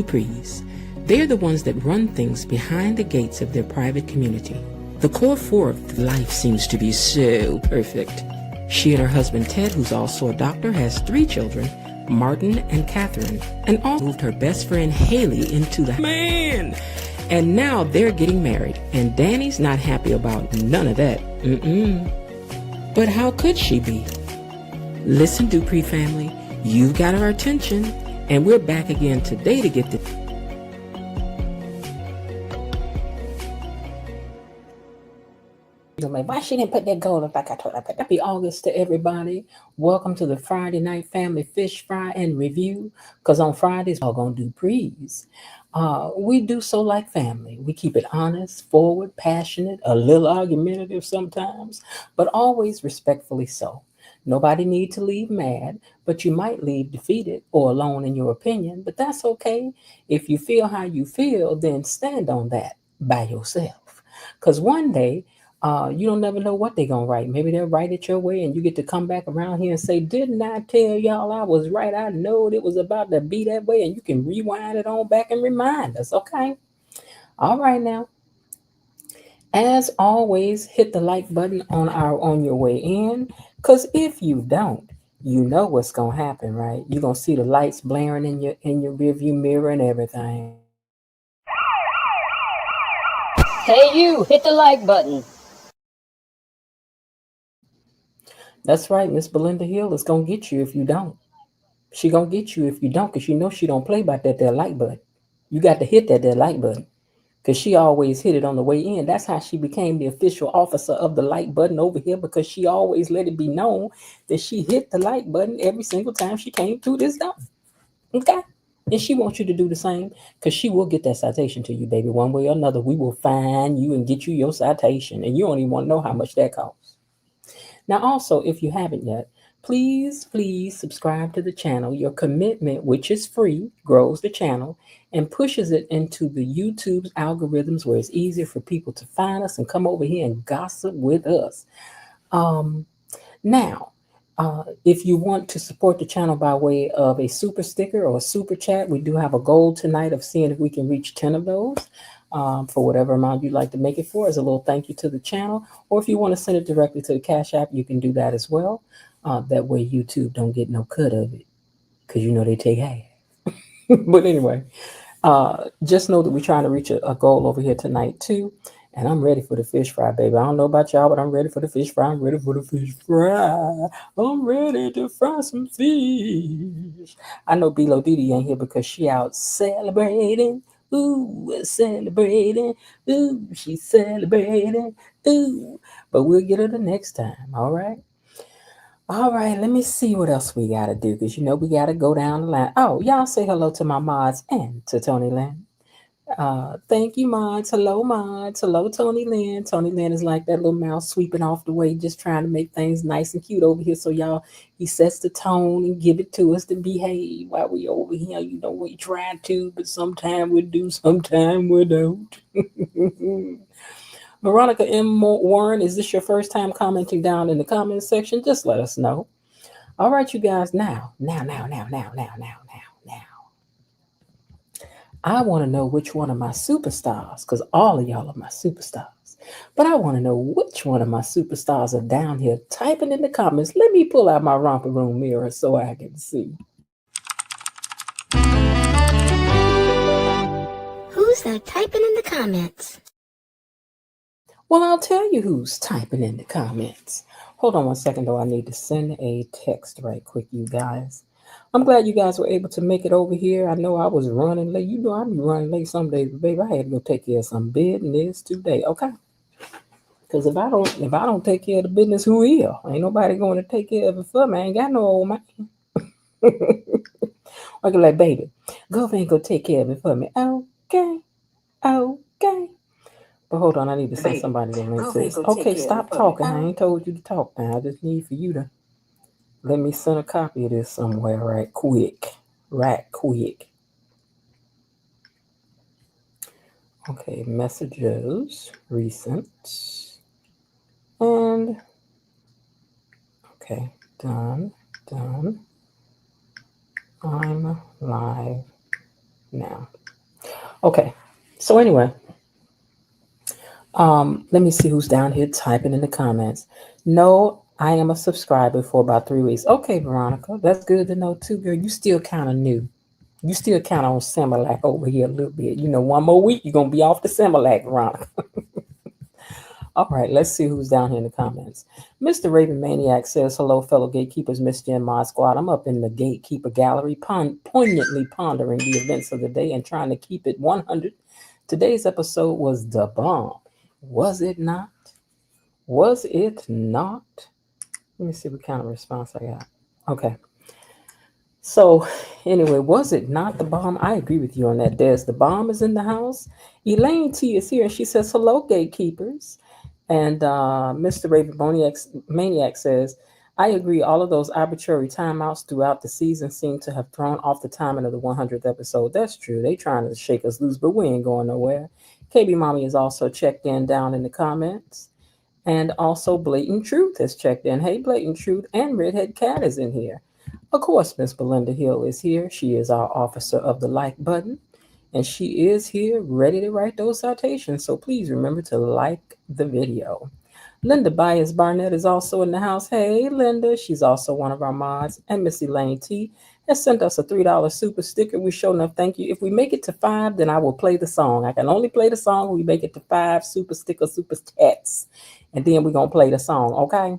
Duprees. They're the ones that run things behind the gates of their private community. The core four of life seems to be so perfect. She and her husband Ted, who's also a doctor, has 3 children, Martin and Catherine, and also moved her best friend Haley into the man. And now they're getting married, and Danny's not happy about none of that. But how could she be? Listen, Dupree family, you've got our attention, and we're back again today to get the... Why she didn't put that gold up like I told her? Happy August to everybody. Welcome to the Friday Night Family Fish Fry and Review. Because on Fridays, we're going to do Duprees. We do so like family. We keep it honest, forward, passionate, a little argumentative sometimes, but always respectfully so. Nobody need to leave mad, but you might leave defeated or alone in your opinion, but that's okay. If you feel how you feel, then stand on that by yourself. Because one day, you don't never know what they're going to write. Maybe they'll write it your way and you get to come back around here and say, didn't I tell y'all I was right? I know it was about to be that way. And you can rewind it on back and remind us. Okay. All right now. As always, hit the like button on your way in. Because if you don't, you know what's going to happen, right? You're going to see the lights blaring in your rearview mirror and everything. Hey, you, hit the like button. That's right, Miss Belinda Hill is going to get you if you don't. She going to get you if you don't, because you know she don't play about that there like button. You got to hit that there like button, because she always hit it on the way in. That's how she became the official officer of the like button over here, because she always let it be known that she hit the like button every single time she came through this door. Okay? And she wants you to do the same, because she will get that citation to you, baby, one way or another. We will find you and get you your citation, and you don't even want to know how much that costs. Now, also, if you haven't yet, please subscribe to the channel. Your commitment, which is free, grows the channel and pushes it into the YouTube's algorithms where it's easier for people to find us and come over here and gossip with us. Now, if you want to support the channel by way of a super sticker or a super chat, we do have a goal tonight of seeing if we can reach 10 of those. For whatever amount you'd like to make it for as a little thank you to the channel. Or if you want to send it directly to the Cash App, you can do that as well. That way YouTube don't get no cut of it, because you know they take half. But anyway, just know that we're trying to reach a goal over here tonight too. And I'm ready for the fish fry, baby. I don't know about y'all, but I'm ready for the fish fry. I'm ready for the fish fry. I'm ready to fry some fish. I know B-Lo Dee ain't here because she out celebrating. Ooh, celebrating. Ooh, she's celebrating. Ooh. But we'll get her the next time, all right? All right, let me see what else we got to do, because you know we got to go down the line. Oh, y'all say hello to my mods and to Tony Lynn. Thank you, mods. Hello, mods. Hello, Tony Lynn. Tony Lynn is like that little mouse sweeping off the way, just trying to make things nice and cute over here. So y'all, he sets the tone and give it to us to behave while we over here. You know, we try to, but sometimes we do, sometimes we don't. Veronica M. Warren, is this your first time commenting down in the comments section? Just let us know. All right, you guys, now. I want to know which one of my superstars, because all of y'all are my superstars. But I want to know which one of my superstars are down here typing in the comments. Let me pull out my romper room mirror so I can see. Who's that typing in the comments? Well, I'll tell you who's typing in the comments. Hold on one second, though. I need to send a text right quick, you guys. I'm glad you guys were able to make it over here. I know I was running late. You know I be running late some days, but baby, I had to go take care of some business today. Okay. Because if I don't take care of the business, who will? Ain't nobody going to take care of it for me. I ain't got no old man. Okay, like, baby, go over and go take care of it for me. Okay. But hold on, I need to send somebody the link to this. Okay, stop talking. I ain't told you to talk now. I just need for you to let me send a copy of this somewhere right quick. Okay, messages, recent. And, okay, done. I'm live now. Okay. So anyway, let me see who's down here typing in the comments. No, I am a subscriber for about 3 weeks. Okay, Veronica, that's good to know too, girl. You still kind of new. You still kind of on Similac over here a little bit. You know, one more week, you're going to be off the Similac, Veronica. All right, let's see who's down here in the comments. Mr. Raven Maniac says, hello, fellow gatekeepers, Miss Jen Mod Squad. I'm up in the gatekeeper gallery, poignantly pondering the events of the day and trying to keep it 100. Today's episode was the bomb. Was it not? Was it not? Let me see what kind of response I got. Okay. So, anyway, was it not the bomb? I agree with you on that, Des. The bomb is in the house. Elaine T is here and she says, hello, gatekeepers. And Mr. Raven Maniac says, I agree. All of those arbitrary timeouts throughout the season seem to have thrown off the timing of the 100th episode. That's true. They trying to shake us loose, but we ain't going nowhere. KB Mommy is also checked in down in the comments. And also Blatant Truth has checked in. Hey, Blatant Truth, and Redhead Cat is in here. Of course, Miss Belinda Hill is here. She is our officer of the like button. And she is here ready to write those citations. So please remember to like the video. Linda Bias Barnett is also in the house. Hey, Linda. She's also one of our mods. And Miss Elaine T has sent us a $3 super sticker. We show enough thank you. If we make it to 5, then I will play the song. I can only play the song when we make it to 5 super sticker, super chats. And then we're going to play the song, okay?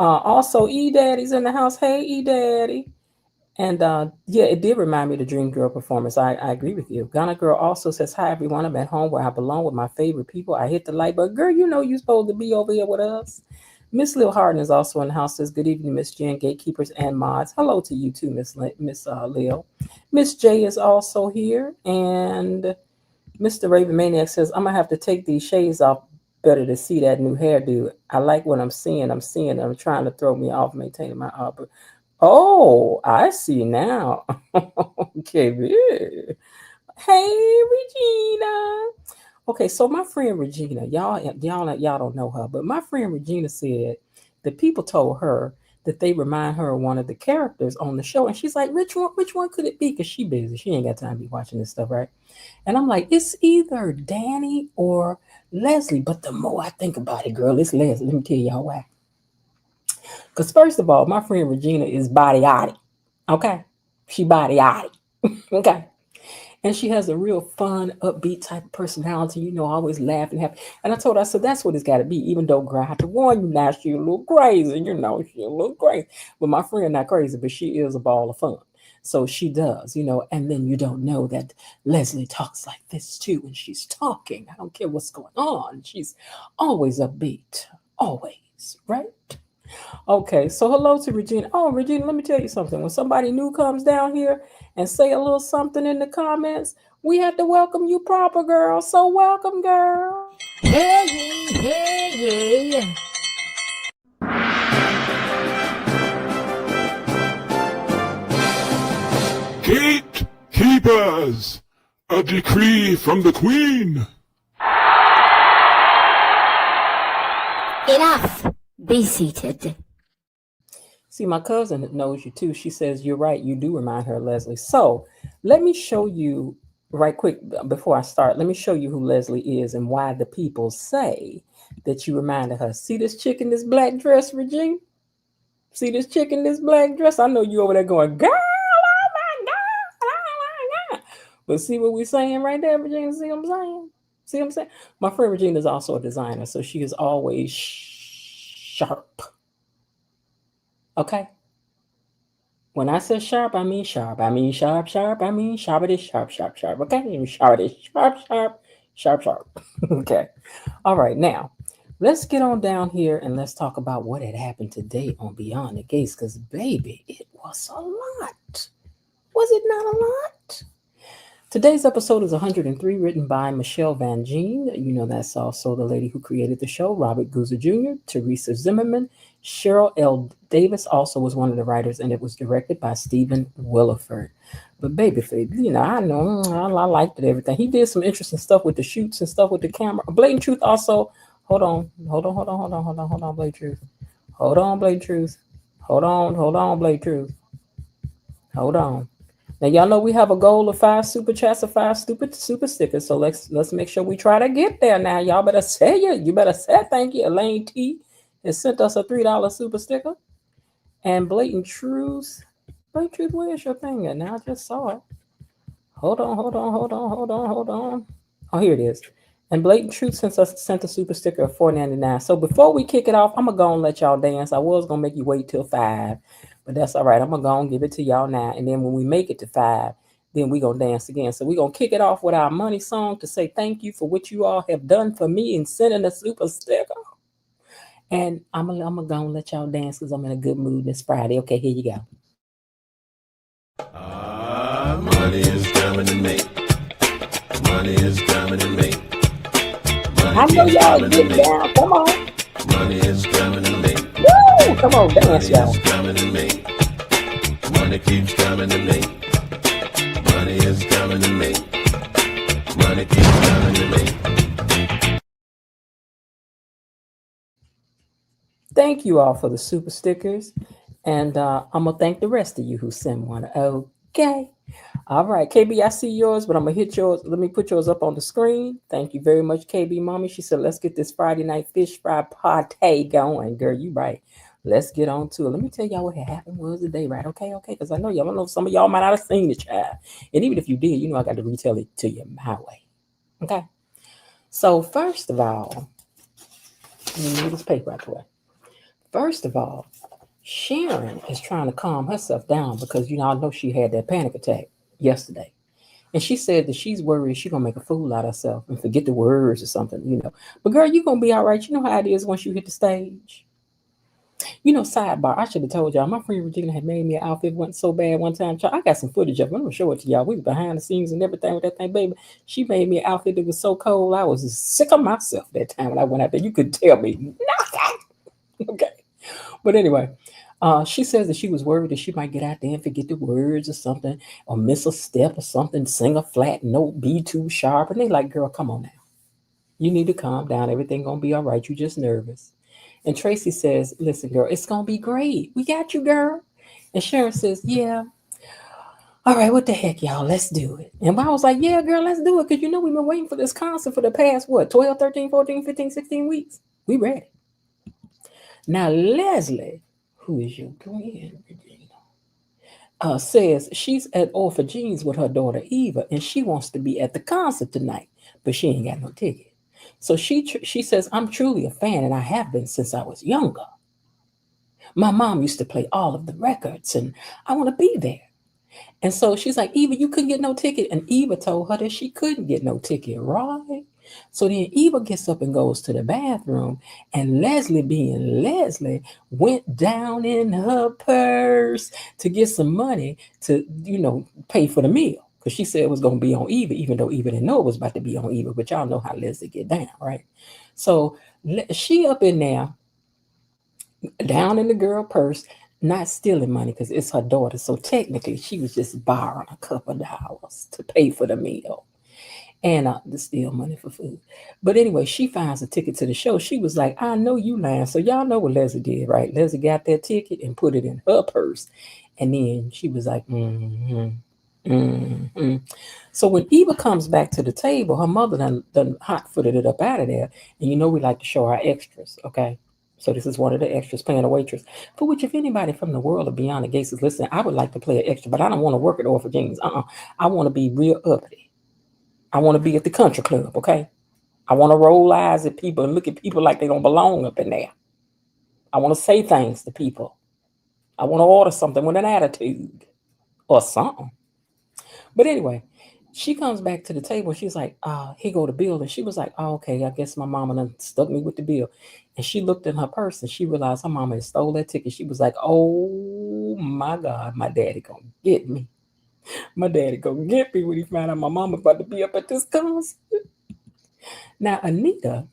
Also, E-Daddy's in the house. Hey, E-Daddy. And yeah, it did remind me of the Dream Girl performance. I agree with you. Ghana Girl also says, hi, everyone. I'm at home where I belong with my favorite people. I hit the like button. Girl, you know you're supposed to be over here with us. Miss Lil Harden is also in the house. Says, good evening, Miss Jen, gatekeepers and mods. Hello to you too, Miss Lil. Miss J is also here. And Mr. Raven Maniac says, I'm going to have to take these shades off better to see that new hairdo. I like what I'm seeing. I'm trying to throw me off maintaining my upper. Oh, I see now. Okay, good. Hey, Regina. Okay, so my friend Regina, y'all don't know her, but my friend Regina said that people told her that they remind her of one of the characters on the show, and she's like, which one could it be? Because she busy, she ain't got time to be watching this stuff, right? And I'm like, it's either Danny or Leslie, but the more I think about it, girl, it's Leslie. Let me tell y'all why. Because first of all, my friend Regina is body-yaddy. Okay? She body-yaddy. Okay? And she has a real fun, upbeat type of personality, always laughing, happy. And I told her, I said, that's what it's got to be. Even though, girl, I have to warn you now, she's a little crazy. She's a little crazy. But my friend not crazy, but she is a ball of fun. So she does, and then you don't know that Leslie talks like this too when she's talking. I don't care what's going on. She's always upbeat. Always, right? Okay, so hello to Regina. Oh, Regina, let me tell you something. When somebody new comes down here and say a little something in the comments, we have to welcome you proper, girl. So welcome, girl. Hey, hey, hey. Gatekeepers! A decree from the Queen! Enough. Be seated. See, my cousin knows you too. She says you're right. You do remind her of Leslie. So let me show you right quick before I start. Let me show you who Leslie is and why the people say that you reminded her. See this chick in this black dress, Regina? See this chick in this black dress? I know you over there going, girl, oh my God, oh my God. But see what we're saying right there, Regina? See what I'm saying? See what I'm saying? My friend Regina is also a designer, so she is always sharp. Okay? When I say sharp, I mean sharp. I mean sharp, sharp. I mean sharpity, sharp, sharp, sharp. Okay? Sharpity, sharp, sharp, sharp, sharp. Okay. All right. Now, let's get on down here and let's talk about what had happened today on Beyond the Gates. Because, baby, it was a lot. Was it not a lot? Today's episode is 103, written by Michelle Van Gene. That's also the lady who created the show, Robert Guza Jr., Teresa Zimmerman. Cheryl L. Davis also was one of the writers, and it was directed by Stephen Williford. But Babyface, I know, I liked it, everything. He did some interesting stuff with the shoots and stuff with the camera. Blatant Truth also, hold on, Blatant Truth. Hold on, Blatant Truth. Hold on, Blatant Truth. Hold on. Now y'all know we have a goal of 5 super chats or 5 stupid super stickers. So let's make sure we try to get there. Now y'all better say it. You better say thank you. Elaine T has sent us a $3 super sticker. And Blatant Truth. Blatant Truth, where's your thing at? Now I just saw it. Hold on. Oh, here it is. And Blatant Truth sent a super sticker of $4.99. So before we kick it off, I'm gonna go and let y'all dance. I was gonna make you wait till 5, but that's all right. I'm gonna go and give it to y'all now. And then when we make it to 5, then we gonna dance again. So we gonna kick it off with our money song to say thank you for what you all have done for me and sending a super sticker. And I'm gonna go and let y'all dance because I'm in a good mood this Friday. Okay, here you go. Money is coming to me. Money is coming to me. I know y'all get down. Come on. Money is coming to me. Woo! Come on, dance, y'all. Money is coming to me. Money keeps coming to me. Money is coming to me. Money keeps coming to me. Thank you all for the super stickers. And I'm going to thank the rest of you who sent one. Okay. All right, KB, I see yours, but I'm going to hit yours. Let me put yours up on the screen. Thank you very much, KB Mommy. She said, let's get this Friday night fish fry party going. Girl, you right. Let's get on to it. Let me tell y'all what happened was today, right? Okay. Because I know some of y'all might not have seen the child. And even if you did, I got to retell it to you my way. Okay. So first of all, let me move this paper out the way. First of all, Sharon is trying to calm herself down because I know she had that panic attack yesterday. And she said that she's worried she's gonna make a fool out of herself and forget the words or something. But girl, you're gonna be all right. You know how it is once you hit the stage. Sidebar, I should have told y'all, my friend Regina had made me an outfit went so bad one time. I got some footage of it. I'm gonna show it to y'all. We was behind the scenes and everything with that thing, baby. She made me an outfit that was so cold. I was sick of myself that time when I went out there. You could tell me nothing. Okay. But anyway, she says that she was worried that she might get out there and forget the words or something, or miss a step or something, sing a flat note, be too sharp. And they like, girl, come on now. You need to calm down. Everything gonna be all right. You just nervous. And Tracy says, listen, girl, it's gonna be great. We got you, girl. And Sharon says, yeah. All right, what the heck, y'all? Let's do it. And I was like, yeah, girl, let's do it. Because we've been waiting for this concert for the past, 12, 13, 14, 15, 16 weeks. We ready. Now, Leslie, who is your twin, Regina, says she's at Orpha Jeans with her daughter Eva, and she wants to be at the concert tonight, but she ain't got no ticket. So she says, I'm truly a fan, and I have been since I was younger. My mom used to play all of the records, and I want to be there. And so she's like, Eva, you couldn't get no ticket. And Eva told her that she couldn't get no ticket, right? So then Eva gets up and goes to the bathroom, and Leslie, being Leslie, went down in her purse to get some money to, pay for the meal. Because she said it was going to be on Eva, even though Eva didn't know it was about to be on Eva. But y'all know how Leslie get down, right? So she up in there, down in the girl purse, not stealing money because it's her daughter. So technically, she was just borrowing a couple of dollars to pay for the meal and to steal money for food. But anyway, she finds a ticket to the show. She was like, I know you lying. So y'all know what Leslie did, right? Leslie got that ticket and put it in her purse. And then she was like, So when Eva comes back to the table, her mother done hot-footed it up out of there. And we like to show our extras, okay? So this is one of the extras playing a waitress. For which, if anybody from the world of Beyond the Gates is listening, I would like to play an extra, but I don't want to work at Orpha Jeans. I want to be real uppity. I want to be at the country club, okay? I want to roll eyes at people and look at people like they don't belong up in there. I want to say things to people. I want to order something with an attitude or something. But anyway, she comes back to the table. She's like, here go the bill. And she was like, oh, okay, I guess my mama done stuck me with the bill. And she looked in her purse and she realized her mama had stole that ticket. She was like, oh my God, my daddy gonna get me. My daddy gonna get me when he found out my mama about to be up at this concert. Now, Anita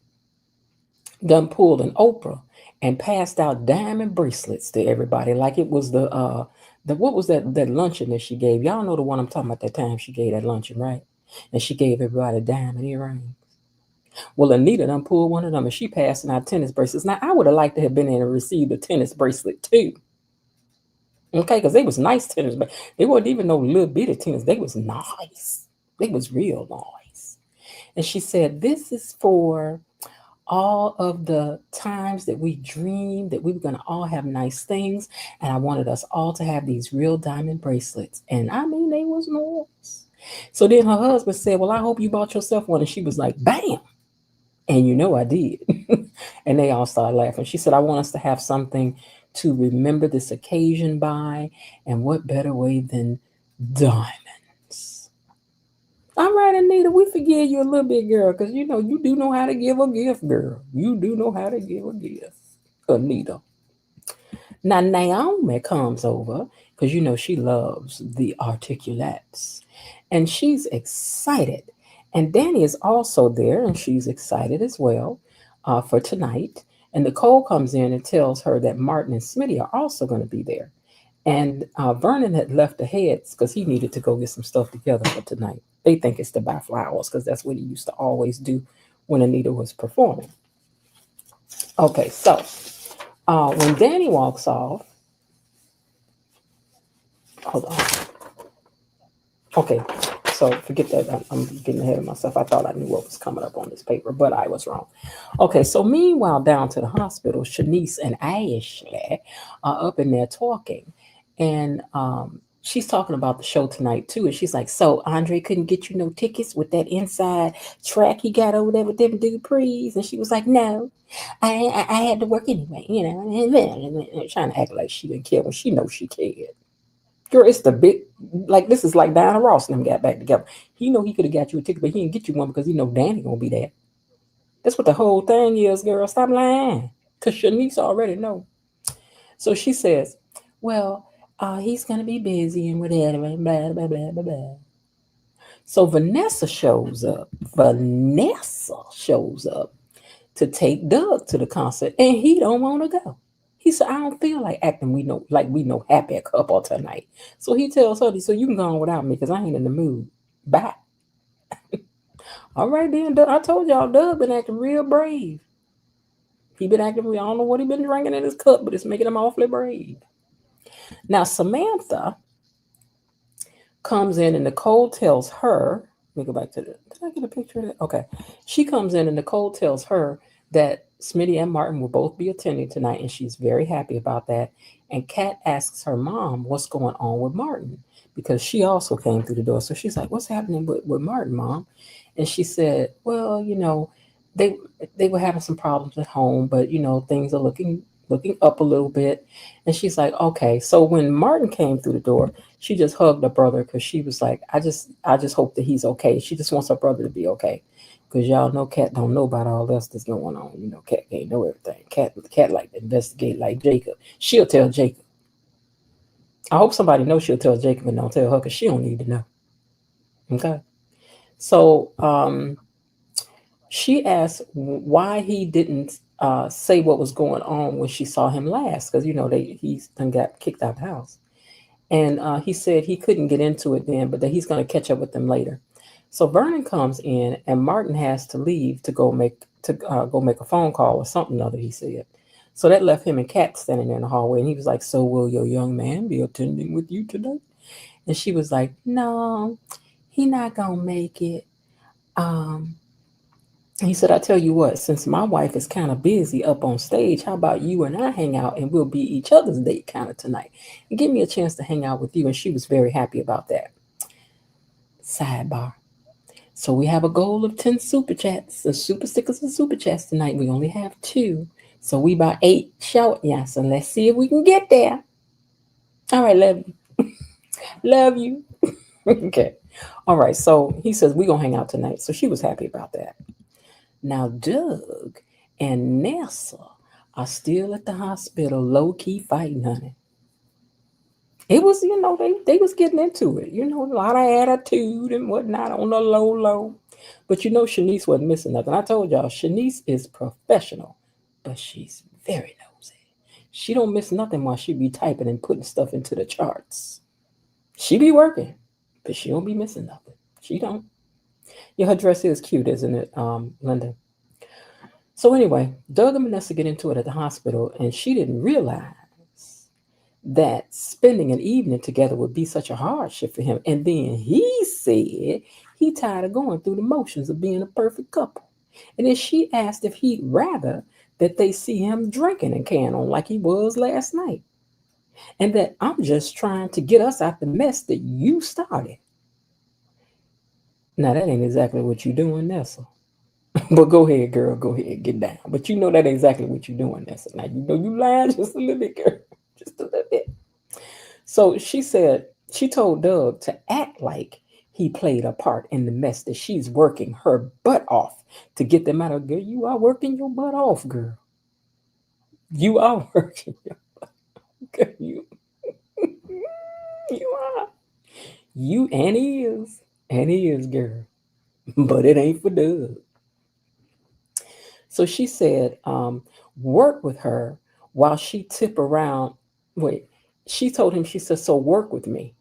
done pulled an Oprah and passed out diamond bracelets to everybody like it was the what was that luncheon that she gave? Y'all know the one I'm talking about, that time she gave that luncheon, right? And she gave everybody diamond earrings. Well, Anita done pulled one of them and she passing out tennis bracelets. Now, I would have liked to have been in and received a tennis bracelet too. Okay, because they was nice tenors, but they weren't even no little bitty tenors. They was nice. They was real nice. And she said, "This is for all of the times that we dreamed that we were going to all have nice things, and I wanted us all to have these real diamond bracelets." And I mean, they was nice. So then her husband said, "Well, I hope you bought yourself one." And she was like, "Bam!" And you know I did. And they all started laughing. She said, "I want us to have something to remember this occasion by, and what better way than diamonds?" All right, Anita, we forgive you a little bit, girl, because you know you do know how to give a gift, girl. You do know how to give a gift, Anita. Now Naomi comes over because you know she loves the articulates, and she's excited. And Danny is also there, and she's excited as well for tonight. And Nicole comes in and tells her that Martin and Smitty are also going to be there. And Vernon had left ahead because he needed to go get some stuff together for tonight. They think it's to buy flowers because that's what he used to always do when Anita was performing. Okay, so when Danny walks off, hold on. Okay, so forget that. I'm getting ahead of myself. I thought I knew what was coming up on this paper, but I was wrong. Okay, so meanwhile, down to the hospital, Shanice and Ashley are up in there talking. And she's talking about the show tonight, too. And she's like, "So Andre couldn't get you no tickets with that inside track he got over there with them Duprees?" And she was like, "No, I had to work anyway, you know," trying to act like she didn't care when she knows she cared. Girl, it's the big, like this is like Diana Ross and them got back together. He know he could have got you a ticket, but he didn't get you one because he know Danny gonna be there. That's what the whole thing is, girl. Stop lying. Cause Shanice already know. So she says, "Well, he's gonna be busy and whatever, blah blah blah blah blah." So Vanessa shows up to take Doug to the concert, and he don't want to go. He said, "I don't feel like acting we know happy couple tonight." So he tells her, "So you can go on without me because I ain't in the mood. Bye." All right then, Doug. I told y'all Doug been acting real brave. He been acting I don't know what he been drinking in his cup, but it's making him awfully brave. Now Samantha comes in and Nicole tells her, let me go back to the, did I get a picture of that? Okay. She comes in and Nicole tells her that Smitty and Martin will both be attending tonight, and she's very happy about that. And Kat asks her mom what's going on with Martin because she also came through the door. So she's like, "What's happening with Martin, Mom?" And she said, "Well, you know, they they were having some problems at home, but you know, things are looking up a little bit." And she's like, "Okay." So when Martin came through the door, she just hugged her brother because she was like, I just hope that he's okay. She just wants her brother to be okay. Because y'all know Cat don't know about all else that's going on. You know, Cat can't know everything. Cat like to investigate like Jacob. She'll tell Jacob. I hope somebody knows she'll tell Jacob and don't tell her because she don't need to know. Okay. So she asked why he didn't say what was going on when she saw him last, because you know he done got kicked out of the house. And he said he couldn't get into it then, but that he's going to catch up with them later. So Vernon comes in, and Martin has to leave to go make a phone call or something other. He said. So that left him and Kat standing there in the hallway, and he was like, "So will your young man be attending with you today?" And she was like, "No, he not gonna make it." Um, he said, "I tell you what, since my wife is kind of busy up on stage, how about you and I hang out and we'll be each other's date kind of tonight and give me a chance to hang out with you." And she was very happy about that. Sidebar. So we have a goal of 10 super chats, super stickers and super chats tonight. We only have 2. So we about 8 short. Yeah, so let's see if we can get there. All right, love you. Love you. Okay. All right. So he says we're gonna hang out tonight. So she was happy about that. Now, Doug and Nessa are still at the hospital, low key fighting, honey. It was, you know, they was getting into it, you know, a lot of attitude and whatnot on the low. But you know, Shanice wasn't missing nothing. I told y'all, Shanice is professional, but she's very nosy. She don't miss nothing while she be typing and putting stuff into the charts. She be working, but she don't be missing nothing. She don't. Yeah, her dress is cute, isn't it, Linda? So anyway, Doug and Vanessa get into it at the hospital, and she didn't realize that spending an evening together would be such a hardship for him. And then he said he tired of going through the motions of being a perfect couple. And then she asked if he'd rather that they see him drinking and carrying on like he was last night. And that I'm just trying to get us out the mess that you started. Now, that ain't exactly what you're doing, Nessa. But go ahead, girl. Go ahead. Get down. But you know that ain't exactly what you're doing, Nessa. Now, you know you lying just a little bit, girl. Just a little bit. So she said, she told Doug to act like he played a part in the mess that she's working her butt off to get them out of. Girl, you are working your butt off, girl. You are working your girl. You are. You and he is. And he is, girl. But it ain't for Doug. So she said, work with her while she tip around. Wait, she told him, she said, so work with me.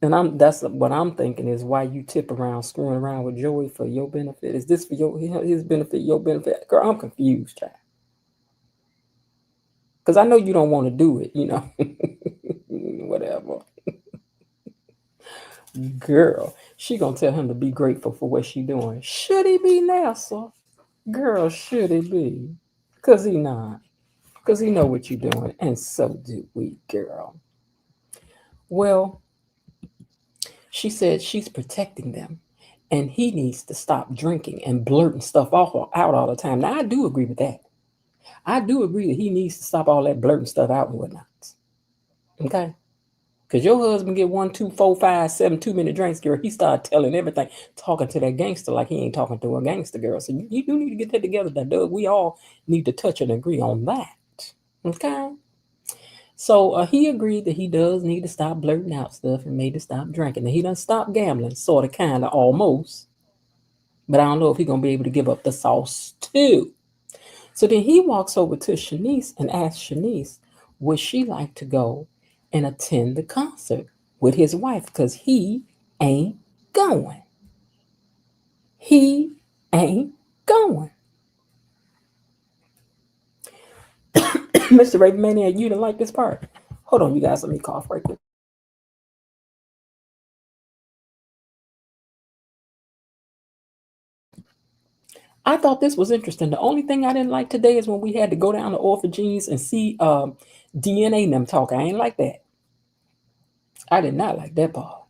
And that's what I'm thinking is why you tip around screwing around with Joey for your benefit. Is this for his benefit, your benefit? Girl, I'm confused, child. Because I know you don't want to do it, you know. Whatever. Girl, she gonna tell him to be grateful for what she doing. Should he be NASA? Girl, should he be? Because he not. Because he know what you're doing. And so do we, girl. Well, she said she's protecting them. And he needs to stop drinking and blurting stuff out all the time. Now, I do agree with that. I do agree that he needs to stop all that blurting stuff out and whatnot. Okay? Because your husband get 1, 2, 4, 5, 7 2-minute drinks, girl. He started telling everything, talking to that gangster like he ain't talking to a gangster, girl. So you do need to get that together, now, Doug. We all need to touch and agree on that. Okay? So he agreed that he does need to stop blurting out stuff and maybe stop drinking. Now, he done stopped gambling, sort of, kind of, almost. But I don't know if he's going to be able to give up the sauce, too. So then he walks over to Shanice and asks Shanice, would she like to go and attend the concert with his wife? Because he ain't going. He ain't going. Mr. Ravenmania, you didn't like this part. Hold on, you guys. Let me cough right quick. I thought this was interesting. The only thing I didn't like today is when we had to go down to Orphagenius and see DNA and them talk. I ain't like that. I did not like that part.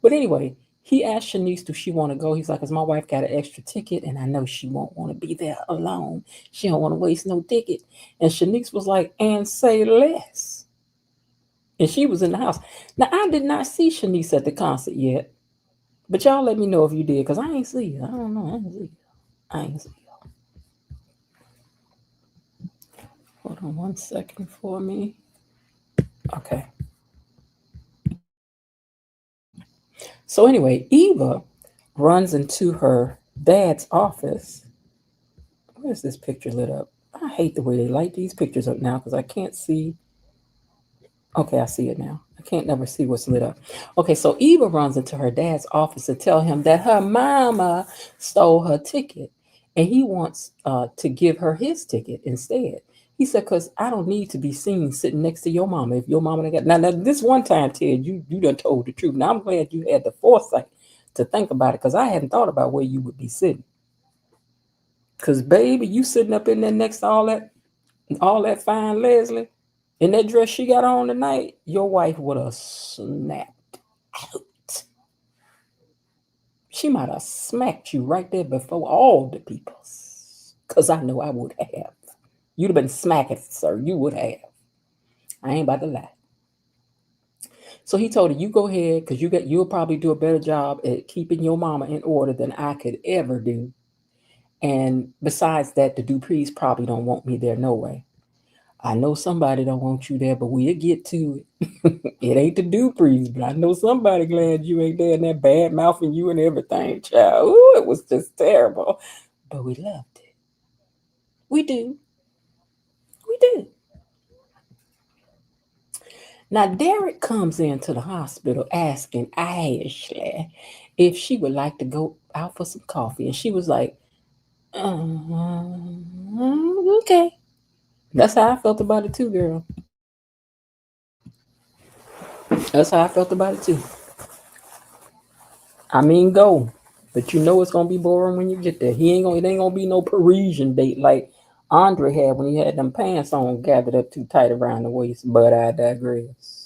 But anyway, he asked Shanice, do she want to go? He's like, because my wife got an extra ticket and I know she won't want to be there alone. She don't want to waste no ticket. And Shanice was like, and say less. And she was in the house. Now, I did not see Shanice at the concert yet. But y'all let me know if you did, because I ain't see her. I don't know. I ain't see her. Hold on 1 second for me. Okay. So anyway, Eva runs into her dad's office. Where's this picture lit up? I hate the way they light these pictures up now because I can't see. Okay, I see it now. I can't never see what's lit up. Okay, so Eva runs into her dad's office to tell him that her mama stole her ticket and he wants to give her his ticket instead. He said, because I don't need to be seen sitting next to your mama. If your mama got now this one time, Ted, you done told the truth. Now I'm glad you had the foresight to think about it because I hadn't thought about where you would be sitting. Because baby, you sitting up in there next to all that fine Leslie in that dress she got on tonight, your wife would have snapped out. She might have smacked you right there before all the people. Because I know I would have. You'd have been smacking, sir. You would have. I ain't about to lie. So he told her, you go ahead, because you'll probably do a better job at keeping your mama in order than I could ever do. And besides that, the Duprees probably don't want me there no way. I know somebody don't want you there, but we'll get to it. It ain't the Duprees, but I know somebody glad you ain't there and that bad mouthing you and everything, child. Ooh, it was just terrible. But we loved it. We do. We do. Now, Derek comes into the hospital asking Ashley if she would like to go out for some coffee. And she was like, okay. That's how I felt about it too, girl. That's how I felt about it too. I mean, go, but you know it's gonna be boring when you get there. It ain't gonna be no Parisian date like Andre had when he had them pants on gathered up too tight around the waist. But I digress.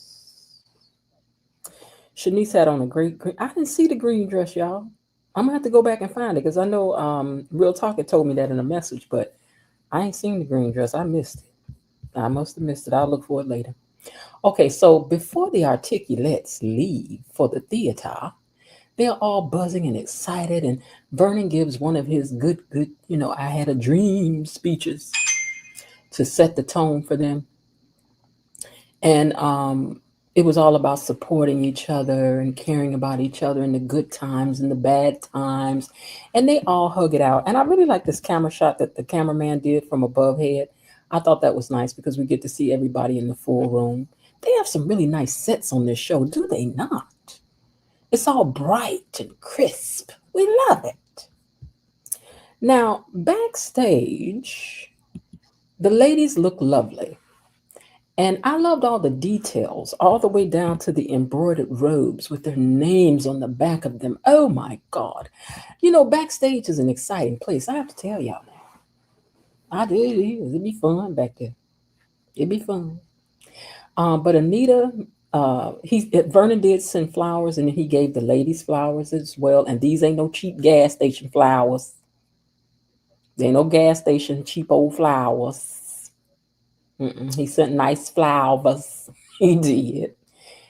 Shanice had on a great green. I didn't see the green dress, y'all. I'm gonna have to go back and find it because I know Real Talk had told me that in a message, but I ain't seen the green dress. I missed it. I must have missed it. I'll look for it later. Okay, so before the articulates leave for the theater, they're all buzzing and excited, and Vernon gives one of his good, I had a dream speeches to set the tone for them. And it was all about supporting each other and caring about each other in the good times and the bad times. And they all hug it out. And I really like this camera shot that the cameraman did from above head. I thought that was nice because we get to see everybody in the full room. They have some really nice sets on this show, do they not? It's all bright and crisp. We love it. Now, backstage, the ladies look lovely. And I loved all the details, all the way down to the embroidered robes with their names on the back of them. Oh my God. Backstage is an exciting place. I have to tell y'all now. I did. It'd be fun back there. It'd be fun. But Anita, Vernon did send flowers, and he gave the ladies flowers as well. And these ain't no cheap gas station flowers. There ain't no gas station cheap old flowers. He sent nice flowers. He did.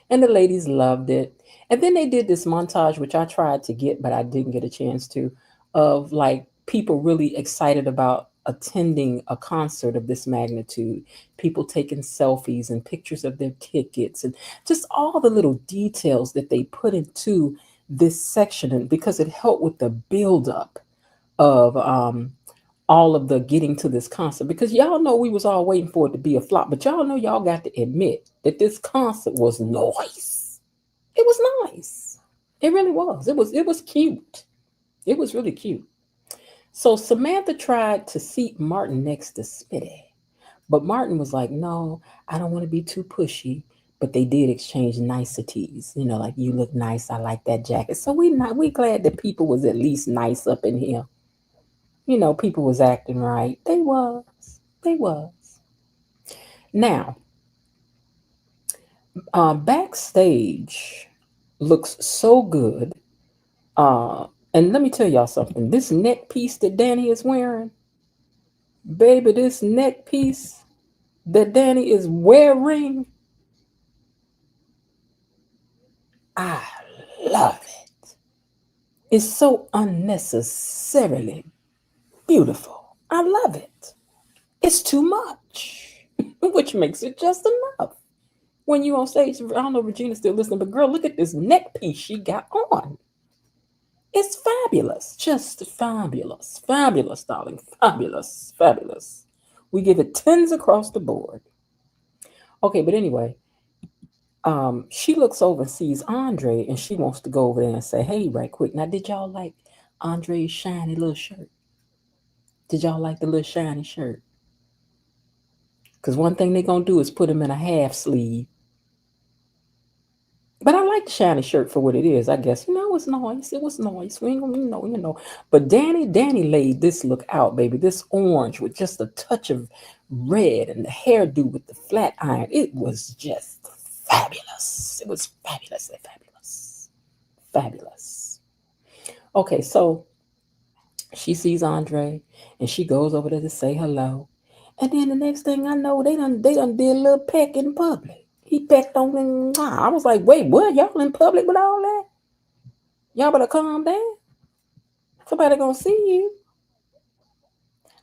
And the ladies loved it. And then they did this montage, which I tried to get, but I didn't get a chance to, of like people really excited about attending a concert of this magnitude, people taking selfies and pictures of their tickets, and just all the little details that they put into this section, and because it helped with the buildup of all of the getting to this concert, because y'all know we was all waiting for it to be a flop, but y'all know y'all got to admit that this concert was nice. It was nice. It really was. It was cute. It was really cute. So Samantha tried to seat Martin next to Smitty, but Martin was like, "No, I don't want to be too pushy." But they did exchange niceties, like you look nice. I like that jacket. So we glad that people was at least nice up in here. People was acting right. They was. They was. Now, backstage looks so good. And let me tell y'all something. This neck piece that Danny is wearing, baby, this neck piece that Danny is wearing, I love it. It's so unnecessarily beautiful. I love it. It's too much, which makes it just enough. When you on stage, I don't know if Regina's still listening, but girl, look at this neck piece she got on. It's fabulous. Just fabulous. Fabulous, darling. Fabulous. Fabulous. We give it 10s across the board. Okay, but anyway, she looks over and sees Andre, and she wants to go over there and say, "Hey, right quick. Now, did y'all like Andre's shiny little shirt? Did y'all like the little shiny shirt? Because one thing they're going to do is put him in a half sleeve. But I like the shiny shirt for what it is, I guess. It's nice. It was nice. We ain't gonna. But Danny laid this look out, baby. This orange with just a touch of red and the hairdo with the flat iron. It was just fabulous. It was fabulously fabulous. Fabulous. Okay, so she sees Andre and she goes over there to say hello. And then the next thing I know, they done did a little peck in public. He pecked on them. I was like, wait, what? Y'all in public with all that? Y'all better calm down. Somebody gonna see you.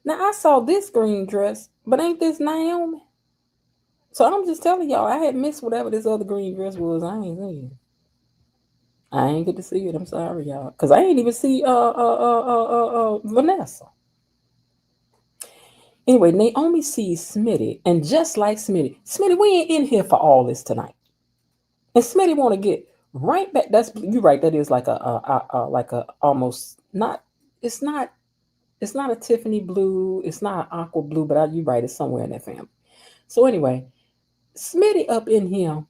Now I saw this green dress, but ain't this Naomi? So I'm just telling y'all, I had missed whatever this other green dress was. I ain't see it. I ain't get to see it. I'm sorry, y'all, because I ain't even see Vanessa. Anyway, Naomi sees Smitty, and just like Smitty, we ain't in here for all this tonight. And Smitty want to get right back. That's you right. That is like a almost not. It's not. It's not a Tiffany blue. It's not an aqua blue. But you right. It's somewhere in that family. So anyway, Smitty up in here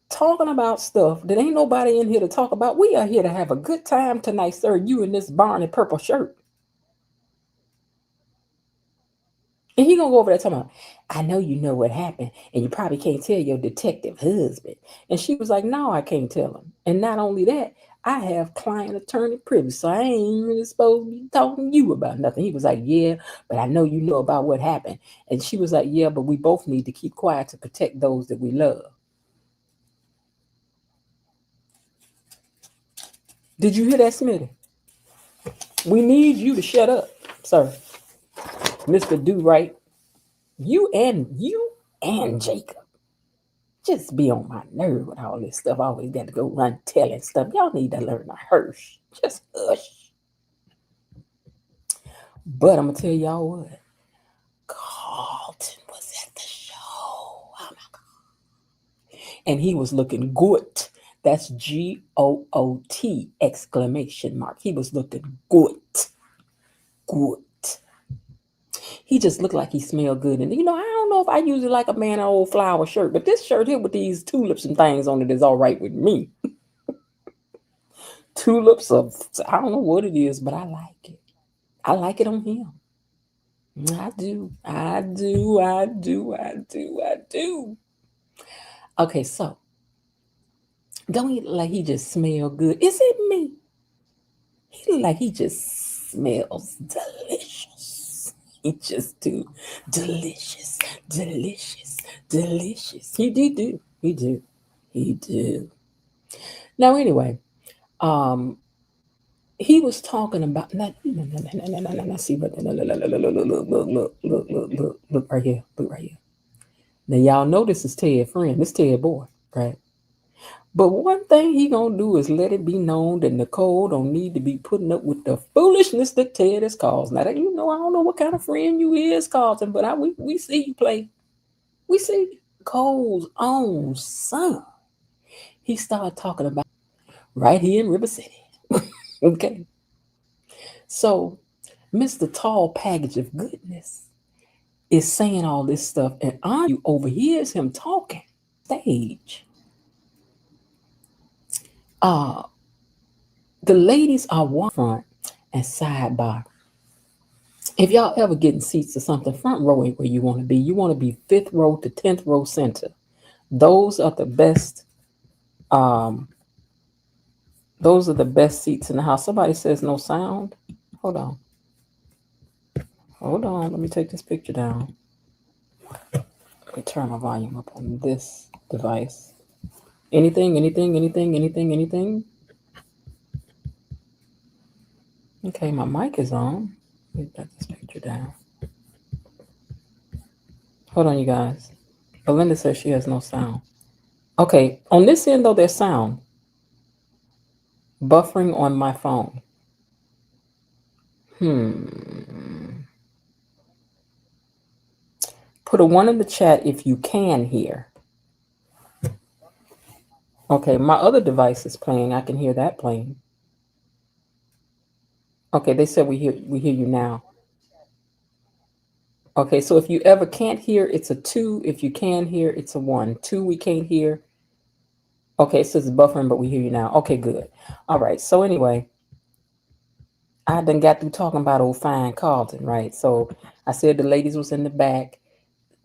talking about stuff that ain't nobody in here to talk about. We are here to have a good time tonight, sir. You in this Barney purple shirt. And he gonna go over there talking about, I know you know what happened, and you probably can't tell your detective husband. And she was like, no, I can't tell him. And not only that, I have client attorney privilege, so I ain't really supposed to be talking to you about nothing. He was like, yeah, but I know you know about what happened. And she was like, yeah, but we both need to keep quiet to protect those that we love. Did you hear that, Smitty? We need you to shut up, sir. Mr. Do Right. You and Jacob just be on my nerve with all this stuff. I always got to go run telling stuff. Y'all need to learn to hush. Just hush. But I'm gonna tell y'all what. Carlton was at the show. Oh my God. And he was looking good. That's GOOT exclamation mark. He was looking good. Good. He just looked like he smelled good. And I don't know if I usually like a man in an old flower shirt, but this shirt here with these tulips and things on it is all right with me. Tulips of, I don't know what it is, but I like it. I like it on him. I do. Okay, so don't he look like he just smell good? Is it me? He look like he just smells delicious. He just do delicious. He do. Now anyway, he was talking about see, but look right here, Now y'all know this is Ted's friend, this Ted boy, right? But one thing he gonna do is let it be known that Nicole don't need to be putting up with the foolishness that Ted is causing. Now that I don't know what kind of friend you is, Carlton, but we see you play. We see Nicole's own son. He started talking about right here in River City. Okay. So Mr. Tall Package of Goodness is saying all this stuff, and you overhears him talking stage. The ladies are one front and sidebar. If y'all ever getting seats or something, front row ain't where you want to be. You want to be 5th row to 10th row center. Those are the best. Those are the best seats in the house. Somebody says no sound. Hold on. Let me take this picture down. Let me turn my volume up on this device. Anything? Okay, my mic is on. Let me put this picture down. Hold on, you guys. Belinda says she has no sound. Okay, on this end though, there's sound. Buffering on my phone. Put a 1 in the chat if you can hear. Okay, my other device is playing. I can hear that playing. Okay, they said we hear you now. Okay, so if you ever can't hear, it's a 2. If you can hear, it's a 1. 2, we can't hear. Okay, it says buffering, but we hear you now. Okay, good. All right, so anyway, I done got through talking about old fine Carlton, right? So I said the ladies was in the back,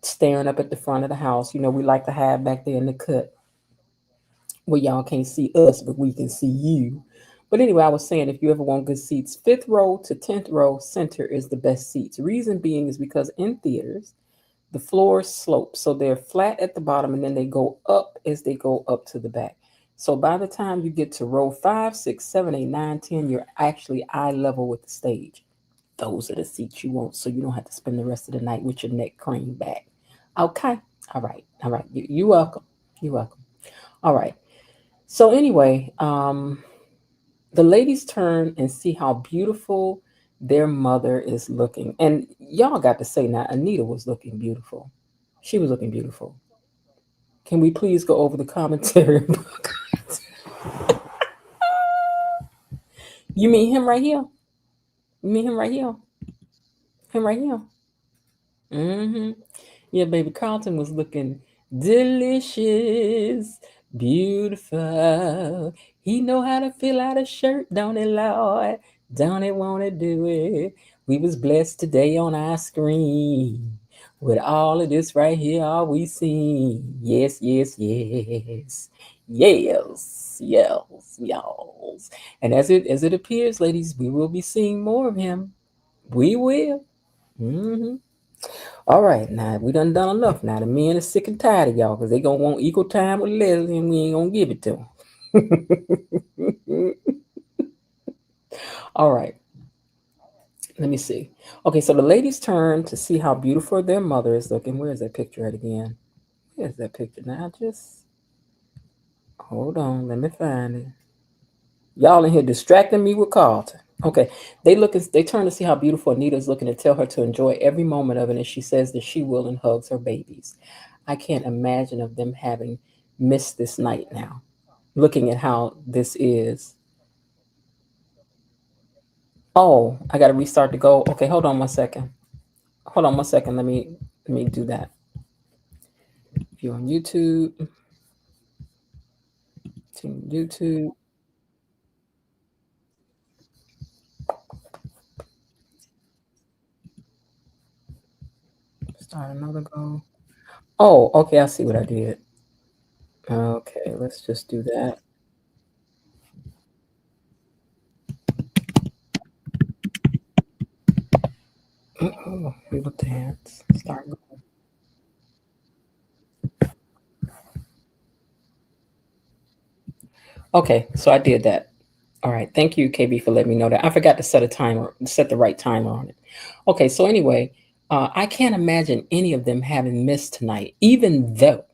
staring up at the front of the house. We like to hide back there in the cut where y'all can't see us, but we can see you. But anyway, I was saying if you ever want good seats, 5th row to 10th row center is the best seats. Reason being is because in theaters, the floors slope. So they're flat at the bottom and then they go up as they go up to the back. So by the time you get to row 5, 6, 7, 8, 9, 10, you're actually eye level with the stage. Those are the seats you want so you don't have to spend the rest of the night with your neck craned back. Okay. All right. You're welcome. All right. So anyway, the ladies turn and see how beautiful their mother is looking. And y'all got to say now, Anita was looking beautiful. She was looking beautiful. Can we please go over the commentary? You mean him right here? Him right here? Mm-hmm. Yeah, baby, Carlton was looking delicious. Beautiful. He know how to fill out a shirt, don't it, Lord? Don't it wanna do it? We was blessed today on our screen. With all of this right here, all we seen. Yes, yes, yes. Yes, yes, yes. And as it appears, ladies, we will be seeing more of him. We will. Hmm. All right, now we done enough. Now the men are sick and tired of y'all because they gonna want equal time with Leslie, and we ain't gonna give it to them. All right, let me see. Okay, so the ladies turn to see how beautiful their mother is looking. Where is that picture at again? Where's that picture now? Just hold on, let me find it. Y'all in here distracting me with Carlton. Okay, they turn to see how beautiful Anita's looking and tell her to enjoy every moment of it, and she says that she will and hugs her babies. I can't imagine of them having missed this night now. Looking at how this is. Oh, I gotta restart the goal. Okay, hold on one second. Hold on one second. Let me do that. If you're on YouTube, to YouTube, start another goal. Oh, okay, I see what I did. Okay, let's just do that. Oh, we will dance. Start. Okay, so I did that. All right, thank you, KB, for letting me know that. I forgot to set the right timer on it. Okay, so anyway, I can't imagine any of them having missed tonight, even though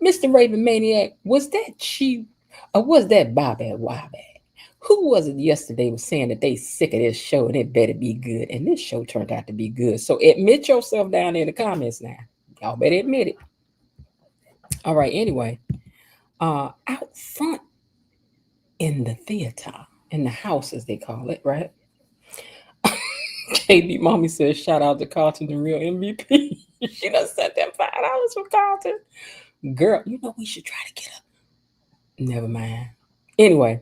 Mr. Raven Maniac, was that she or was that Bobby Wobby? Who was it yesterday was saying that they sick of this show and it better be good? And this show turned out to be good. So admit yourself down in the comments now. Y'all better admit it. All right, anyway, out front in the theater, in the house as they call it, right? KB Mommy says, shout out to Carlton, the real MVP. She done sent them $5 for Carlton. Girl, you know we should try to get up. Never mind. Anyway,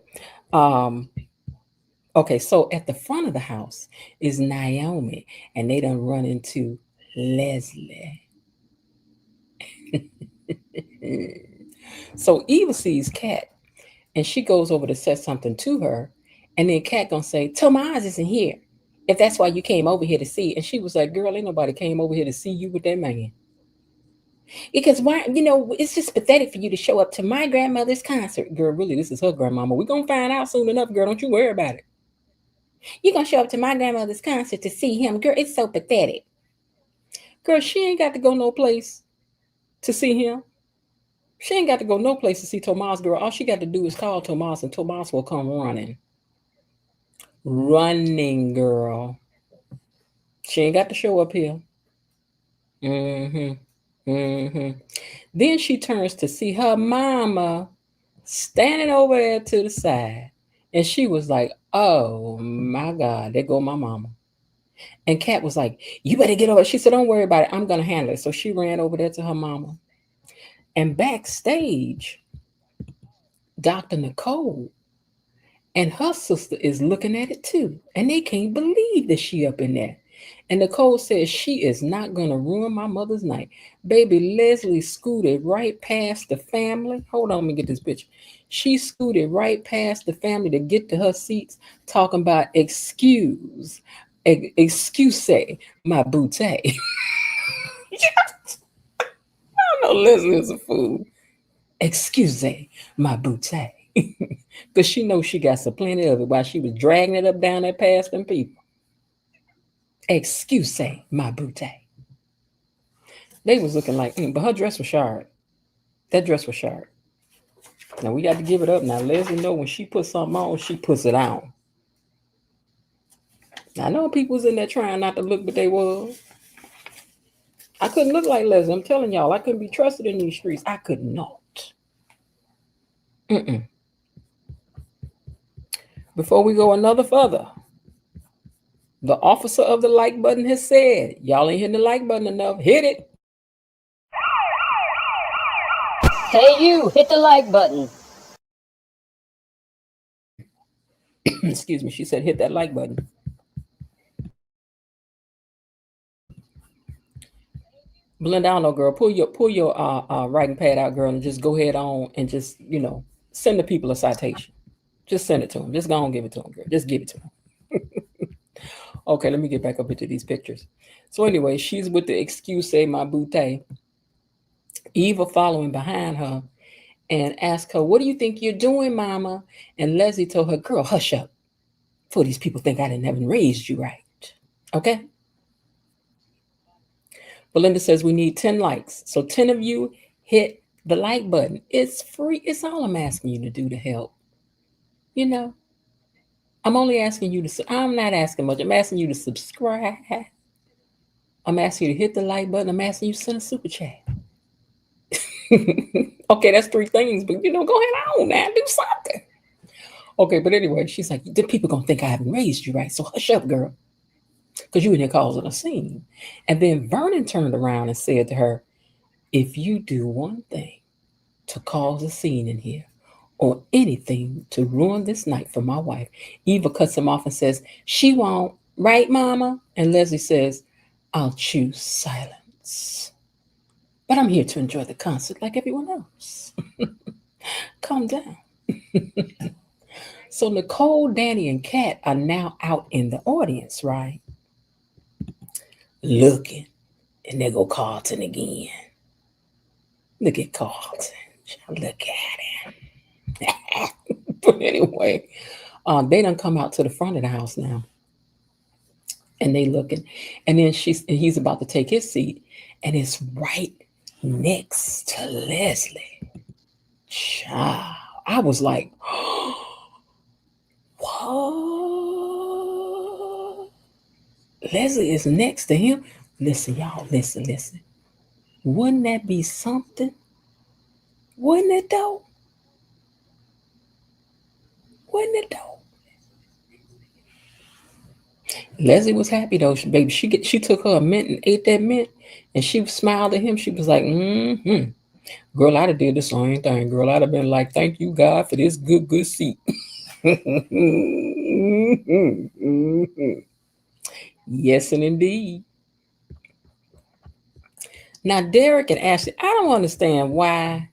um, okay, so at the front of the house is Naomi, and they done run into Leslie. So Eva sees Kat, and she goes over to say something to her, and then Kat gonna say, Tomas isn't here. If that's why you came over here to see. And she was like, girl, ain't nobody came over here to see you with that man. Because why, it's just pathetic for you to show up to my grandmother's concert. Girl, really, this is her grandmama. We're gonna find out soon enough, girl. Don't you worry about it. You're gonna show up to my grandmother's concert to see him. Girl, it's so pathetic. Girl, she ain't got to go no place to see him. She ain't got to go no place to see Tomas, girl. All she got to do is call Tomas, and Tomas will come running. Running, girl. She ain't got to show up here. Then she turns to see her mama standing over there to the side. And she was like, oh my God, there go my mama. And Kat was like, you better get over. She said, don't worry about it. I'm going to handle it. So she ran over there to her mama. And backstage, Dr. Nicole and her sister is looking at it too. And they can't believe that she up in there. And Nicole says she is not going to ruin my mother's night. Baby Leslie scooted right past the family. Hold on, let me get this picture. She scooted right past the family to get to her seats, talking about excuse my booty. I know Leslie is a fool. Excuse my booty. Because she knows she got so plenty of it while she was dragging it up down there past them people. Excuse my booty. They was looking like, but her dress was sharp. That dress was sharp. Now we got to give it up. Now Leslie know when she puts something on, she puts it on. Now, I know people was in there trying not to look, but they was. I couldn't look like Leslie. I'm telling y'all, I couldn't be trusted in these streets. I could not. Before we go another further, the officer of the like button has said, y'all ain't hitting the like button enough. Hit it. Hey, you, hit the like button. Excuse me. She said, hit that like button. Belinda, I don't know, girl. Pull your writing pad out, girl, and just go ahead on and just send the people a citation. Just send it to them. Just go and give it to them, girl. Just give it to them. Okay, let me get back up into these pictures. So anyway, she's with the excuse my booty. Eva following behind her and asked her, "What do you think you're doing, Mama?" And Leslie told her, "Girl, hush up. For these people think I didn't haven't raised you right." Okay. Belinda says we need 10 likes. So 10 of you hit the like button. It's free. It's all I'm asking you to do to help. You know, I'm only asking you to, I'm not asking much. I'm asking you to subscribe. I'm asking you to hit the like button. I'm asking you to send a super chat. Okay, that's 3 things, but go ahead on now, do something. Okay, but anyway, she's like, the people gonna think I haven't raised you right, so hush up, girl, because you in here causing a scene. And then Vernon turned around and said to her, if you do one thing to cause a scene in here, or anything to ruin this night for my wife, Eva cuts him off and says, she won't, right, Mama? And Leslie says, I'll choose silence. But I'm here to enjoy the concert like everyone else. Calm down. So Nicole, Danny, and Kat are now out in the audience, right? Looking. And there go Carlton again. Look at Carlton. Look at him. But anyway, they done come out to the front of the house now. And they looking. And then he's about to take his seat. And it's right next to Leslie. Child. I was like, what? Leslie is next to him. Listen, y'all, listen. Wouldn't that be something? Wouldn't it though? Wouldn't it though? Leslie was happy though, baby. She took her a mint and ate that mint, and she smiled at him. She was like, "Mm-hmm, girl, I'd have did the same thing. Girl, I'd have been like, thank you God for this good seat." Yes, and indeed. Now, Derek and Ashley, I don't understand why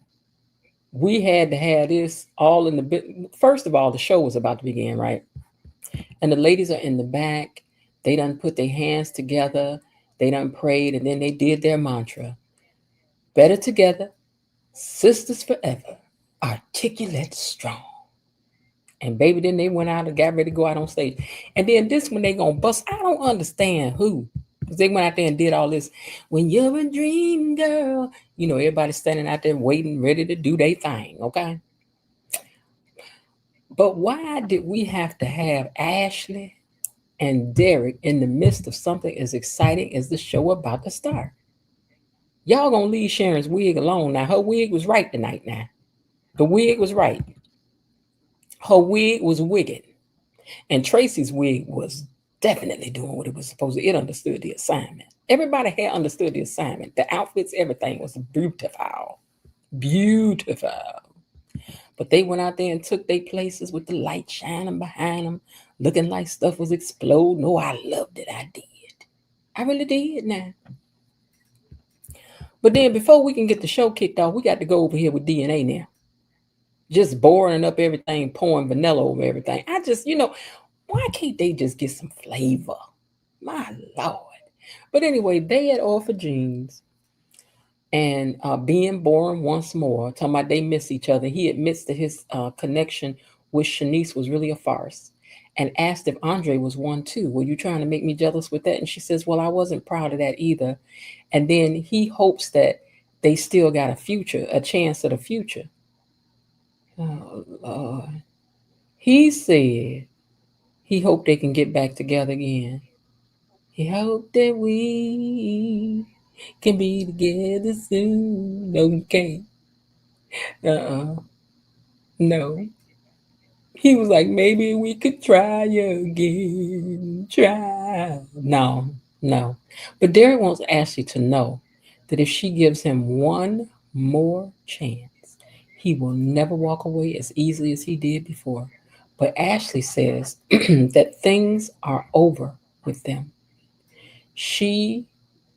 we had to have this all in the bit. First of all, the show was about to begin, right? And the ladies are in the back. They done put their hands together. They done prayed, and then they did their mantra. Better together, sisters forever, articulate strong. And baby, then they went out and got ready to go out on stage. And then this when they gonna bust. I don't understand who. Because they went out there and did all this. When you're a dream girl, everybody's standing out there waiting, ready to do their thing, okay? But why did we have to have Ashley and Derek in the midst of something as exciting as the show about to start? Y'all gonna leave Sharon's wig alone now. Her wig was right tonight now. The wig was right. Her wig was wigging. And Tracy's wig was definitely doing what it was supposed to. It understood the assignment. Everybody had understood the assignment. The outfits, everything was beautiful. Beautiful. But they went out there and took their places with the light shining behind them, looking like stuff was exploding. Oh, I loved it. I did. I really did now. But then before we can get the show kicked off, we got to go over here with DNA now. Just boring up everything, pouring vanilla over everything. I just, why can't they just get some flavor? My Lord. But anyway, they had offered jeans and being born once more, talking about they miss each other. He admits that his connection with Shanice was really a farce and asked if Andre was one too. Were you trying to make me jealous with that? And she says, well, I wasn't proud of that either. And then he hopes that they still got a future, a chance at a future. Oh, Lord. He said he hoped they can get back together again. He hoped that we can be together soon. No, we can't. No. He was like, maybe we could try again. Try. No. But Derek wants Ashley to know that if she gives him one more chance, He will never walk away as easily as he did before. But Ashley says that things are over with them. She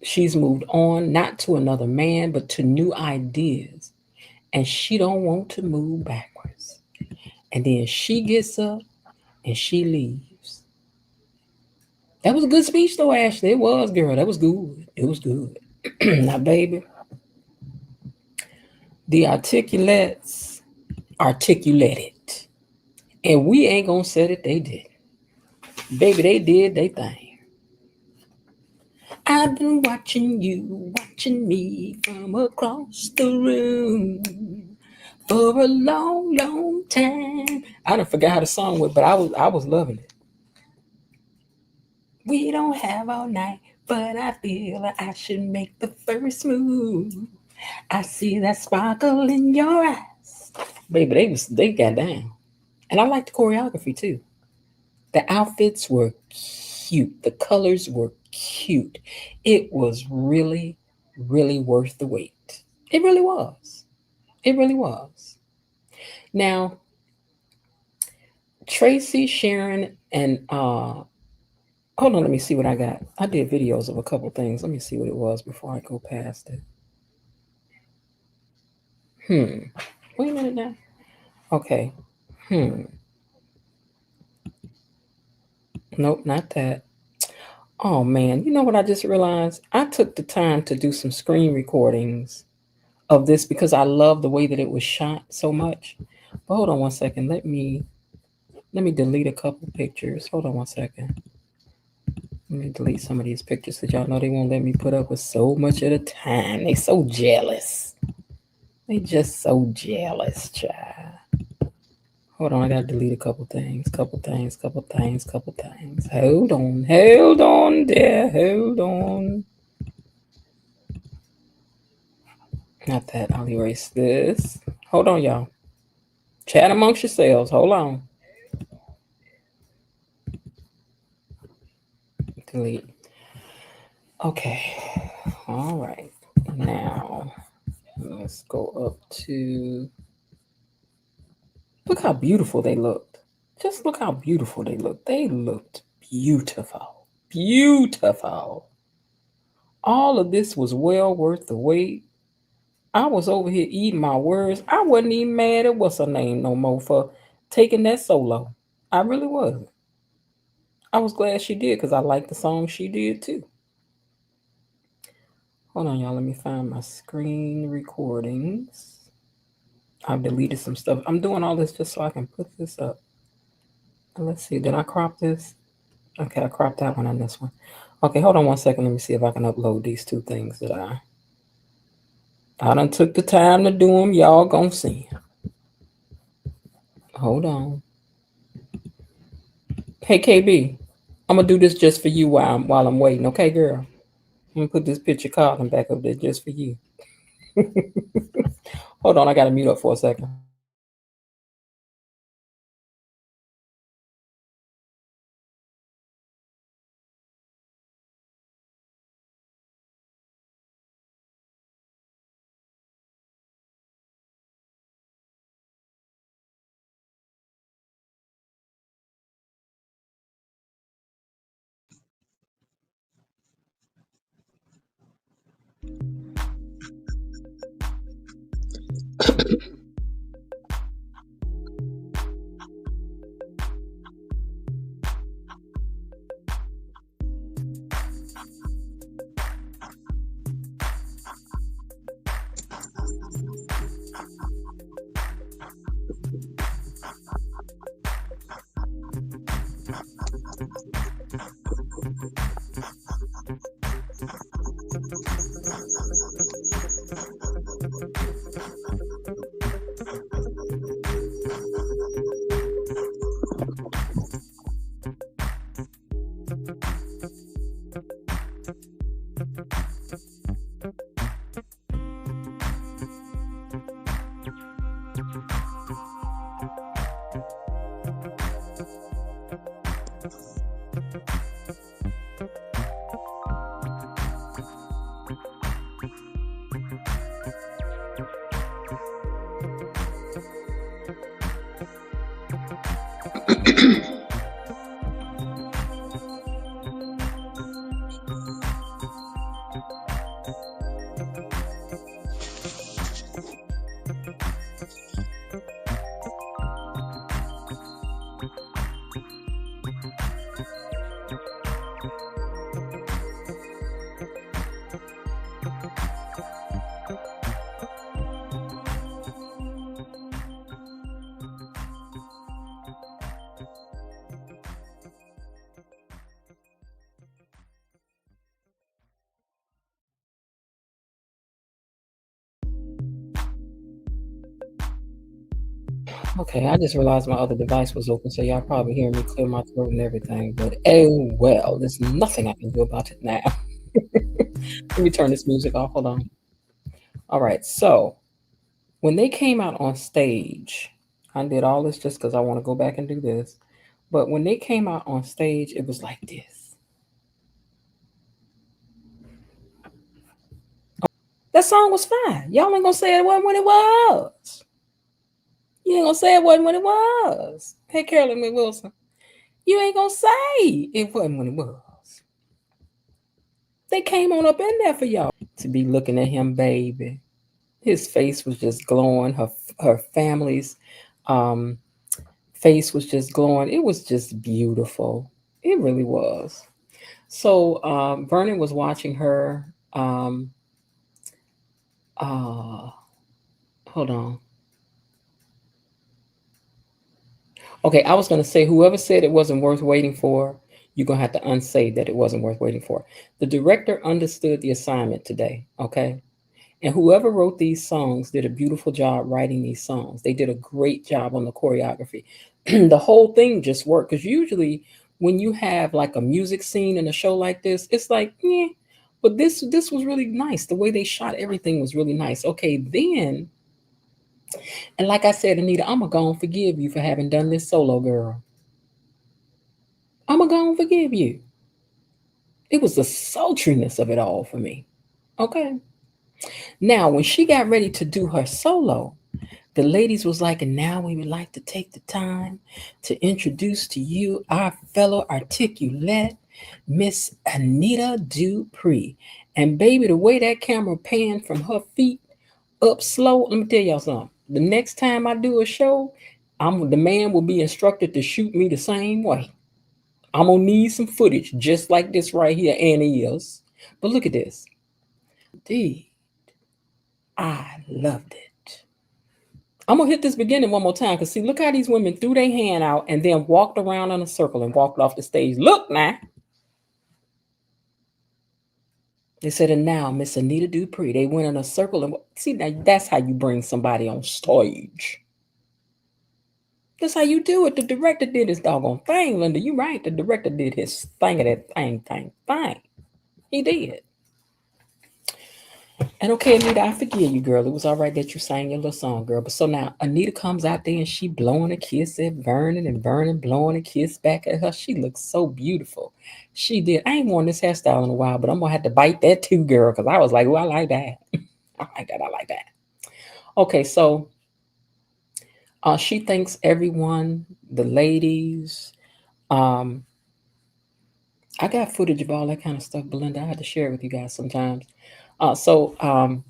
she's moved on, not to another man, but to new ideas, and she don't want to move backwards. And then she gets up and she leaves. That was a good speech, though, Ashley. It was, girl. That was good. It was good. Now, baby, the articulates articulated. And we ain't gonna say that they did. Baby, they did they thing. I've been watching you, watching me from across the room for a long, long time. I done forgot how the song went, but I was loving it. We don't have all night, but I feel like I should make the first move. I see that sparkle in your eyes. Baby, they got down. And I like the choreography too. The outfits were cute. The colors were cute. It was really, really worth the wait. It really was. It really was. Now, Tracy, Sharon, and hold on, let me see what I got. I did videos of a couple things. Let me see what it was before I go past it. Wait a minute now. Okay. Nope, not that. Oh man, you know what I just realized? I took the time to do some screen recordings of this because I love the way that it was shot so much. But hold on one second. Let me delete a couple pictures. Hold on one second. Let me delete some of these pictures because y'all know they won't let me put up with so much at a time. They so jealous. They just so jealous, child. Hold on, I gotta delete a couple things. Hold on there, hold on. Not that, I'll erase this. Hold on, y'all. Chat amongst yourselves, hold on. Delete. Okay, all right. Now, let's go up to, look how beautiful they looked. Just look how beautiful they looked. They looked beautiful. Beautiful. All of this was well worth the wait. I was over here eating my words. I wasn't even mad at what's her name no more for taking that solo. I really wasn't. I was glad she did because I liked the song she did too. Hold on, y'all. Let me find my screen recordings. I've deleted some stuff. I'm doing all this just so I can put this up. Let's see. Did I crop this? Okay, I cropped that one and this one. Okay, hold on one second. Let me see if I can upload these two things that I done took the time to do them. Y'all gonna see. Hold on. Hey, KB, I'm gonna do this just for you while I'm waiting. Okay, girl? I'm gonna put this picture Carlin back up there just for you. Hold on, I gotta mute up for a second. Okay, I just realized my other device was open, so y'all probably hearing me clear my throat and everything. But oh well, there's nothing I can do about it now. Let me turn this music off. Hold on. All right, so when they came out on stage, I did all this just because I want to go back and do this. But when they came out on stage, it was like this. That song was fine. Y'all ain't gonna say it wasn't when it was. You ain't gonna say it wasn't when it was. Hey, Carolyn Wilson, you ain't gonna say it wasn't when it was. They came on up in there for y'all to be looking at him, baby. His face was just glowing. Her family's um, face was just glowing. It was just beautiful. It really was. So Vernon was watching her. Hold on. Okay, I was going to say, whoever said it wasn't worth waiting for, you're going to have to unsay that it wasn't worth waiting for. The director understood the assignment today, okay? And whoever wrote these songs did a beautiful job writing these songs. They did a great job on the choreography. The whole thing just worked, because usually when you have like a music scene in a show like this, it's like, yeah, but this was really nice. The way they shot everything was really nice. Okay, then, and like I said, Anita, I'm going to forgive you for having done this solo, girl. I'm going to forgive you. It was the sultriness of it all for me. Okay. Now, when she got ready to do her solo, the ladies was like, and now we would like to take the time to introduce to you our fellow articulate, Miss Anita Duprees. And baby, the way that camera panned from her feet up slow, let me tell y'all something. The next time I do a show, the man will be instructed to shoot me the same way. I'm gonna need some footage just like this right here, and it is. But look at this. Indeed, I loved it. I'm gonna hit this beginning one more time, because see, look how these women threw their hand out and then walked around in a circle and walked off the stage. Look now. They said, and now Miss Anita Duprees. They went in a circle and see, now that's how you bring somebody on stage. That's how you do it. The director did his doggone thing, Linda. You right. The director did his thing of that thing. He did. And okay, Anita, I forgive you, girl. It was all right that you sang your little song, girl. But so now Anita comes out there and she blowing a kiss at Vernon, and Vernon blowing a kiss back at her. She looks so beautiful. She did. I ain't worn this hairstyle in a while, but I'm gonna have to bite that too, girl, because I was like, oh, I like that. I like that. Okay, so she thanks everyone, the ladies. I got footage of all that kind of stuff, Belinda. I had to share it with you guys sometimes. The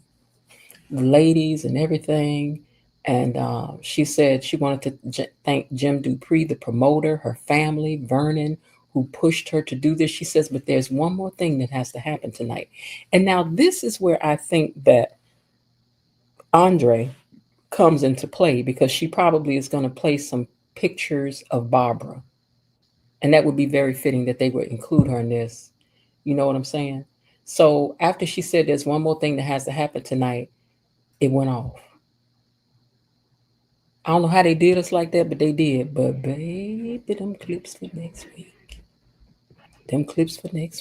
ladies and everything. And she said she wanted to thank Jim Dupree, the promoter, her family, Vernon, who pushed her to do this. She says, but there's one more thing that has to happen tonight. And now this is where I think that Andre comes into play, because she probably is going to play some pictures of Barbara. And that would be very fitting that they would include her in this. You know what I'm saying? So after she said there's one more thing that has to happen tonight, it went off. I don't know how they did us like that, but they did. But baby, them clips for next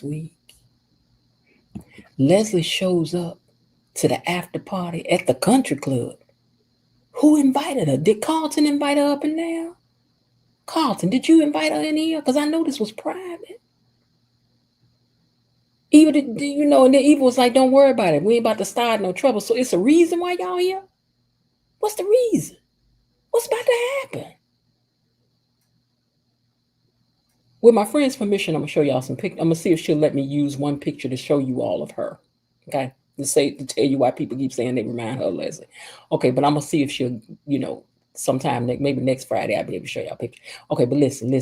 week. Leslie shows up to the after party at the country club. Who invited her? Did Carlton invite her up in there? Carlton, did you invite her in here? Because I know this was private. Eva, and then Eva was like, don't worry about it. We ain't about to start no trouble. So it's a reason why y'all here? What's the reason? What's about to happen? With my friend's permission, I'm going to show y'all some pictures. I'm going to see if she'll let me use one picture to show you all of her. Okay? To tell you why people keep saying they remind her of Leslie. Okay, but I'm going to see if she'll, Sometime maybe next Friday I'll be able to show y'all pictures. Okay, but listen.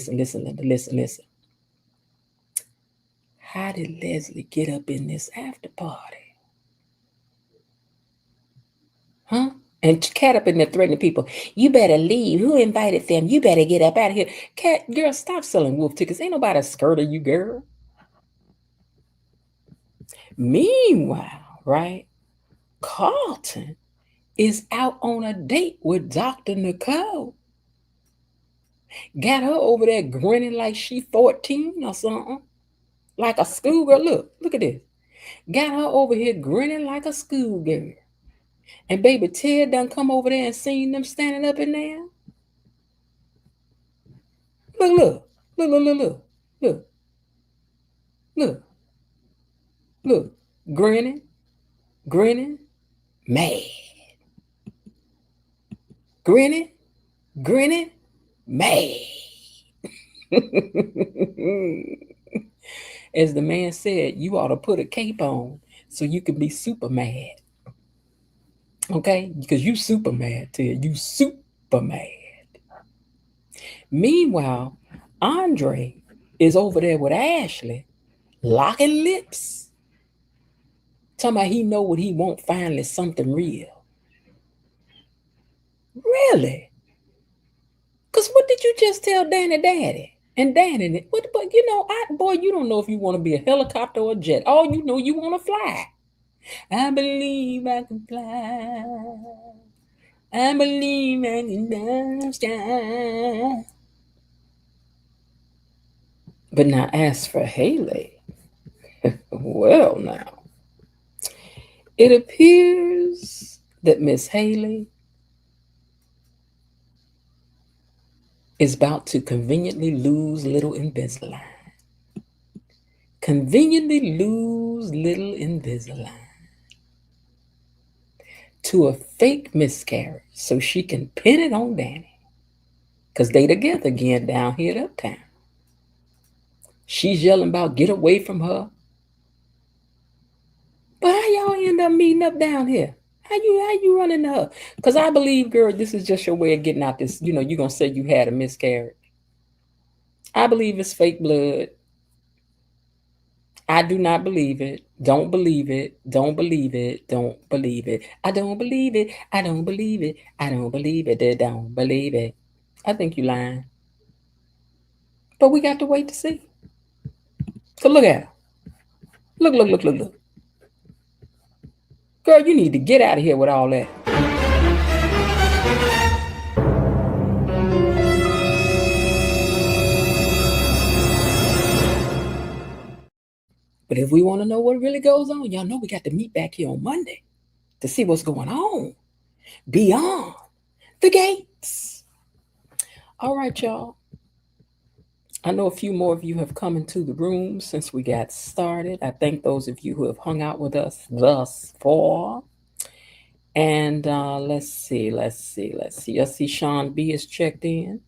How did Leslie get up in this after party? Huh? And Cat up in there threatening people. You better leave. Who invited them? You better get up out of here. Cat, girl, stop selling wolf tickets. Ain't nobody scared of you, girl. Meanwhile, right, Carlton is out on a date with Dr. Nicole. Got her over there grinning like she 14 or something. Like a schoolgirl. Look at this. Got her over here grinning like a schoolgirl. And baby Ted done come over there and seen them standing up in there. Look. Grinning, mad. Grinning, mad. As the man said, you ought to put a cape on so you can be super mad. Okay? Because you super mad, Ted. You super mad. Meanwhile, Andre is over there with Ashley, locking lips. Talking about he know what he want finally, something real. Really? Because what did you just tell Danny Daddy? And Danny, but you know, boy, you don't know if you want to be a helicopter or a jet. All you know, you want to fly. I believe I can fly. I believe I can fly sky. But now, as for Haley, well, now, it appears that Miss Haley is about to conveniently lose little Invisalign. To a fake miscarriage so she can pin it on Danny. Because they together again down here at Uptown. She's yelling about get away from her. But how y'all end up meeting up down here? How you running her? Because I believe, girl, this is just your way of getting out this. You know, you're going to say you had a miscarriage. I believe it's fake blood. I do not believe it. Don't believe it. Don't believe it. Don't believe it. I don't believe it. I don't believe it. I don't believe it. I don't believe it. I think you lying. But we got to wait to see. So look at her. Look. Girl, you need to get out of here with all that. But if we want to know what really goes on, y'all know we got to meet back here on Monday to see what's going on beyond the gates. All right, y'all. I know a few more of you have come into the room since we got started. I thank those of you who have hung out with us thus far. And let's see. I see Sean B is checked in.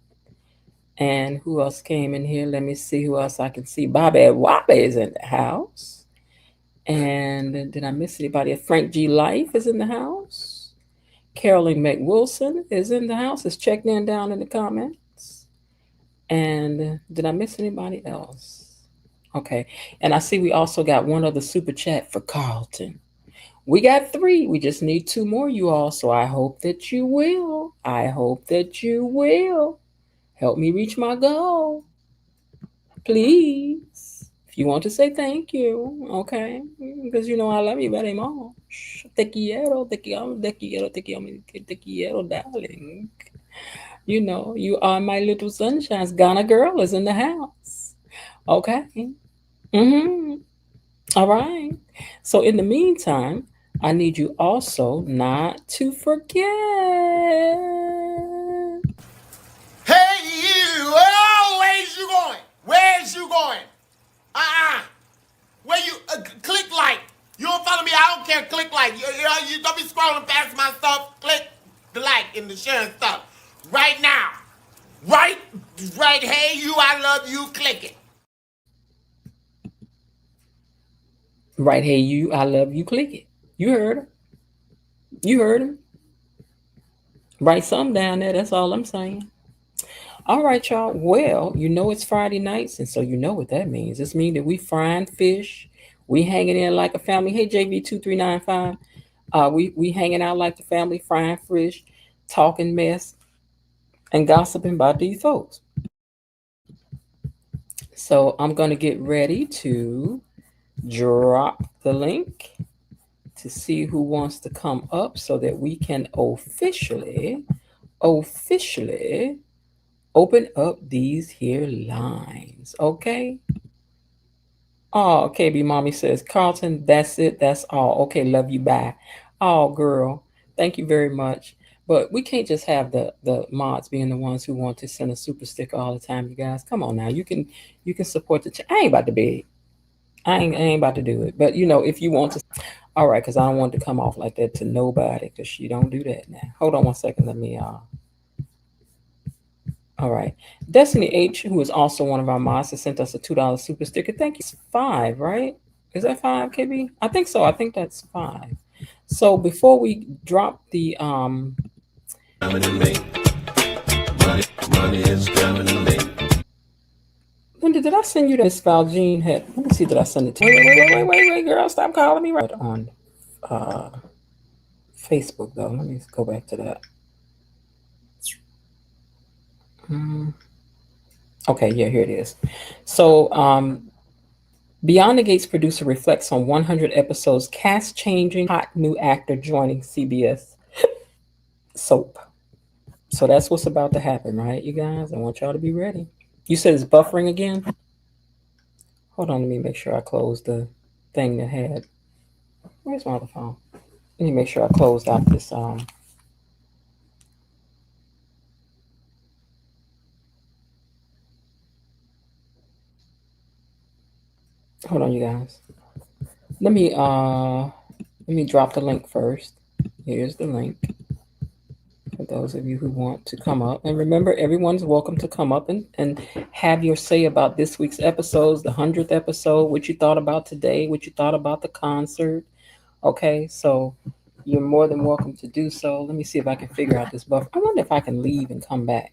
And who else came in here? Let me see who else I can see. Bobby Wabe is in the house. And did I miss anybody? Frank G. Life is in the house. Carolyn McWilson is in the house. Is checked in down in the comments. And did I miss anybody else? Okay. And I see we also got one other super chat for Carlton. We got 3. We just need 2 more, you all. So I hope that you will. Help me reach my goal. Please. If you want to say thank you, okay? Because you know I love you very much. Te quiero, darling. You know, you are my little sunshine. Ghana girl is in the house. Okay? All right. So in the meantime, I need you also not to forget. Hey, you! Oh, where's you going? Where's you going? Where you click like? You don't follow me? I don't care. Click like. You don't be scrolling past my stuff. Click the like and the share and stuff right now. Right. Hey, you! I love you. Click it. Right, hey, you! I love you. Click it. You heard her. You heard him. Write something down there. That's all I'm saying. All right, y'all. Well, it's Friday nights, and so you know what that means. This means that we frying fish, we hanging in like a family. Hey, JV2395. We hanging out like the family, frying fish, talking mess, and gossiping about these folks. So I'm gonna get ready to drop the link to see who wants to come up so that we can officially open up these here lines. Okay. Oh, KB Mommy says, Carlton, that's it. That's all. Okay, love you. Bye. Oh, girl, thank you very much. But we can't just have the mods being the ones who want to send a super sticker all the time, you guys. Come on now. You can support I ain't about to beg. I ain't about to do it. But if you want to, all right, because I don't want to come off like that to nobody, because she don't do that now. Hold on one second. Let me all right. Destiny H, who is also one of our mods, has sent us a $2 super sticker. Thank you. Five, right? Is that five, KB? I think so. I think that's five. So before we drop the Coming to me. Money is coming to me. Linda, did I send you this Valjean had? Let me see. Did I send it to you? Wait, girl, stop calling me right on uh Facebook though. Let me go back to that. Okay, yeah, here it is. So Beyond the Gates producer reflects on 100 episodes, cast changing, hot new actor joining CBS soap. So that's what's about to happen, right, you guys? I want y'all to be ready. You said it's buffering again? Hold on, let me make sure I close the thing that had. Where's my other phone? Let me make sure I closed out this. Hold on, you guys. Let me drop the link first. Here's the link for those of you who want to come up. And remember, everyone's welcome to come up and have your say about this week's episodes, the 100th episode, what you thought about today, what you thought about the concert. Okay, so you're more than welcome to do so. Let me see if I can figure out this buffer. I wonder if I can leave and come back.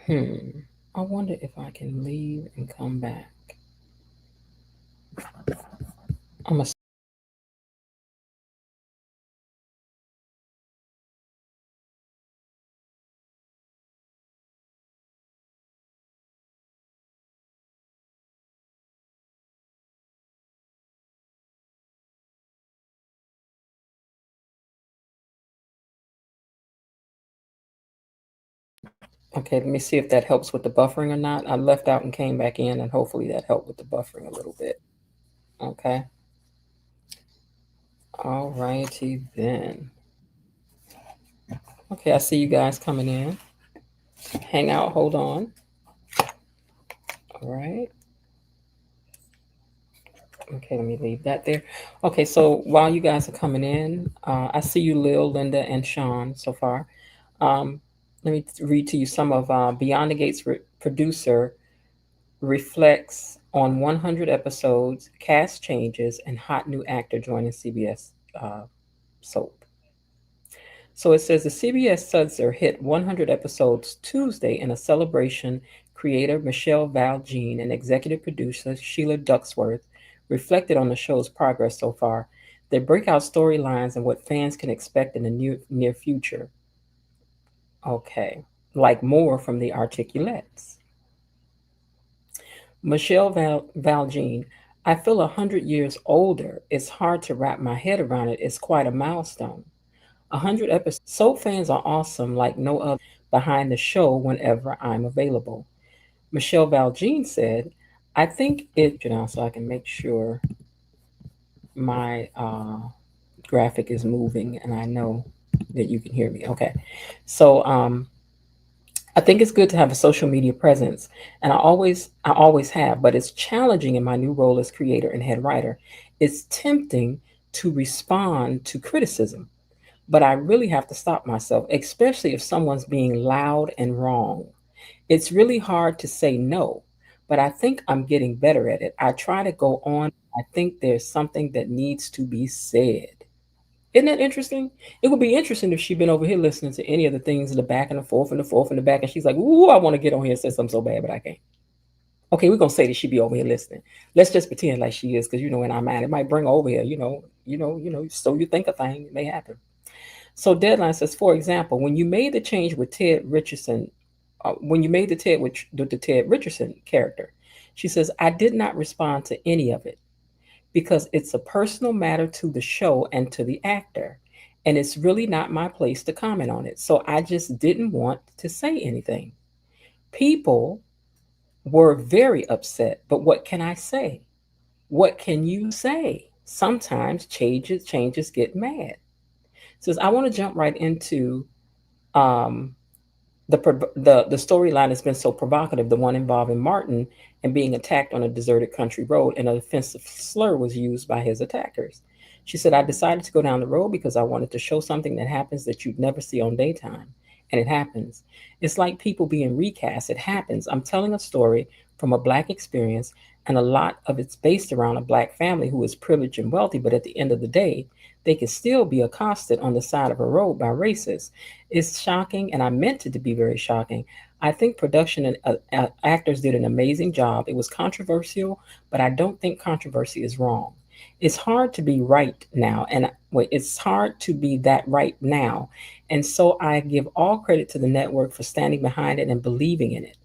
I wonder if I can leave and come back. I'm a Okay, let me see if that helps with the buffering or not. I left out and came back in, and hopefully that helped with the buffering a little bit. Okay. All righty then. Okay, I see you guys coming in. Hang out, hold on. All right. Okay, let me leave that there. Okay, so while you guys are coming in, I see you, Lil, Linda, and Sean so far. Let me read to you some of Beyond the Gates producer reflects on 100 episodes, cast changes, and hot new actor joining CBS soap. So it says the CBS Sudser hit 100 episodes Tuesday in a celebration. Creator Michelle Valjean and executive producer Sheila Ducksworth reflected on the show's progress so far, their breakout storylines, and what fans can expect in the near future. Okay, like more from the Articulates. Michelle Valjean, I feel 100 years older. It's hard to wrap my head around it. It's quite a milestone. 100 episodes. Soap fans are awesome like no other behind the show whenever I'm available. Michelle Valjean said, I think so I can make sure my graphic is moving and I know that you can hear me. Okay. So I think it's good to have a social media presence, and I always have, but it's challenging in my new role as creator and head writer. It's tempting to respond to criticism, but I really have to stop myself, especially if someone's being loud and wrong. It's really hard to say no, but I think I'm getting better at it. I try to go on. I think there's something that needs to be said. Isn't that interesting? It would be interesting if she'd been over here listening to any of the things in the back and the forth and the forth and the back, and she's like, "Ooh, I want to get on here and say something so bad, but I can't." Okay, we're gonna say that she'd be over here listening. Let's just pretend like she is, because in our mind, it might bring her over here. So you think a thing, it may happen. So Deadline says, for example, when you made the change with Ted Richardson, when you made the Ted Richardson character, she says, I did not respond to any of it because it's a personal matter to the show and to the actor. And it's really not my place to comment on it. So I just didn't want to say anything. People were very upset, but what can I say? What can you say? Sometimes changes get mad. Says I want to jump right into um, the storyline has been so provocative. The one involving Martin and being attacked on a deserted country road, and an offensive slur was used by his attackers. She said, I decided to go down the road because I wanted to show something that happens that you'd never see on daytime. And it happens. It's like people being recast. It happens. I'm telling a story from a Black experience, and a lot of it's based around a Black family who is privileged and wealthy, but at the end of the day, they can still be accosted on the side of a road by racists. It's shocking, and I meant it to be very shocking. I think production and actors did an amazing job. It was controversial, but I don't think controversy is wrong. It's hard to be right now, and wait, it's hard to be that right now. And so I give all credit to the network for standing behind it and believing in it.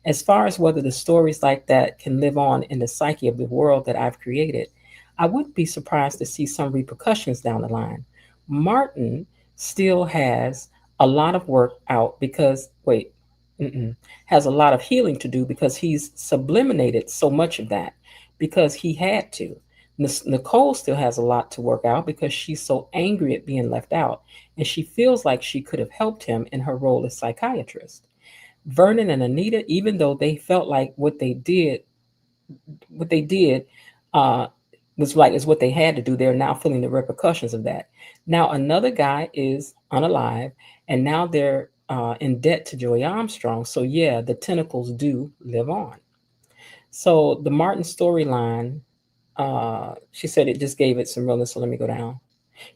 As far as whether the stories like that can live on in the psyche of the world that I've created, I wouldn't be surprised to see some repercussions down the line. Martin still has a lot of work out because, wait, has a lot of healing to do because he's subliminated so much of that because he had to. Nicole still has a lot to work out because she's so angry at being left out, and she feels like she could have helped him in her role as psychiatrist. Vernon and Anita, even though they felt like what they did uh, was like is what they had to do, they're now feeling the repercussions of that. Now another guy is unalive, and now they're in debt to Joey Armstrong. So yeah, the tentacles do live on. So the Martin storyline, she said it just gave it some realness. So let me go down.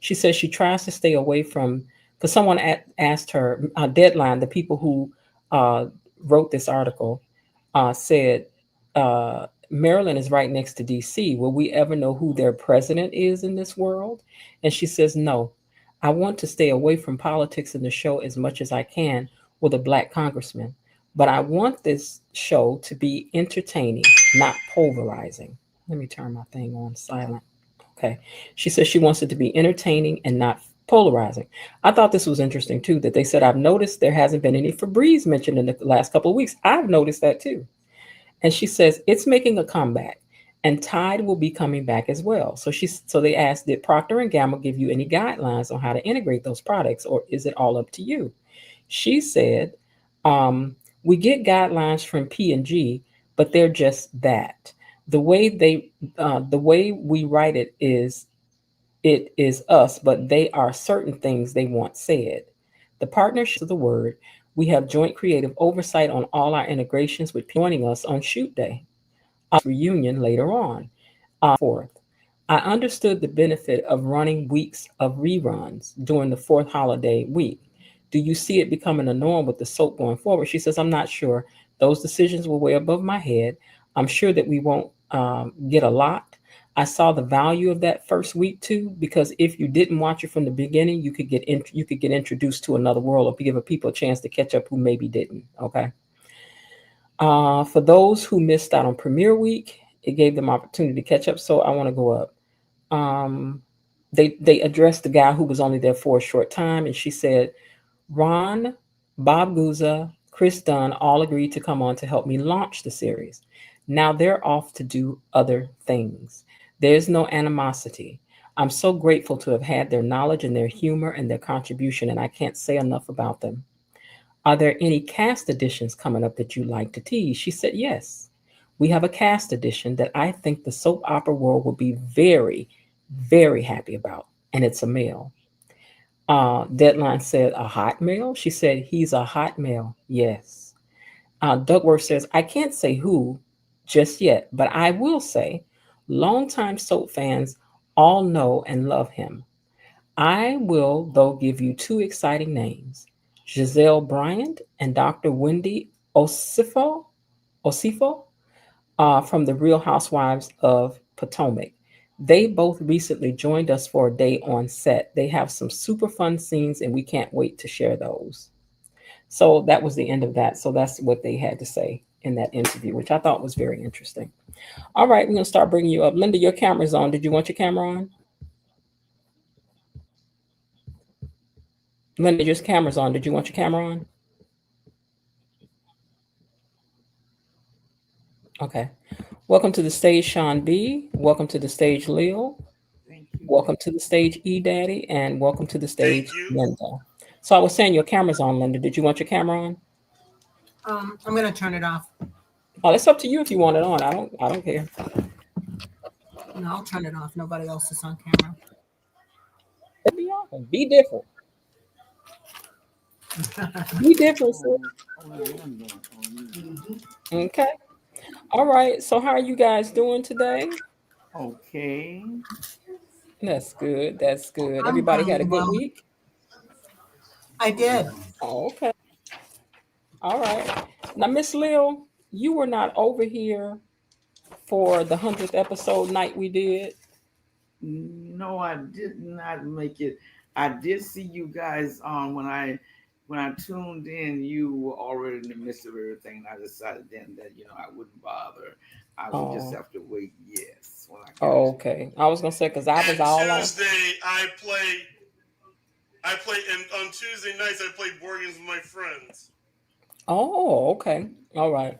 She says she tries to stay away from, because someone asked her, Deadline, the people who uh, wrote this article, said, Maryland is right next to DC. Will we ever know who their president is in this world? And she says, no. I want to stay away from politics in the show as much as I can with a Black congressman. But I want this show to be entertaining, not pulverizing. Let me turn my thing on silent. Okay. She says she wants it to be entertaining and not polarizing. I thought this was interesting too, that they said, I've noticed there hasn't been any Febreze mentioned in the last couple of weeks. I've noticed that too. And she says it's making a comeback, and Tide will be coming back as well. So they asked, did Procter and Gamble give you any guidelines on how to integrate those products, or is it all up to you? She said, we get guidelines from P&G, but they're just that. The way we write it is us, but they are certain things they want said. The partnership of the word. We have joint creative oversight on all our integrations with joining us on shoot day. Reunion later on. Fourth, I understood the benefit of running weeks of reruns during the fourth holiday week. Do you see it becoming a norm with the soap going forward? She says, I'm not sure. Those decisions were way above my head. I'm sure that we won't get a lot. I saw the value of that first week too, because if you didn't watch it from the beginning, you could get introduced to another world, or give people a chance to catch up who maybe didn't. Okay. For those who missed out on premiere week, it gave them opportunity to catch up. So I want to go up. They addressed the guy who was only there for a short time, and she said, Ron, Bob Guza, Chris Dunn all agreed to come on to help me launch the series. Now they're off to do other things. There's no animosity. I'm so grateful to have had their knowledge and their humor and their contribution, and I can't say enough about them. Are there any cast additions coming up that you'd like to tease? She said, yes. We have a cast addition that I think the soap opera world will be very, very happy about, and it's a male. Deadline said, a hot male? She said, he's a hot male. Yes. Duckworth says, I can't say who just yet, but I will say longtime soap fans all know and love him. I will, though, give you two exciting names: Giselle Bryant and Dr. Wendy Osifo from the Real Housewives of Potomac. They both recently joined us for a day on set. They have some super fun scenes, and we can't wait to share those. So that was the end of that. So that's what they had to say in that interview, which I thought was very interesting. All right, we're going to start bringing you up. Linda, your camera's on. Did you want your camera on? Linda, your camera's on. Did you want your camera on? Okay. Welcome to the stage, Sean B. Welcome to the stage, Leo. Welcome to the stage, E Daddy. And welcome to the Thank stage, you. Linda. So I was saying your camera's on, Linda. Did you want your camera on? I'm gonna turn it off. Oh, it's up to you if you want it on. I don't care. No, I'll turn it off. Nobody else is on camera. Be on. Be different. Be different, sir. Okay. All right. So how are you guys doing today? Okay. That's good. That's good. I'm Everybody had a good well. week? I did. Oh, okay. All right. Now, Miss Lil, you were not over here for the 100th episode night we did. No, I did not make it. I did see you guys on when I tuned in. You were already in the midst of everything. And I decided then that I wouldn't bother. I would just Oh, have to wait. Yes, when I got oh, to. okay. I was gonna say because I was And all on. Tuesday, and on Tuesday nights, I play board games with my friends. Oh, okay. All right.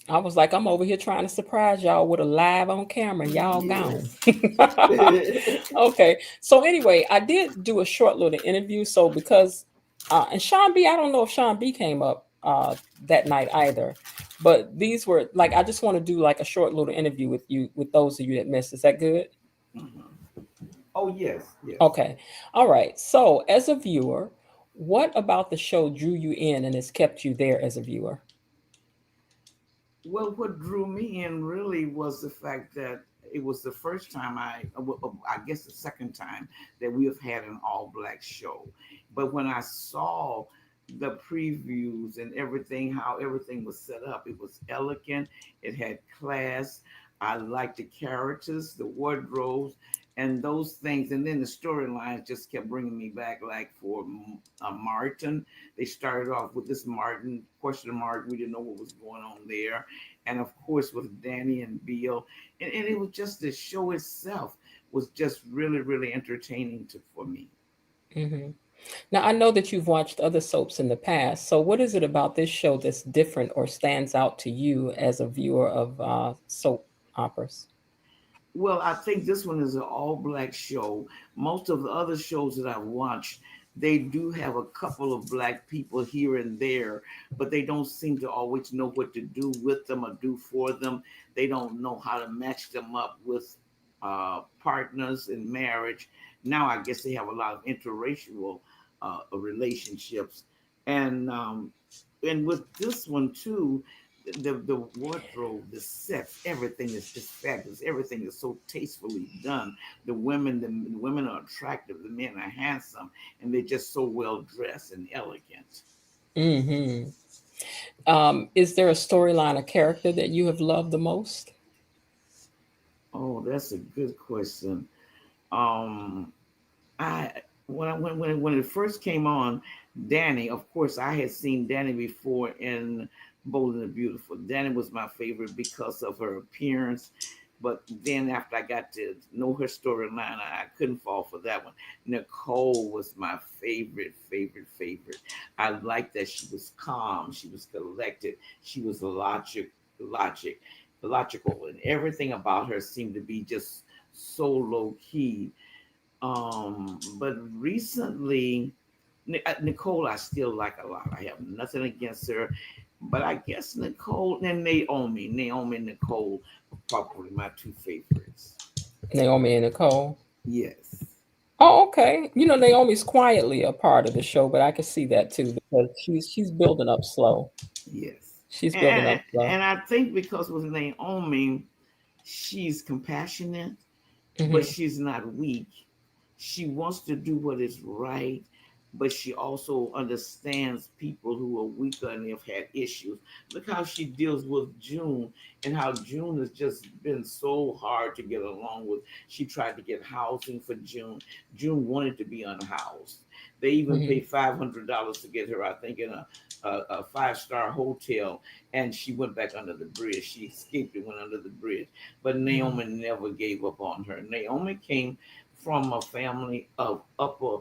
I was like, I'm over here trying to surprise y'all with a live on camera. Y'all gone. Yes. Okay. So anyway, I did do a short little interview. So because and Sean B, I don't know if Sean B came up that night either. But these were like I just want to do like a short little interview with you with those of you that missed. Is that good? Mhm. Oh yes, yes. Okay. All right. So as a viewer, what about the show drew you in and has kept you there as a viewer? Well, what drew me in really was the fact that it was the first time I guess the second time that we have had an all black show. But when I saw the previews and everything, how everything was set up, it was elegant, it had class. I liked the characters, the wardrobes, and those things. And then the storylines just kept bringing me back, like for Martin. They started off with this Martin question mark. We didn't know what was going on there, and of course with Danny and Beal, and it was just the show itself was just really really entertaining for me. Hmm. Now, I know that you've watched other soaps in the past. So, what is it about this show that's different or stands out to you as a viewer of soap operas? Well, I think this one is an all black show. Most of the other shows that I've watched, they do have a couple of black people here and there, but they don't seem to always know what to do with them or do for them. They don't know how to match them up with partners in marriage. Now, I guess they have a lot of interracial relationships, and with this one too, the wardrobe, the sets, everything is fabulous. Everything is so tastefully done. The women are attractive, the men are handsome, and they're just so well dressed and elegant. Hmm. Is there a storyline, a character that you have loved the most? Oh, that's a good question. Um, I when it first came on, Danny. Of course, I had seen Danny before in Bold and the Beautiful. Danny was my favorite because of her appearance. But then after I got to know her storyline, I couldn't fall for that one. Nicole was my favorite. I liked that she was calm, she was collected, she was logic, logical, and everything about her seemed to be just so low key. But recently, Nicole, I still like a lot. I have nothing against her, but I guess Nicole and Naomi and Nicole are probably my two favorites. Naomi and Nicole. Yes, Oh, okay. You know, Naomi's quietly a part of the show, but I can see that too because she's building up slow. yes, She's and, building up and, slow. and I think because with Naomi, she's compassionate, but Hmm. she's not weak. She wants to do what is right, but she also understands people who are weaker and have had issues. Look how she deals with June, and how June has just been so hard to get along with. She tried to get housing for June. June wanted to be unhoused. They even Hmm. paid $500 to get her, I think, in a five-star hotel, and she went back under the bridge. She escaped and went under the bridge. But Naomi never gave up on her. Naomi came from a family of upper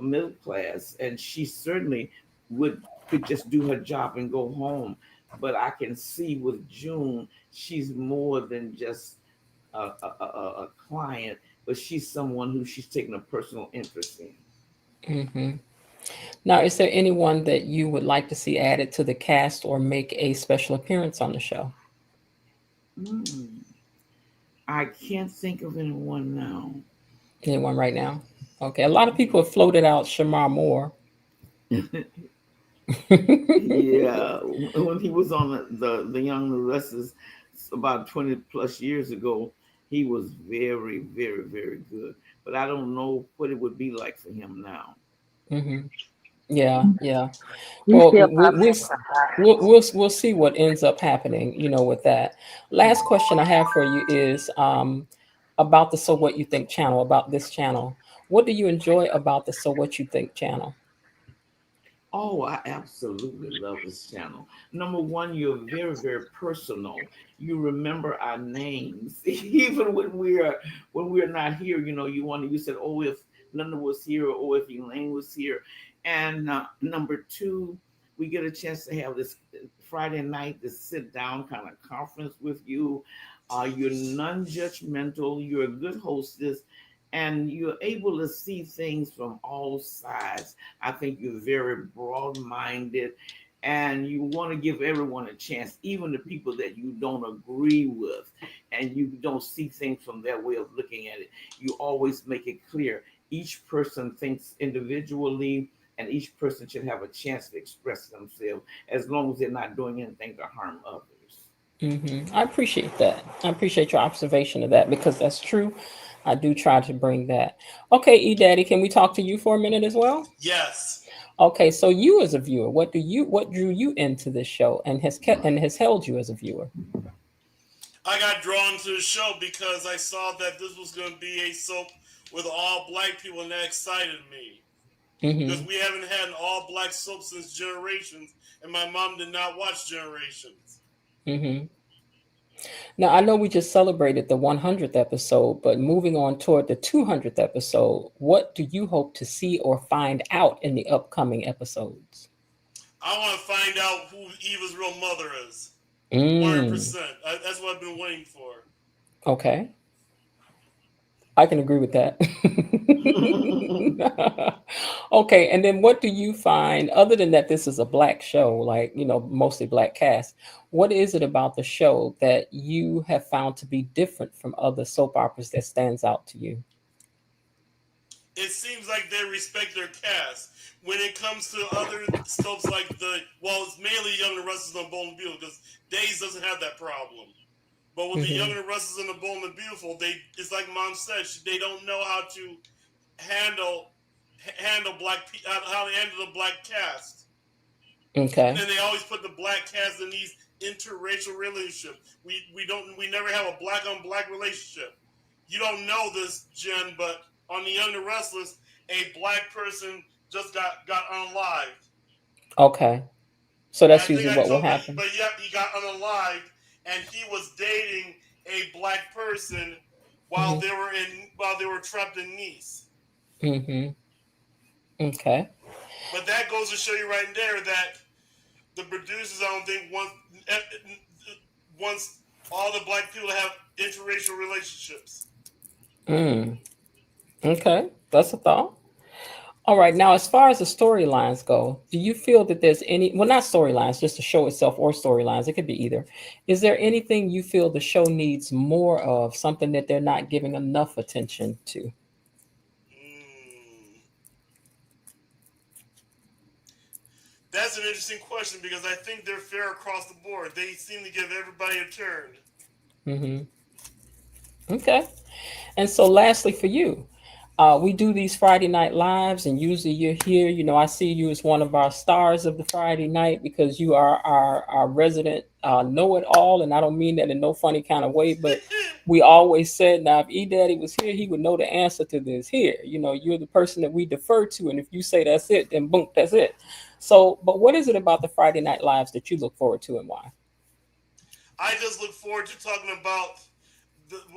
middle class, and she certainly would could just do her job and go home. But I can see with June, she's more than just a client, but she's someone who she's taking a personal interest in. Hmm. Now, is there anyone that you would like to see added to the cast or make a special appearance on the show? Hmm. I can't think of anyone now. Anyone right now? Okay, a lot of people have floated out Shamar Moore. Yeah, when he was on the Young and the Restless about 20 plus years ago, he was very, very, very good. But I don't know what it would be like for him now. Hmm. Yeah, yeah. He's Well, still popular. we'll see what ends up happening, with that. Last question I have for you is about the So What You Think channel, about this channel. What do you enjoy about the So What You Think channel? Oh, I absolutely love this channel. Number one, you're very, very personal. You remember our names, even when we're not here. You said, "Oh, if Linda was here," or "Oh, if Elaine was here." And number two, we get a chance to have this Friday night, this sit down kind of conference with you. You're non-judgmental. You're a good hostess, and you're able to see things from all sides. I think you're very broad minded, and you want to give everyone a chance, even the people that you don't agree with and you don't see things from their way of looking at it. You always make it clear each person thinks individually, and each person should have a chance to express themselves as long as they're not doing anything to harm others. I appreciate that. I appreciate your observation of that because that's true. I do try to bring that. Okay, E Daddy, can we talk to you for a minute as well? Yes. Okay, so you as a viewer, what drew you into this show and has held you as a viewer? I got drawn to the show because I saw that this was going to be a soap with all black people, and that excited me. Because Hmm. we haven't had an all black soap since Generations, and my mom did not watch Generations. Hmm. Now I know we just celebrated the 100th episode, but moving on toward the 200th episode, what do you hope to see or find out in the upcoming episodes? I want to find out who Eva's real mother is. Mm, 100%. That's what I've been waiting for. okay. I can agree with that. Okay, and then what do you find, other than that this is a black show, like, mostly black cast, what is it about the show that you have found to be different from other soap operas that stands out to you? It seems like they respect their cast. When it comes to other soaps like it's mainly Young and Restless on Bold and Beautiful, because Days doesn't have that problem. But with the Young Hmm. and Restless and the Bold and Beautiful, it's like Mom said, they don't know how to handle how to handle the black cast. And Okay. then they always put the black cast in these interracial relationships. We never have a black on black relationship. You don't know this, Jen, but on the Young and Restless, a black person just got unalived. Okay. So And I that's think usually I what will told, happen. but yep, he got unalived, and he was dating a black person Hmm. while they were trapped in Nice. Hmm. Okay. But that goes to show you right there that the producers, I don't think wants all the black people to have interracial relationships. Mm. Okay. That's a thought. All right. Now, as far as the storylines go, do you feel that there's well, not storylines, just the show itself or storylines, it could be either. Is there anything you feel the show needs more of, something that they're not giving enough attention to? Mm. That's an interesting question because I think they're fair across the board. They seem to give everybody a turn. Hmm. Okay. And so, lastly, for you, We do these Friday night lives, and usually you're here. You know, I see you as one of our stars of the Friday night because you are our resident know it all, and I don't mean that in no funny kind of way, but we always said, now if E Daddy was here, he would know the answer to this. Here, you know, you're the person that we defer to, and if you say that's it, then boom, that's it. So, but what is it about the Friday night lives that you look forward to, and why? I just look forward to talking about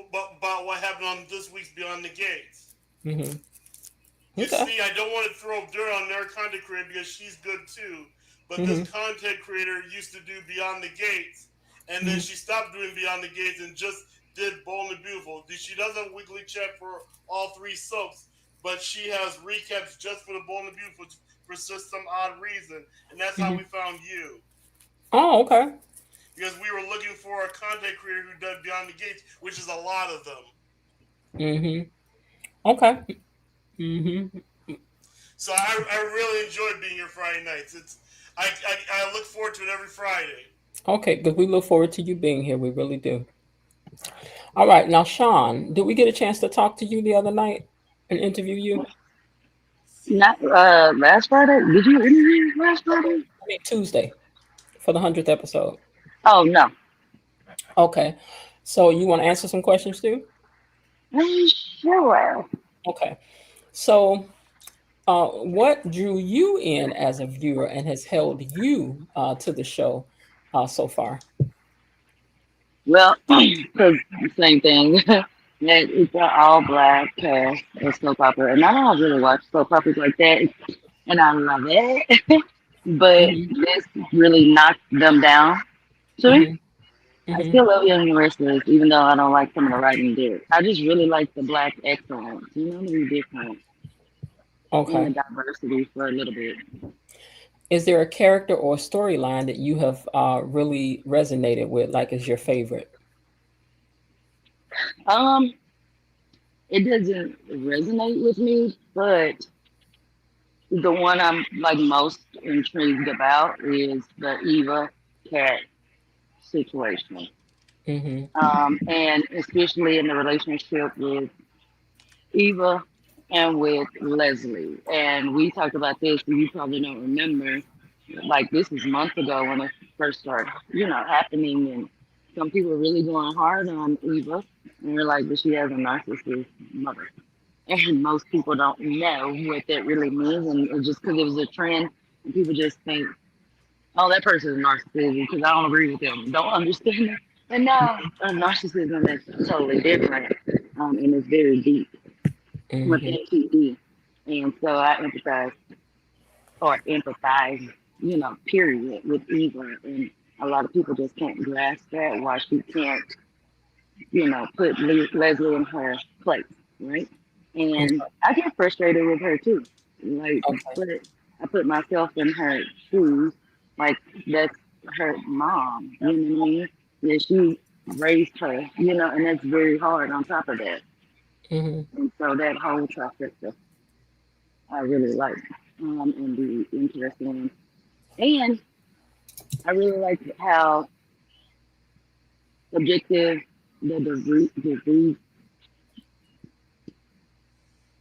about what happened on this week's Beyond the Gates. Mm-hmm. You Okay. see, I don't want to throw dirt on their content creator because she's good too. But Mm-hmm. this content creator used to do Beyond the Gates, and then Mm-hmm. she stopped doing Beyond the Gates and just did Bold and Beautiful. She does a weekly check for all three soaps, but she has recaps just for the Bold and Beautiful for just some odd reason, and that's how Mm-hmm. we found you. Oh, okay. Because we were looking for a content creator who does Beyond the Gates, which is a lot of them. Mm-hmm. Okay. Mm-hmm. So I really enjoyed being here Friday nights. I look forward to it every Friday. Okay, because we look forward to you being here. We really do. All right, now Sean, did we get a chance to talk to you the other night and interview you? Not last Friday. Did you interview last Friday? I mean Tuesday for the 100th episode. Oh no. Okay, so you want to answer some questions too? Sure. Okay, so what drew you in as a viewer and has held you to the show so far? Well, because same thing. It's an all black cast of soap opera, and I don't really watch soap operas like that, and I love it. But Mm-hmm. this really knocked them down to me. Mm-hmm. I Mm-hmm. still love Young and Restless, even though I don't like some of the writing there. I just really like the black excellence, you know, to be different and the Okay. diversity for a little bit. Is there a character or storyline that you have really resonated with, like is your favorite? Um, it doesn't resonate with me, but the one I'm like most intrigued about is the Eva cat situation. Mm-hmm. And especially in the relationship with Eva and with Leslie. And we talked about this, and you probably don't remember. Like this was months ago when it first started, you know, happening, and some people were really going hard on Eva, and we're like, but she has a narcissist mother, and most people don't know what that really means, and it's just because it was a trend, and people just think, oh, that person is narcissistic because I don't agree with them, don't understand it. And no, narcissism is totally different, and it's very deep with Mm-hmm. NPD, and so I empathize, you know, period, with Eva. And a lot of people just can't grasp that, why she can't, you know, put Leslie in her place, right? And I get frustrated with her too. Like, Okay. but I put myself in her shoes, like that's her mom, you know what I mean? Yeah, she raised her, you know, and that's very hard on top of that. Mm-hmm. And so that whole trifecta I really like, and be interested in. And I really like how subjective the disease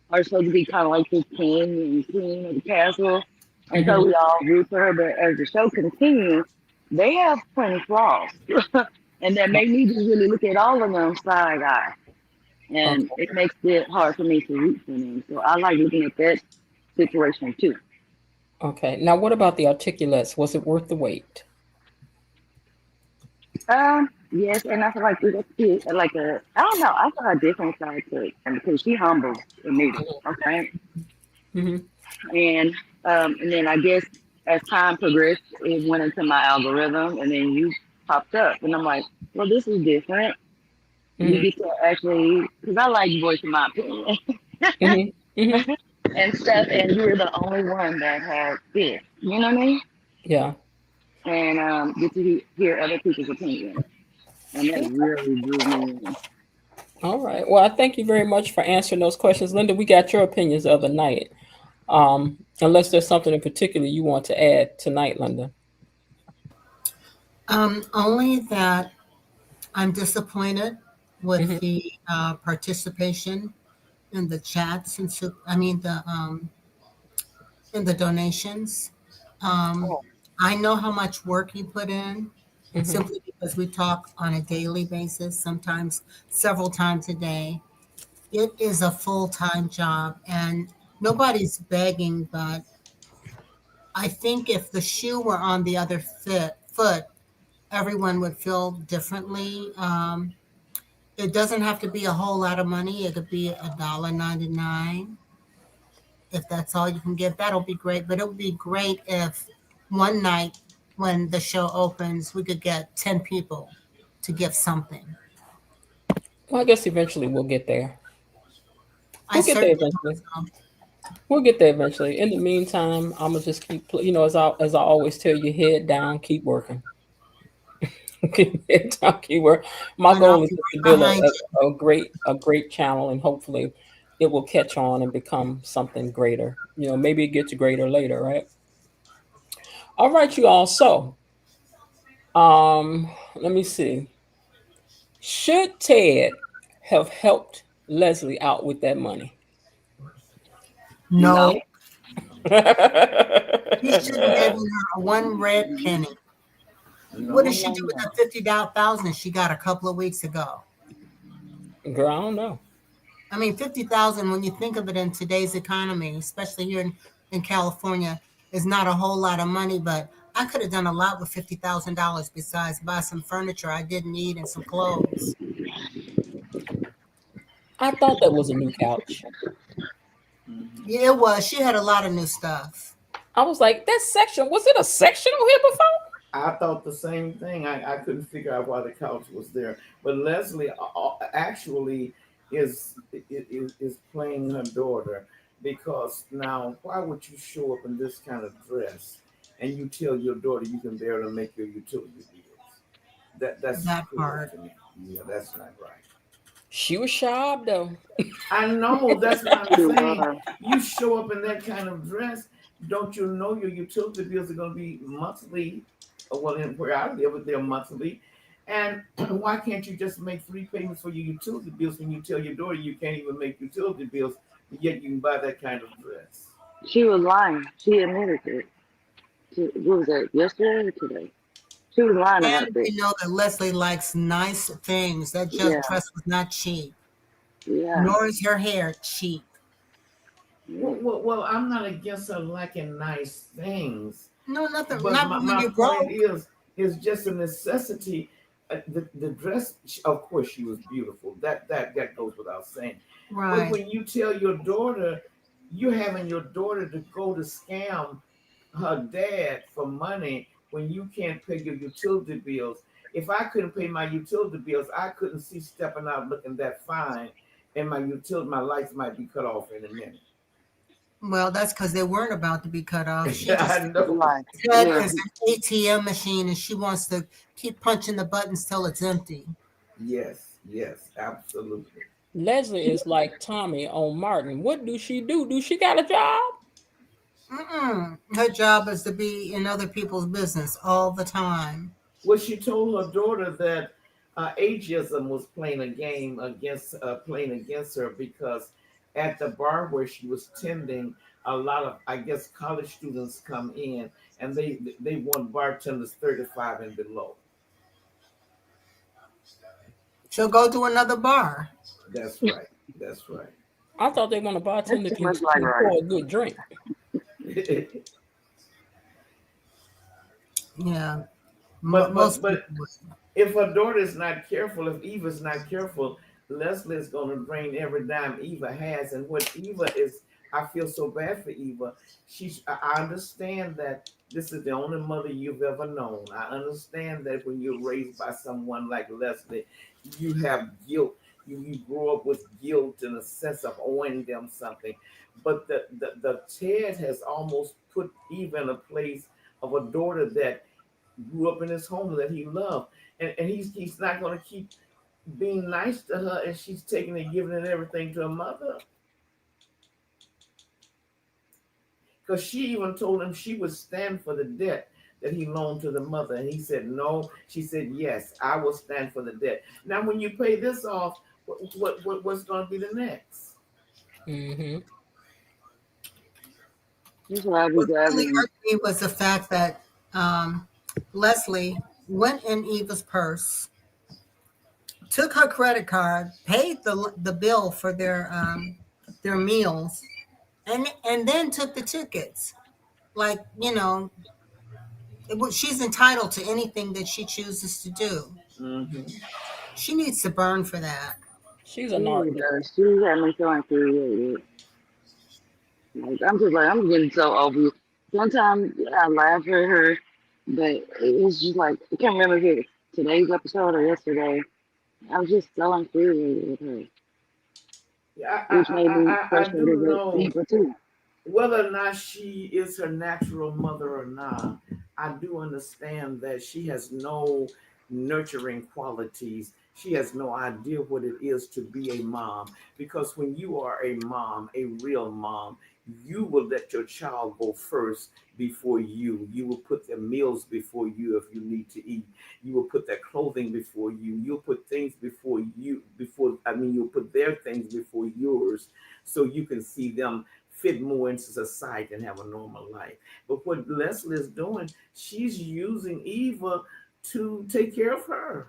are supposed to be kind of like this king and queen of the castle. And so Mm-hmm. we all root for her. But as the show continues, they have plenty flaws. And that made me just really look at all of them side eye. And Okay. it makes it hard for me to root for them. So I like looking at that situation too. Okay. Now, what about the articulates? Was it worth the wait? Yes, and I feel like it's like a, I don't know, I saw a different side to it, and because she humbled Anita, okay? Mm-hmm. And then I guess as time progressed, it went into my algorithm, and then you popped up, and I'm like, well, this is different. You Mm-hmm. get to actually, because I like voicing my opinion Mm-hmm. Mm-hmm. and stuff, and you were the only one that had this, you know what I mean? Yeah. And get to hear other people's opinions, and that really drew me in. All right. Well, I thank you very much for answering those questions. Linda, we got your opinions the other night. Unless there's something in particular you want to add tonight, Linda. Only that I'm disappointed with Mm-hmm. the participation in the chats and I mean the in the donations. Um, Oh. I know how much work he put in Hmm. simply because we talk on a daily basis, sometimes several times a day. It is a full-time job and nobody's begging, but I think if the shoe were on the other foot, everyone would feel differently. It doesn't have to be a whole lot of money. It could be $1.99. If that's all you can give, that'll be great. But it would be great if one night when the show opens, we could get 10 people to give something. Well, I guess eventually we'll get there. I We'll get there certainly eventually. hope so. We'll get there eventually. In the meantime, I'm gonna just keep, as I always tell you, head down, keep working. Keep head down, keep work. My And I'll goal is be just to right build behind you. a great channel, and hopefully, it will catch on and become something greater. Maybe it gets greater later, right? All right, you all. So, let me see. Should Ted have helped Leslie out with that money? No. No, he shouldn't have given her one red penny. What No, did she no, do with the no. 50,000 she got a couple of weeks ago? Girl, I don't know. I mean, 50,000 when you think of it in today's economy, especially here in California, is not a whole lot of money, but I could have done a lot with $50,000 besides buy some furniture I didn't need and some clothes. I thought that was a new couch. Mhm. Yeah, it was. She had a lot of new stuff. I was like, that section, was it a section on here before? I thought the same thing. I couldn't figure out why the couch was there. But Leslie actually is playing her daughter because now why would you show up in this kind of dress and you tell your daughter you can barely make your utility bills? That's That crazy part. to me. Yeah, that's not right. She was sharp though. I know. That's what I'm She saying. was. You show up in that kind of dress, don't you know your utility bills are going to be monthly? Well, in where I live, they're monthly. And why can't you just make three payments for your utility bills when you tell your daughter you can't even make utility bills, but yet you can buy that kind of dress? She was lying. She admitted it. What was that? Yesterday or today? She was lying about And this. we know that Leslie likes nice things. That Yeah. dress was not cheap, Yeah. nor is her hair cheap. Yeah. Well, I'm not against her liking nice things. No, nothing. But Not when my you're point broke. is just a necessity. The dress, of course, she was beautiful. That goes without saying. But Right. when you tell your daughter, you're having your daughter to go to scam her dad for money when you can't pay your utility bills. If I couldn't pay my utility bills, I couldn't see stepping out looking that fine, and my lights might be cut off in a minute. Well, that's because they weren't about to be cut off. She I just know. Right. Ted Yeah. is an ATM machine and she wants to keep punching the buttons till it's empty. Yes, yes, absolutely. Leslie is like Tommy on Martin. What do she do? Do she got a job? Mm-mm. Her job is to be in other people's business all the time. Well, she told her daughter that ageism was playing against her because at the bar where she was tending, a lot of I guess college students come in and they want bartenders 35 and below. She'll go to another bar. That's right. That's right. I thought they want a That's bartender too much like can right. pour a good drink. Yeah, but but most but people would. if her daughter is not careful, if Eva's not careful, Leslie is going to drain every dime Eva has. And what Eva is, I feel so bad for Eva. I understand that this is the only mother you've ever known. I understand that when you're raised by someone like Leslie, you have guilt. You grow up with guilt and a sense of owing them something. But the Ted has almost put Eva in a place of a daughter that grew up in his home that he loved. And he's not going to keep being nice to her and she's taking and giving and everything to her mother. Because she even told him she would stand for the debt that he loaned to the mother. And he said, no. She said, yes, I will stand for the debt. Now, when you pay this off, what's going to be the next? Mm-hmm. That's why I be What really driving. hurt me was the fact that Leslie went in Eva's purse, took her credit card, paid the bill for their meals, and then took the tickets. Like, she's entitled to anything that she chooses to do. Mm-hmm. She needs to burn for that. She's a She really narcissist. does. She had me so infuriated. Like, I'm just like, I'm getting so over it. Sometimes I laugh at her, but it's just like, I can't remember if it was today's episode or yesterday. I was just so infuriated with her, Yeah, which made me I do frustrated with know people too. whether or not she is her natural mother or not. I do understand that she has no nurturing qualities. She has no idea what it is to be a mom, because when you are a mom, a real mom, you will let your child go first before you. You will put their meals before you if you need to eat. You will put their clothing before you. You'll put things before you, you'll put their things before yours, so you can see them fit more into society and have a normal life. But what Leslie is doing, she's using Eva to take care of her.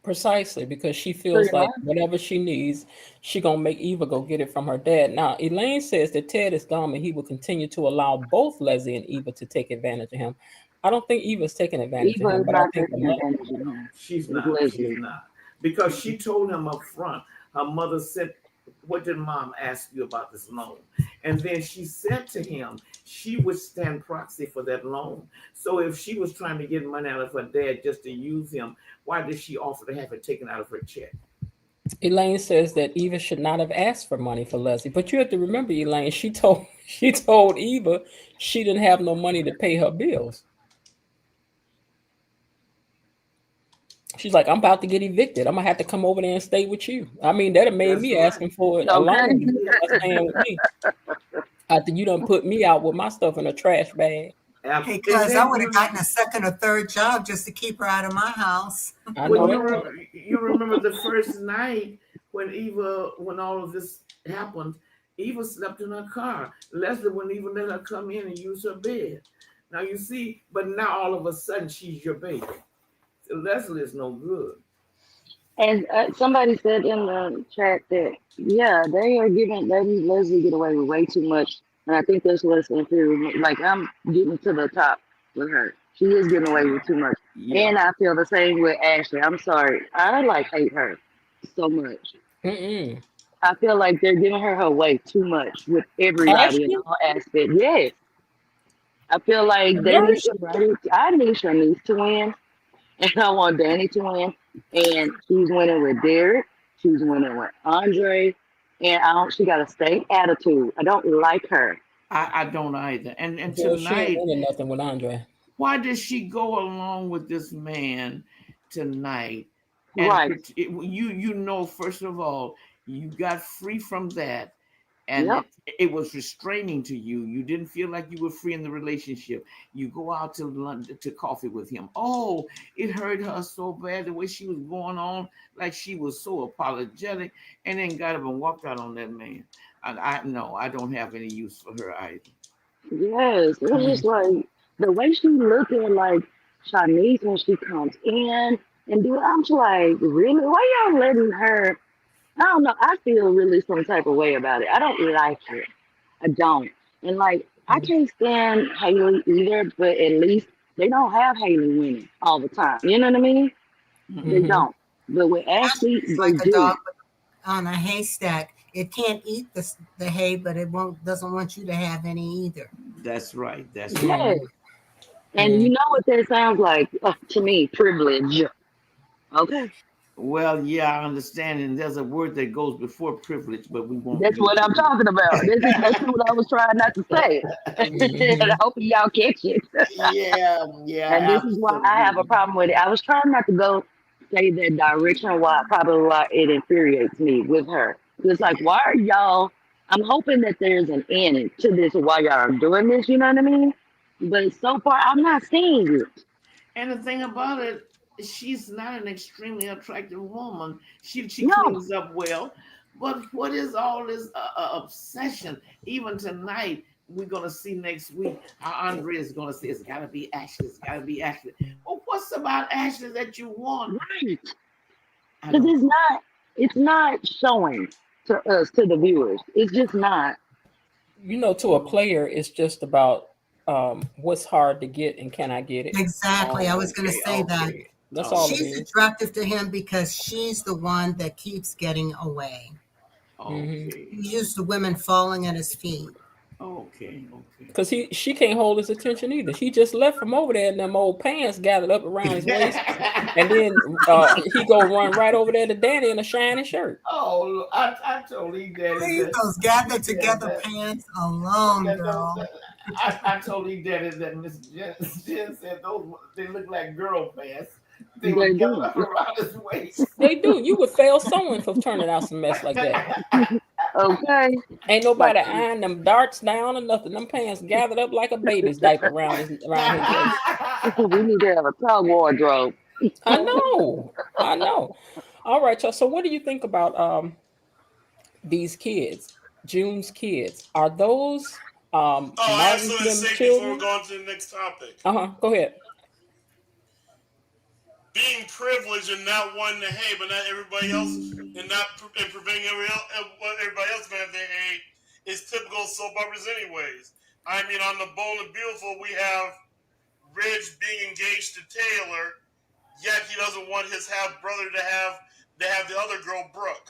Precisely, because she feels Pretty like much. whatever she needs, she gonna make Eva go get it from her dad. Now, Elaine says that Ted is dumb and he will continue to allow both Leslie and Eva to take advantage of him. I don't think Eva's taking advantage of Eva him, is but I not think the taking mother. advantage of him. She's It's not. She's Leslie. not. Because she told him up front, her mother said, "What did mom ask you about this loan?" And then she said to him, she would stand proxy for that loan. So if she was trying to get money out of her dad just to use him, why did she offer to have it taken out of her check? Elaine says that Eva should not have asked for money for Leslie. But you have to remember, Elaine, she told Eva she didn't have no money to pay her bills. She's like, I'm about to get evicted. I'm gonna have to come over there and stay with you. I mean, that'd have made That's me right. asking for a Okay. loan instead of staying with me. After you done put me out with my stuff in a trash bag. Hey, And cuz I then would have gotten a second or third job just to keep her out of my house. I well, know that. Right. you remember the first night when all of this happened, Eva slept in her car. Leslie wouldn't even let her come in and use her bed. Now you see, but now all of a sudden she's your baby. So Leslie is no good. And somebody said in the chat that, yeah, they are letting Leslie get away with way too much. And I think that's what's infuriating me. Like, I'm getting to the top with her. She is getting away with too much. Yeah, And I feel the same with Ashley. I'm sorry. I like hate her so much. Mm-mm. I feel like they're giving her way too much with everybody in Ashley, all aspects. Yes. I feel like they need Marisha, to write it. I need Shanice to win. And I want Danny to win. And she's winning with Derek. She's winning with Andre. And she got a state attitude. I don't like her. I don't either. And girl, she ain't tonight, winning nothing with Andre. why does she go along with this man tonight? And Right. you know, first of all, you got free from that, and Yep. it was restraining to you. You didn't feel like you were free in the relationship. You go out to lunch, to coffee with him. Oh, it hurt her so bad the way she was going on, like she was so apologetic, and then got up and walked out on that man. And I no, I don't have any use for her either. Yes. It was Mm. just like the way she looked at like Shanice when she comes in and do it. I'm just like, really? Why y'all letting her? I don't know. I feel really some type of way about it. I don't like it. I don't. And like, I can't stand Haley either, but at least they don't have Haley winning all the time. You know what I mean? They Mhm. Mm-hmm. don't. But with Ashley, Ashley's they like a do. dog on a haystack. It can't eat the hay, but it won't doesn't want you to have any either. That's right. That's right. Yes. Mm-hmm. And you know what that sounds like to me? Privilege. Okay. Well, yeah, I understand. And there's a word that goes before privilege, but we won't That's use what I'm talking about. This is exactly what I was trying not to say. it. And I hope y'all catch it. Yeah, And yeah, this is why I have a absolutely. problem with it. I was trying not to go say that direction why it infuriates me with her. It's like, why are y'all I'm hoping that there's an end to this why y'all are doing this, you know what I mean? But so far I'm not seeing it. And the thing about it, she's not an extremely attractive woman. She No. cleans up well, But what is all this obsession? Even tonight, we're gonna see next week how Andre is gonna say it's gotta be Ashley, it's gotta be Ashley. Well, what's about Ashley that you want? Right. I Because don't. it's not showing to us, to the viewers. It's just not. To a player, it's just about what's hard to get and can I get it. Exactly. I Oh, was going to okay, say that. okay. That's all it Oh, She's is. attractive to him because she's the one that keeps getting away. Mm-hmm. okay, He's used to women falling at his feet. okay, okay. Because she can't hold his attention either. She just left from over there in them old pants gathered up around his waist, and then he go run right over there to Danny in a shiny shirt. Oh, I told E Daddy Leave that. those gathered Yeah, together pants alone, girl. I told E Daddy that Miss Jen said those they look like girl pants. They were They gathered do. up around his waist. They do. You would fail someone for turning out some mess like that. Okay. Ain't Like nobody eyeing them darts down or nothing. Them pants gathered up like a baby's diaper around his waist. we need to have a tug wardrobe. I know. I know. All right, y'all. So what do you think about these kids, June's kids? Are those Oh, I have Martin something to Slim's say before we children? go on to the next topic. Go ahead. Being privileged and not wanting to hate, but not everybody else, and preventing everybody else from having to hate is typical soap operas, anyways. I mean, on The Bold and Beautiful, we have Ridge being engaged to Taylor, yet he doesn't want his half brother to have the other girl, Brooke.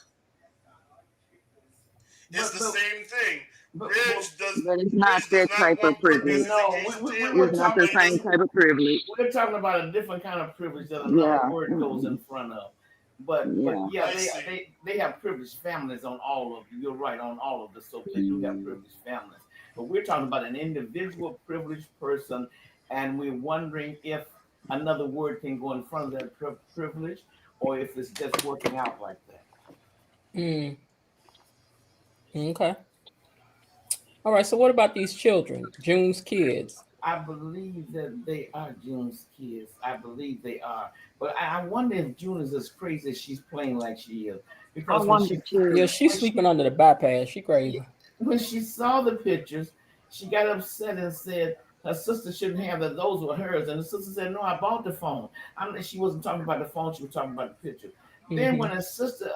It's the same thing. Ridge does. But it's not Ridge does that not type of want Brooke as privilege. his No, engaged to we're Taylor, It's not but the he same doesn't. type of privilege. we're talking about a different kind of privilege that another Yeah. word goes in front of. But Yeah. yeah, I see. they have privileged families on all of you're right on all of the soap. They do have privileged families. But we're talking about an individual privileged person, and we're wondering if another word can go in front of that privilege, or if it's just working out like that. Mm, okay. All right. So what about these children, June's kids? I believe that they are June's kids. I believe they are. But I wonder if June is as crazy as she's playing like she is. I Because wonder Yeah, too. she's sleeping under the bypass. She crazy. when she saw the pictures, she got upset and said her sister shouldn't have that. Those were hers. And the sister said, "No, I bought the phone." She wasn't talking about the phone. She was talking about the picture. Then when Mm-hmm. her sister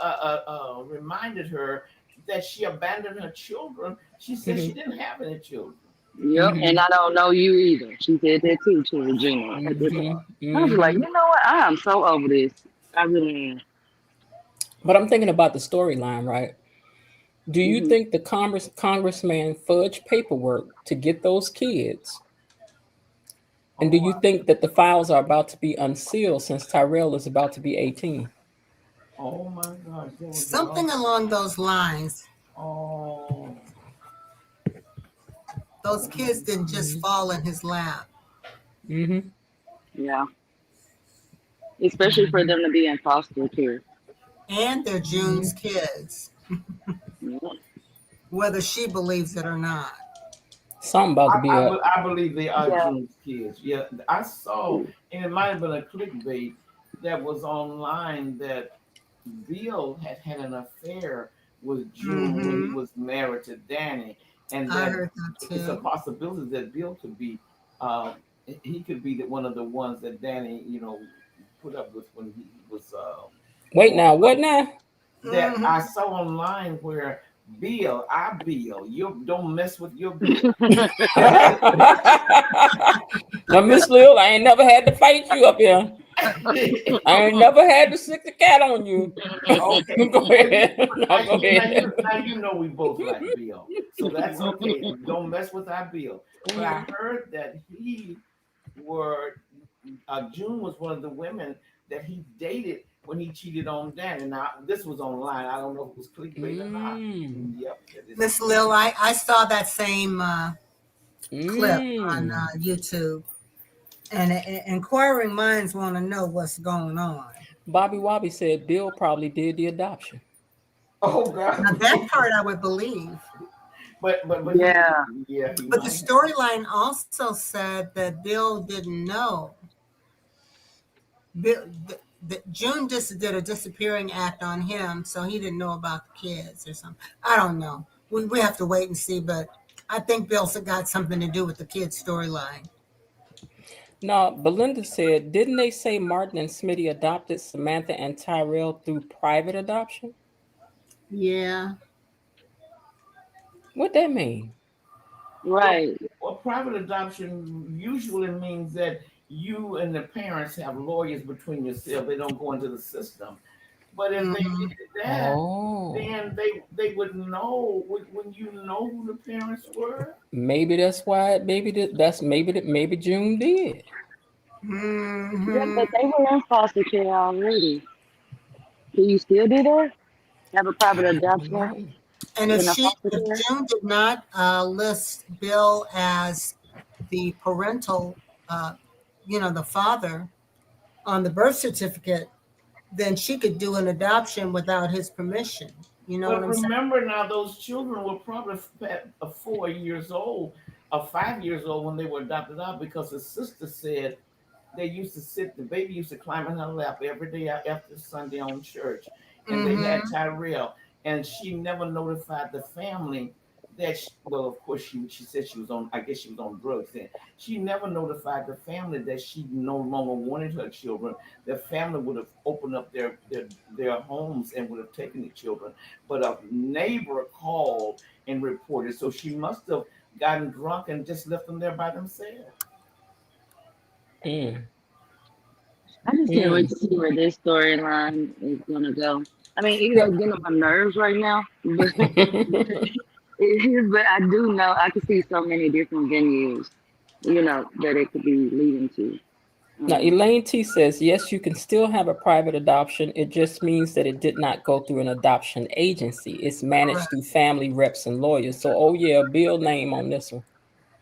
reminded her that she abandoned her children, she said she Mm-hmm. didn't have any children. Yep, Mm-hmm. and I don't know you either. She said that too to Regina at the Mm-hmm. time. I was like, Mm-hmm. you know what? I am so over this. I really am. But I'm thinking about the storyline, right? Do you Hmm. think the congressman fudged paperwork to get those kids? And do Oh, you think that the files are about to be unsealed since Tyrell is about to be 18? oh my gosh, that was Something along those lines. oh, Those kids didn't just Mm-hmm. fall in his lap. Mm-hmm. Yeah, especially for them to be in foster care. And they're Mm-hmm. June's kids, Yeah. whether she believes it or not. Something about to be up. I believe they are Yeah. June's kids. Yeah, I saw, and it might have been a clickbait that was online that Bill had had an affair with June when he Mm-hmm. was married to Danny, and I that heard that it's a too. possibility that Bill could be, uh, he could be one of the ones that Danny, put up with when he was Wait going now, what away. now? That I Mm-hmm. saw online where Bill, you don't mess with your Bill. Now, Miss Lil, I ain't never had to fight you up here. I ain't never had to sick the cat on you. Okay. Go ahead. No, go ahead. Now you know we both like Bill, so that's okay. Don't mess with our Bill. But I heard that June was one of the women that he dated when he cheated on Danny. Now this was online. I don't know if it was clickbait or not. Mm. Yep. It is. Miss Lil, I saw that same clip on Mm. YouTube, and inquiring minds want to know what's going on. Bobby Wobby said Bill probably did the adoption. Oh Now God. that part I would believe, but Yeah. he but the might. storyline also said that Bill didn't know. Bill, June just did a disappearing act on him, so he didn't know about the kids or something. I don't know. We have to wait and see, but I think Bill's got something to do with the kids' storyline. No, Belinda said, didn't they say Martin and Smitty adopted Samantha and Tyrell through private adoption? Yeah. What that mean? Right. Well, private adoption usually means that you and the parents have lawyers between yourselves. They don't go into the system. But if they Hmm. did that, Oh, then they would know. When you know who the parents were. maybe that's why. Maybe June did. Yeah, Hmm. but they were in foster care already. Do you still do that? Have a private I don't adoption know. And in a foster if care? June did not list Bill as the parental, uh, the father on the birth certificate, then she could do an adoption without his permission. You know what But I'm saying? remember now, those children were probably 4 years old or 5 years old when they were adopted out because the sister said they used to sit, the baby used to climb in her lap every day after Sunday on church. And they had Hmm. Tyrell, and she never notified the family that, well, of course, she said she was on, I guess she was on drugs then. She never notified the family that she no longer wanted her children. The family would have opened up their homes and would have taken the children. But a neighbor called and reported. So she must have gotten drunk and just left them there by themselves. Mm, I just can't wait mm. to see where this storyline is gonna go. I mean, even Yeah. though it's getting on my nerves right now, but but I do know I can see so many different venues, that it could be leading to. Now, Um, Elaine T says, yes, you can still have a private adoption. It just means that it did not go through an adoption agency. It's managed Correct. through family reps and lawyers. So, oh yeah, Bill name on this one.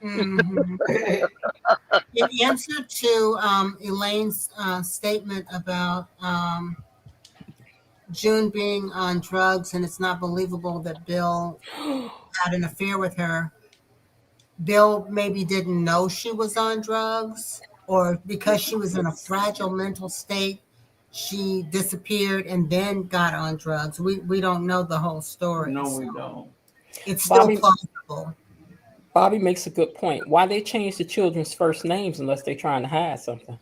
Hmm. In answer to Elaine's statement about June being on drugs and it's not believable that Bill had an affair with her, Bill maybe didn't know she was on drugs, or because she was in a fragile mental state, she disappeared and then got on drugs. We don't know the whole story, No, so we don't. it's still Bobby plausible. Bobby makes a good point. Why they change the children's first names unless they're trying to hide something?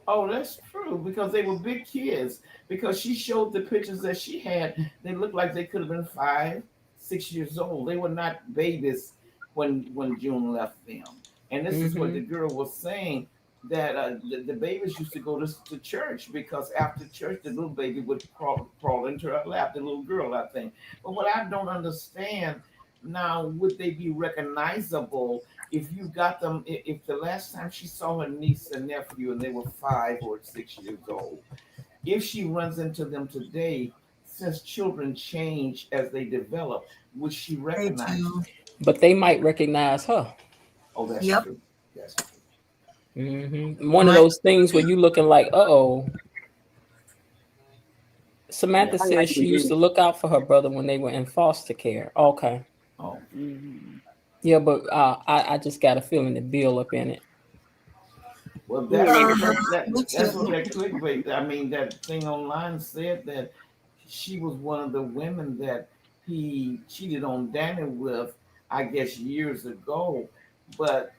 Oh, that's true because they were big kids. Because she showed the pictures that she had, they looked like they could have been 5, 6 years old. They were not babies when June left them. And this is what the Mm-hmm. girl was saying that the babies used to go to church because after church the little baby would crawl into her lap, the little girl, I think. But what I don't understand now, would they be recognizable if you got them, if the last time she saw her niece and nephew and they were 5 or 6 years old, if she runs into them today, since children change as they develop, would she They recognize do. them? But they might recognize her. Oh, that's Yep. true. That's true. One of My those things where you looking like, uh-oh. Samantha Yes. I like says the she used juice. to look out for her brother when they were in foster care. Okay. Oh, Hmm. Yeah, but I just got a feeling that Bill up in it. well, Yeah, that's like what me that's what too. that clickbait. I mean, that thing online said that she was one of the women that he cheated on Danny with, I guess years ago. But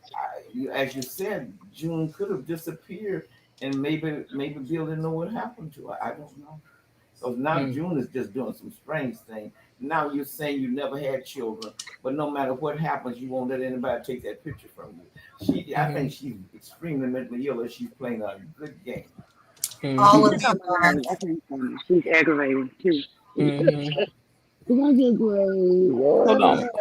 as you said, June could have disappeared, and maybe Bill didn't know what happened to her. I don't know. So now Mm, June is just doing some strange thing. Now you're saying you never had children, but no matter what happens, you won't let anybody take that picture from you. I think mm-hmm, she's extremely mentally ill, and she's playing a good game. All mm-hmm, of the above. I can't stand her. She's aggravating too. mm-hmm. She's gonna get great.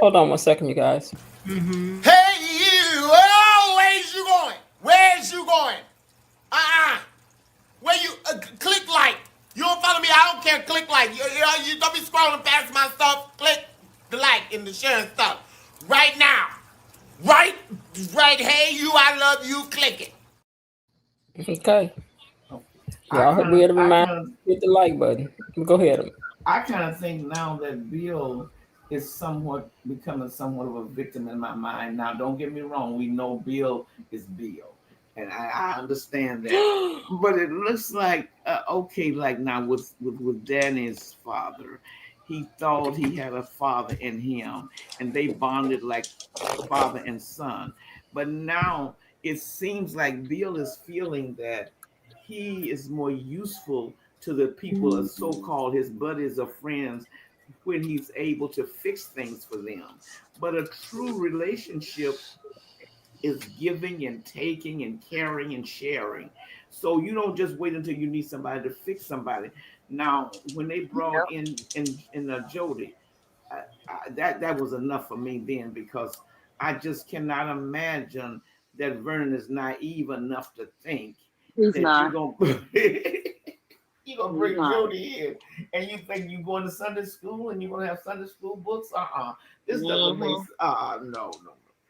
Hold on one second, you guys. Hmm. Hey, you! Oh, where's you going? Where's you going? Uh-uh. Where you click like? You don't follow me? I don't care. Click like. You don't be scrolling past my stuff. Click the like and the share and stuff. Right now. Right. Right. Hey, you. I love you. Click it. Okay. Okay. I Y'all heard we kind had of, to I remind kind of, you, hit the like button. Go ahead. I kind of think now that Bill is somewhat becoming somewhat of a victim in my mind. Now, don't get me wrong. We know Bill is Bill. and I understand that. But it looks like okay, like now with Danny's father, he thought he had a father in him, and they bonded like father and son. But now it seems like Bill is feeling that he is more useful to the people, so-called his buddies or friends, when he's able to fix things for them. But a true relationship is giving and taking and caring and sharing. So you don't just wait until you need somebody to fix somebody. Now, when they brought in Jody, that was enough for me then, because I just cannot imagine that Vernon is naive enough to think He's that you're not. gonna you're gonna He's bring not. Jody in and you think you're going to Sunday school and you're gonna have Sunday school books. This doesn't make Hmm. no.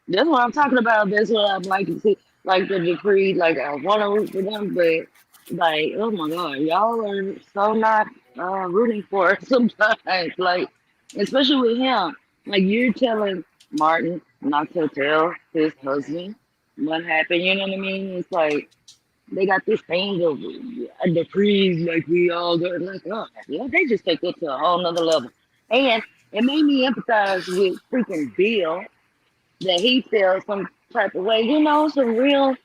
That's what I'm talking about. That's what I'm like to see. Like the Duprees, like I want to root for them, but like, oh my God, y'all are so not rooting for us sometimes. Like, especially with him. Like, you're telling Martin not to tell his husband what happened. You know what I mean? It's like they got this thing of the Duprees, like we all got, like, oh, yeah, they just take it to a whole nother level. And it made me empathize with freaking Bill that he feels some type of way, some real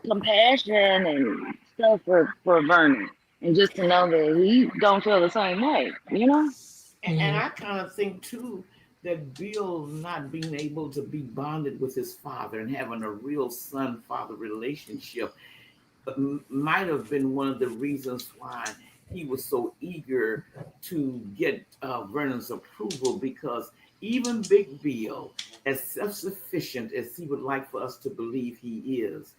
compassion and stuff for Vernon. And just to know that he don't feel the same way. And I kind of think too that Bill not being able to be bonded with his father and having a real son-father relationship might have been one of the reasons why he was so eager to get Vernon's approval, because even Big Bill, as self-sufficient as he would like for us to believe he is,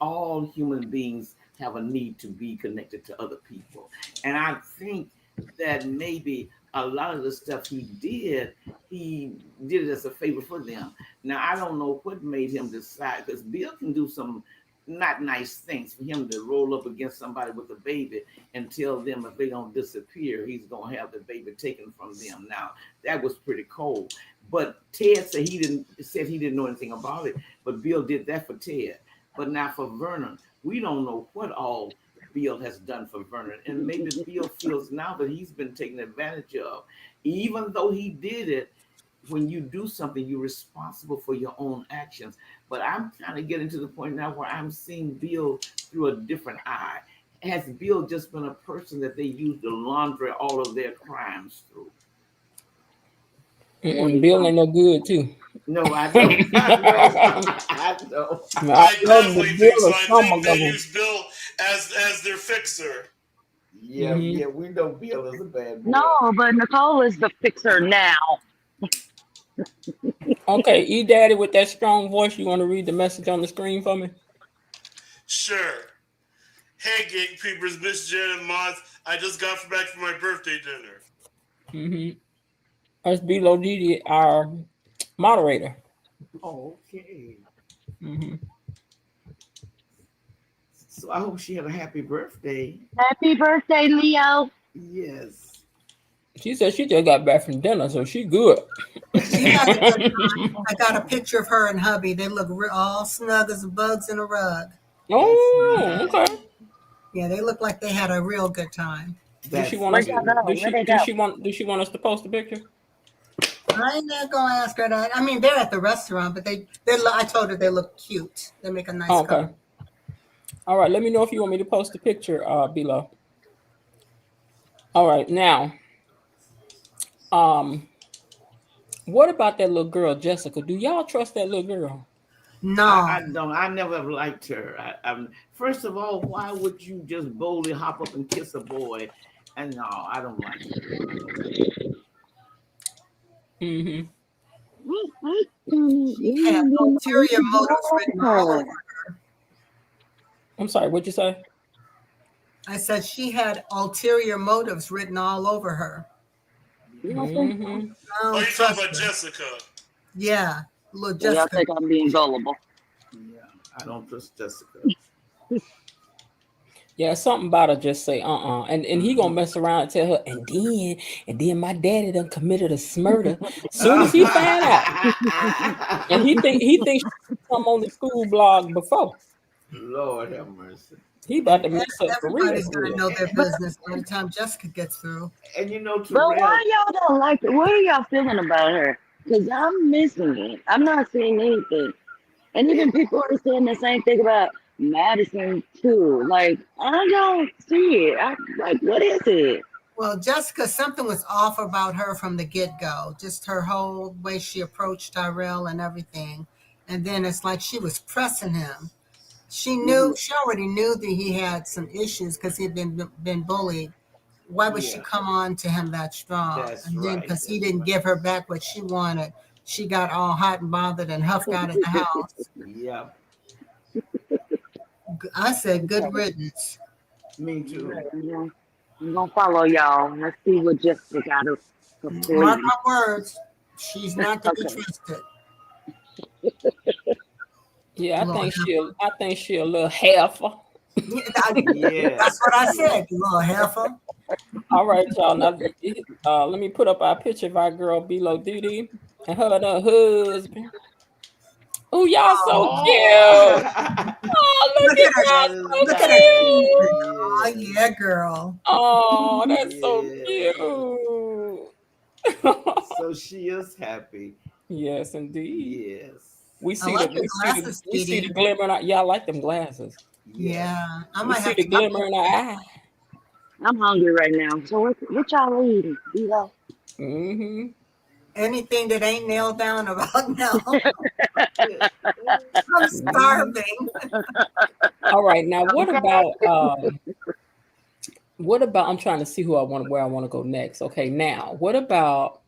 all human beings have a need to be connected to other people. And I think that maybe a lot of the stuff he did it as a favor for them. Now I don't know what made him decide, because Bill can do some not nice things. For him to roll up against somebody with a baby and tell them if they don't disappear, he's gonna have the baby taken from them. Now that was pretty cold. But Ted said he didn't know anything about it, but Bill did that for Ted. But now for Vernon, we don't know what all Bill has done for Vernon. And maybe Bill feels now that he's been taken advantage of. Even though he did it, when you do something, you're responsible for your own actions. But I'm kind of getting to the point now where I'm seeing Bill through a different eye. Has Bill just been a person that they use to launder all of their crimes through? Bill ain't no good too. No, I don't. I know. I know. I love the definitely think Bill so. of I some think of they them. use Bill as their fixer. Yeah, we know Bill is a bad boy. No, but Nicole is the fixer now. Okay, E Daddy with that strong voice, you want to read the message on the screen for me? Sure. Hey, gatekeepers, Miss Jen and Mods. I just got back from my birthday dinner. That's Bilo Didi, our moderator. Okay. Mm-hmm. So I hope she had a happy birthday. Happy birthday, Leo. Yes. She said she just got back from dinner, so she good. She had a good time. I got a picture of her and hubby. They look all snug as bugs in a rug. Oh, okay. Yeah, they look like they had a real good time. Does she That's want us? Where'd y'all go? Where'd they go? Does she want us to post a picture? I'm not gonna ask her that. I mean, they're at the restaurant, but I told her they look cute. They make a nice Okay. couple. All right. Let me know if you want me to post a picture below. All right. Now, what about that little girl, Jessica? Do y'all trust that little girl? No. I don't. I never have liked her. First of all, why would you just boldly hop up and kiss a boy? And no, I don't like her. Mm-hmm. She had ulterior motives written all over her. I'm sorry. What'd you say? I said she had ulterior motives written all over her. Mm-hmm. Oh, you talking about Jessica? Yeah, little Y'all Jessica. think I'm being gullible? Yeah, I don't trust Jessica. Yeah, something about her just say and he gonna mess around and tell her, and then my daddy done committed a murder. Soon as he find out, and he thinks something on the school blog before. Lord have mercy. He about And to mess up for real, everybody's for going to real. know their But business by the time Jessica gets through. And you know, but Terrell, why y'all don't like it? What are y'all feeling about her? Cause I'm missing it. I'm not seeing anything. And even it, people are saying the same thing about Madison too. Like I don't see it. I like what is it? Well, Jessica, something was off about her from the get go, just her whole way she approached Tyrell and everything. And then it's like she was pressing him. Mhm. She already knew that he had some issues because he'd been bullied. Why would she yeah, come on to him that strong? that's And then right. because he That's didn't right. give her back what she wanted, she got all hot and bothered and huffed out of the house. Yeah, I said, good riddance. me Right, too. I'm gonna follow y'all. Let's see what Jessica got up her Mark sleeve. my words, she's not to be Okay. trusted. Yeah, Lord, I think she a little heifer. yeah, that's Yes, what I yes. said, you little heifer. All right, y'all. Now, let me put up our picture of our girl Below Duty and her and her husband. Oh, y'all so Oh, cute. Oh, Oh, look look at at her. that is y'all, so Look at her nice. teeth. cute. Oh, Yes, yeah, girl. Oh, that's so yes. cute. So she is happy. Yes, indeed. Yes, We I see like the your we see the glasses, we see the Dee. glimmer in our, yeah, I like them glasses. yes. Yeah, I We might see have the to get glimmer in our eye. I'm hungry right now. So what y'all eating? You know? Hmm. anything that ain't nailed down about now. I'm Hmm. starving. All right, now Okay. what about I'm trying to see where I want to go next. Okay, now what about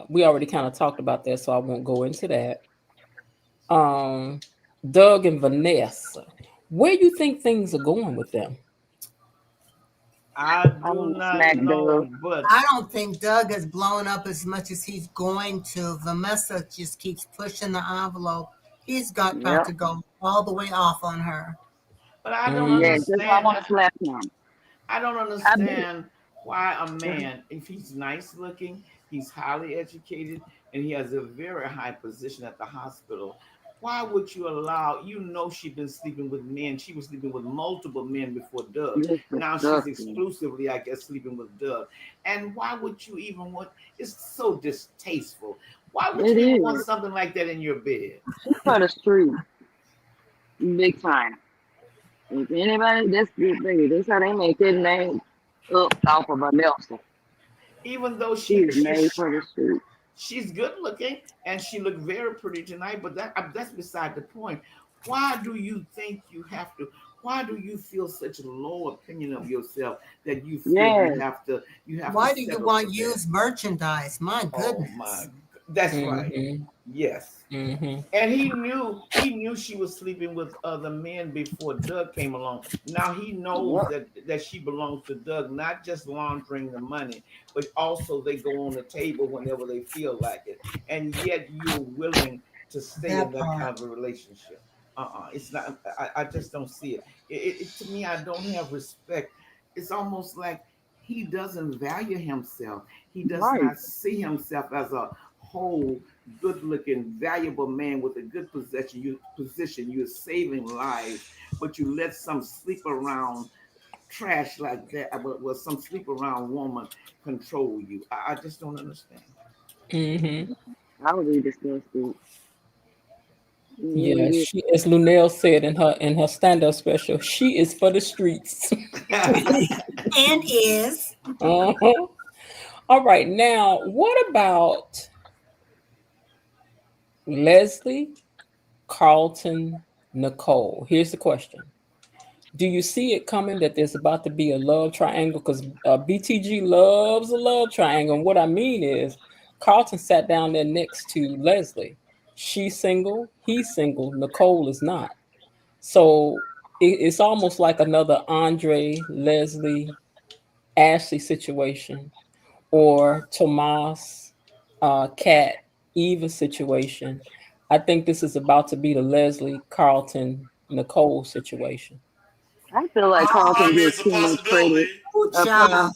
we already kind of talked about that, so I won't go into that. Um Doug and Vanessa. Where you think things are going with them? I I do want to not smack know, Doug. but I don't think Doug has blown up as much as he's going to. Vanessa just keeps pushing the envelope. He's got about Yep. to go all the way off on her. I don't Yeah, Mm, just I understand. want to slap him. I don't I bet. understand why a man, if he's nice looking, he's highly educated, and he has a very high position at the hospital. Why would you allow? You know, she's been sleeping with men. She was sleeping with multiple men before Doug. It's Now she's disgusting. exclusively, I guess, sleeping with Doug. And why would you even want? It's so distasteful. Why would It you even want is. something like that in your bed? She for the street, big time. If anybody, that's the baby. That's how they make their name up off of a Nelson. Even though She is made for the street. she's good looking and she looked very pretty tonight, but that's beside the point. Why do you think you have to? Why do you feel such a low opinion of yourself that you feel Yes. you have to Why do you settle for want that? used merchandise? My Oh my, goodness. that's right. mm-hmm, Yes. mm-hmm. And he knew she was sleeping with other men before Doug came along. Now he knows Yep. that she belongs to Doug, not just laundering the money, but also they go on the table whenever they feel like it. And yet you're willing to stay in That that part. kind of a relationship. It's not. I just don't see it. To me, I don't have respect. It's almost like he doesn't value himself. He does Right. not see himself as a whole good looking, valuable man with a good position. You're saving lives, but you let some sleep around trash like that, well, some sleep around woman control you. I just don't understand. Mm-hmm. I would be disgusted. It Yeah, really is. she, as Lunel said in her stand-up special, she is for the streets. And is. Uh-huh. All right, now what about Leslie, Carlton, Nicole? Here's the question: do you see it coming that there's about to be a love triangle? Because BTG loves a love triangle. And what I mean is, Carlton sat down there next to Leslie. She's single, he's single, Nicole is not. So it's almost like another Andre, Leslie, Ashley situation, or Tomas, Kat, Eva situation. I think this is about to be the Leslie, Carlton, Nicole situation? I feel like I Carlton mean, gets it's a too much credit. possibility. Ooh, Uh, child.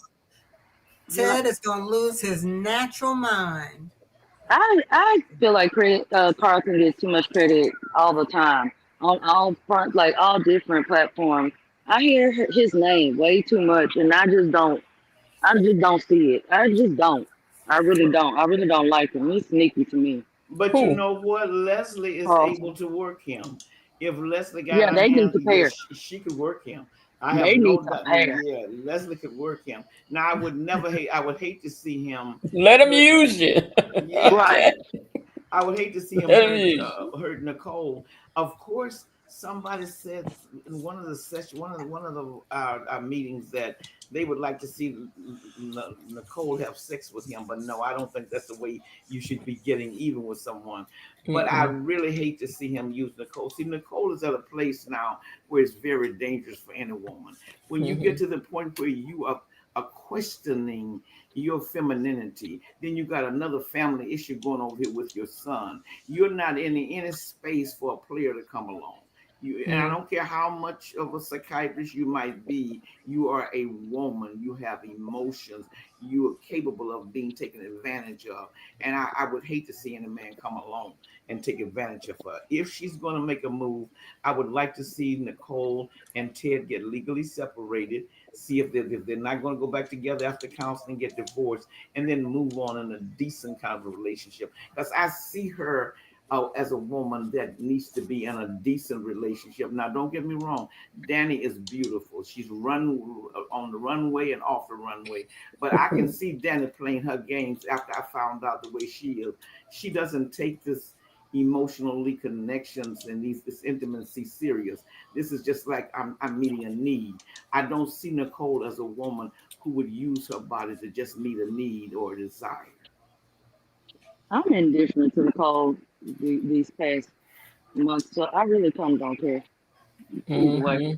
yeah, Ted is going to lose his natural mind. I feel like Carlton gets too much credit all the time on all front, like all different platforms. I hear his name way too much, and I just don't. I just don't see it. I just don't. I really don't. I really don't like him. He's sneaky to me. But you Who? know what? Leslie is able Carlton. to work him. If Leslie got Yeah, her they need hands, to pay yes, her. she could work him. I have They need no to doubt. pay her. Yeah, Leslie could work him. Now, I would never hate. I would hate to see him. Let him Hurt, use you. yeah, Right. Okay. I would hate to see him Let him use hurt Nicole. Of course, somebody said in one of the session, one of the meetings that they would like to see Nicole have sex with him, but no, I don't think that's the way you should be getting even with someone. you. But I Mm-mm. really hate to see him use Nicole. See, Nicole is at a place now where it's very dangerous for any woman. When you get Mm-hmm. to the point where you are questioning your femininity, then you got another family issue going over here with your son. You're not in any space for a player to come along. And I Mm-hmm. don't care how much of a psychiatrist you might be, you are a woman. You have emotions. You are capable of being taken advantage of. And I would hate to see any man come along and take advantage of her. If she's going to make a move, I would like to see Nicole and Ted get legally separated, see if they're not going to go back together after counseling, get divorced, and then move on in a decent kind of a relationship. Because I see her as a woman that needs to be in a decent relationship. Now, don't get me wrong, Danny is beautiful. She's run on the runway and off the runway, but I can see Danny playing her games after I found out the way she is. She doesn't take this emotionally connections and this intimacy serious. This is just like I'm meeting a need. I don't see Nicole as a woman who would use her body to just meet a need or a desire. I'm indifferent to Nicole these past months, so I really kind of don't care either way. Mm-hmm.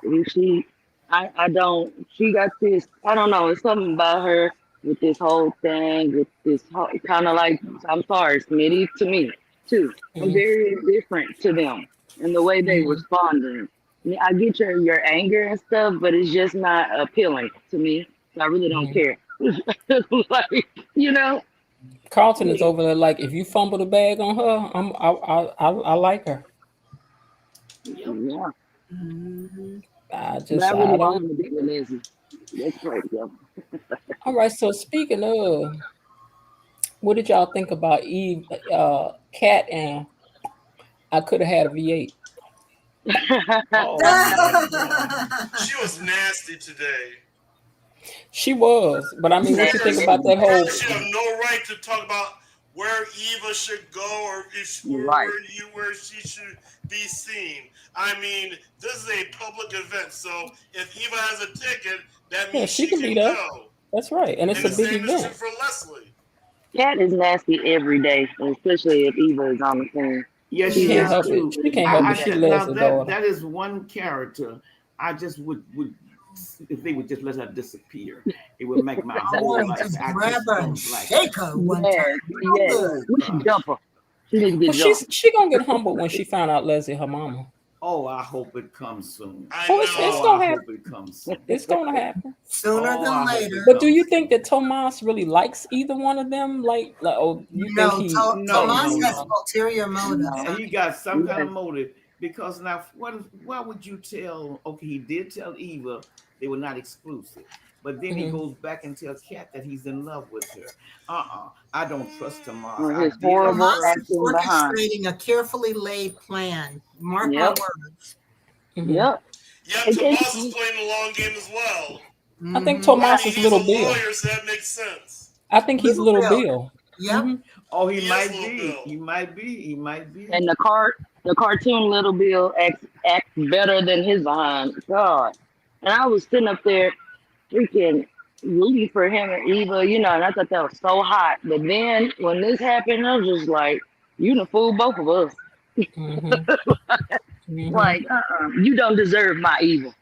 If she, I don't. She got this. I don't know. It's something about her with this whole thing, with this kind of like. I'm sorry, Smitty. To me, too. I'm very indifferent to them and the way they Mm-hmm. responding. I mean, I get your anger and stuff, but it's just not appealing to me. So I really don't Mm-hmm. care. Like, you know. Carlton is over there like, if you fumble the bag on her, I like her. Yep. Yeah. Mhm. But I I really want don't. him to be with Leslie. That's crazy. Yeah. All right. So speaking of, what did y'all think about Eve, Cat, and I could have had a V8? Oh my God. She was nasty today. She was, but I mean, what you think about that First, whole? she have no right to talk about where Eva should go or Right. where she should be seen. I mean, this is a public event, so if Eva has a ticket, that Yeah, means she she can be can there. go. That's right, and it's And a the big same is true event. for Leslie. Cat is nasty every day, especially if Eva is on the scene. Yeah, She She's she can't is help nasty it. too. She every can't help it. I She day. loves now the that daughter. that is one character. I just would if they would just let her disappear, it would make my I whole want to life. just I grab just her and don't like her. shake her one time. Yes, Real yes. good. Oh We should gosh. jump her. She needs to Well, get jumped. she gonna get humbled when she found out Leslie her mama. Oh, I hope it comes soon. I Oh, it's Oh, know. I gonna happen. hope it comes soon. It's gonna happen. Sooner Oh, than I hope it later. But do comes you think soon. that Tomas really likes either one of them? Or you think No, he? No, Tomas no, has no. ulterior motives. No. And he got some kind Yes. of motive because now why would you tell, okay, he did tell Eva they were not exclusive, but then he Mhm. goes back and tell Kat that he's in love with her. I don't trust Tomas. Or I his did at horrible Tomas first. is acting behind. orchestrating a carefully laid plan. Mark my Yep. words. Mhm. Yep. Yep, And Tomas is playing the long game as well. I think Mm-hmm. I Tomas mean, is he's a Little Bill. lawyer, so that makes sense. I think he's Little Little Bill. Bill. Yep. hmm Oh, He he is might Little be. Bill. He might be. He might be. and the cartoon Little Bill acts better than his behind. God. And I was sitting up there freaking rooting for him and Eva, and I thought that was so hot. But then when this happened, I was just like, you done fooled both of us. hmm hmm Like, you don't deserve my Eva.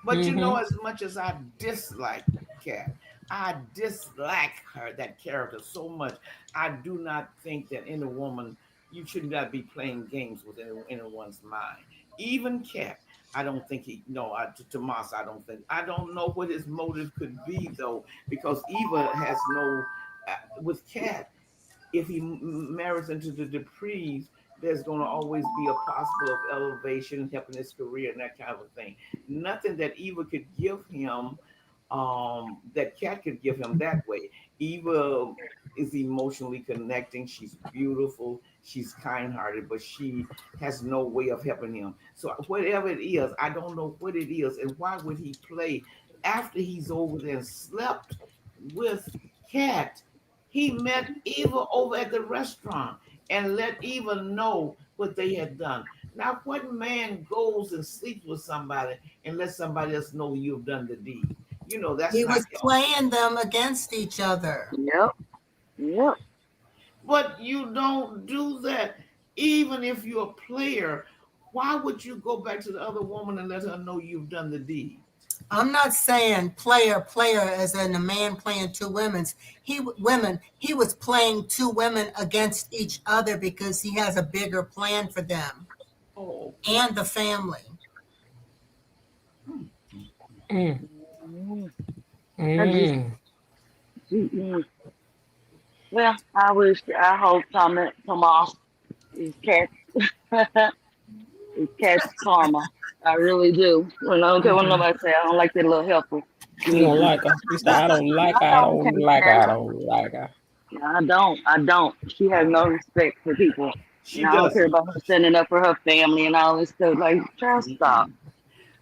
But you know, hmm as much as I dislike Kat, I dislike her, that character so much. I do not think that any woman, you should not be playing games with anyone's mind. Even Cat, I don't think he no to Tomas. I don't know what his motive could be though, because Eva has no with Cat. If he marries into the Duprees, there's going to always be a possible of elevation, helping his career, and that kind of thing. Nothing that Eva could give him, that Cat could give him that way. Eva is emotionally connecting. She's beautiful. She's kind-hearted, but she has no way of helping him. So whatever it is, I don't know what it is, and why would he play after he's over there and slept with Cat? He met Eva over at the restaurant and let Eva know what they had done. Now, what man goes and sleeps with somebody and lets somebody else know you've done the deed? You know, that's He not was playing them against each other. Yep. Yep. But you don't do that. Even if you're a player, why would you go back to the other woman and let her know you've done the deed? I'm not saying player as in a man playing two women. He was playing two women against each other because he has a bigger plan for them Oh, and the family. Mm, I just, mm. mm-mm. Well, I hope Tomas is cat, is cat's karma. I really do. And I don't care what Mhm. nobody say. I don't like that little helper. You don't like her. You say, I don't like her. I I don't don't can't like her. stand I her. don't like her. I don't. I don't. She has no respect for people. And she I don't care doesn't. about her standing up for her family and all this stuff. Like, just stop.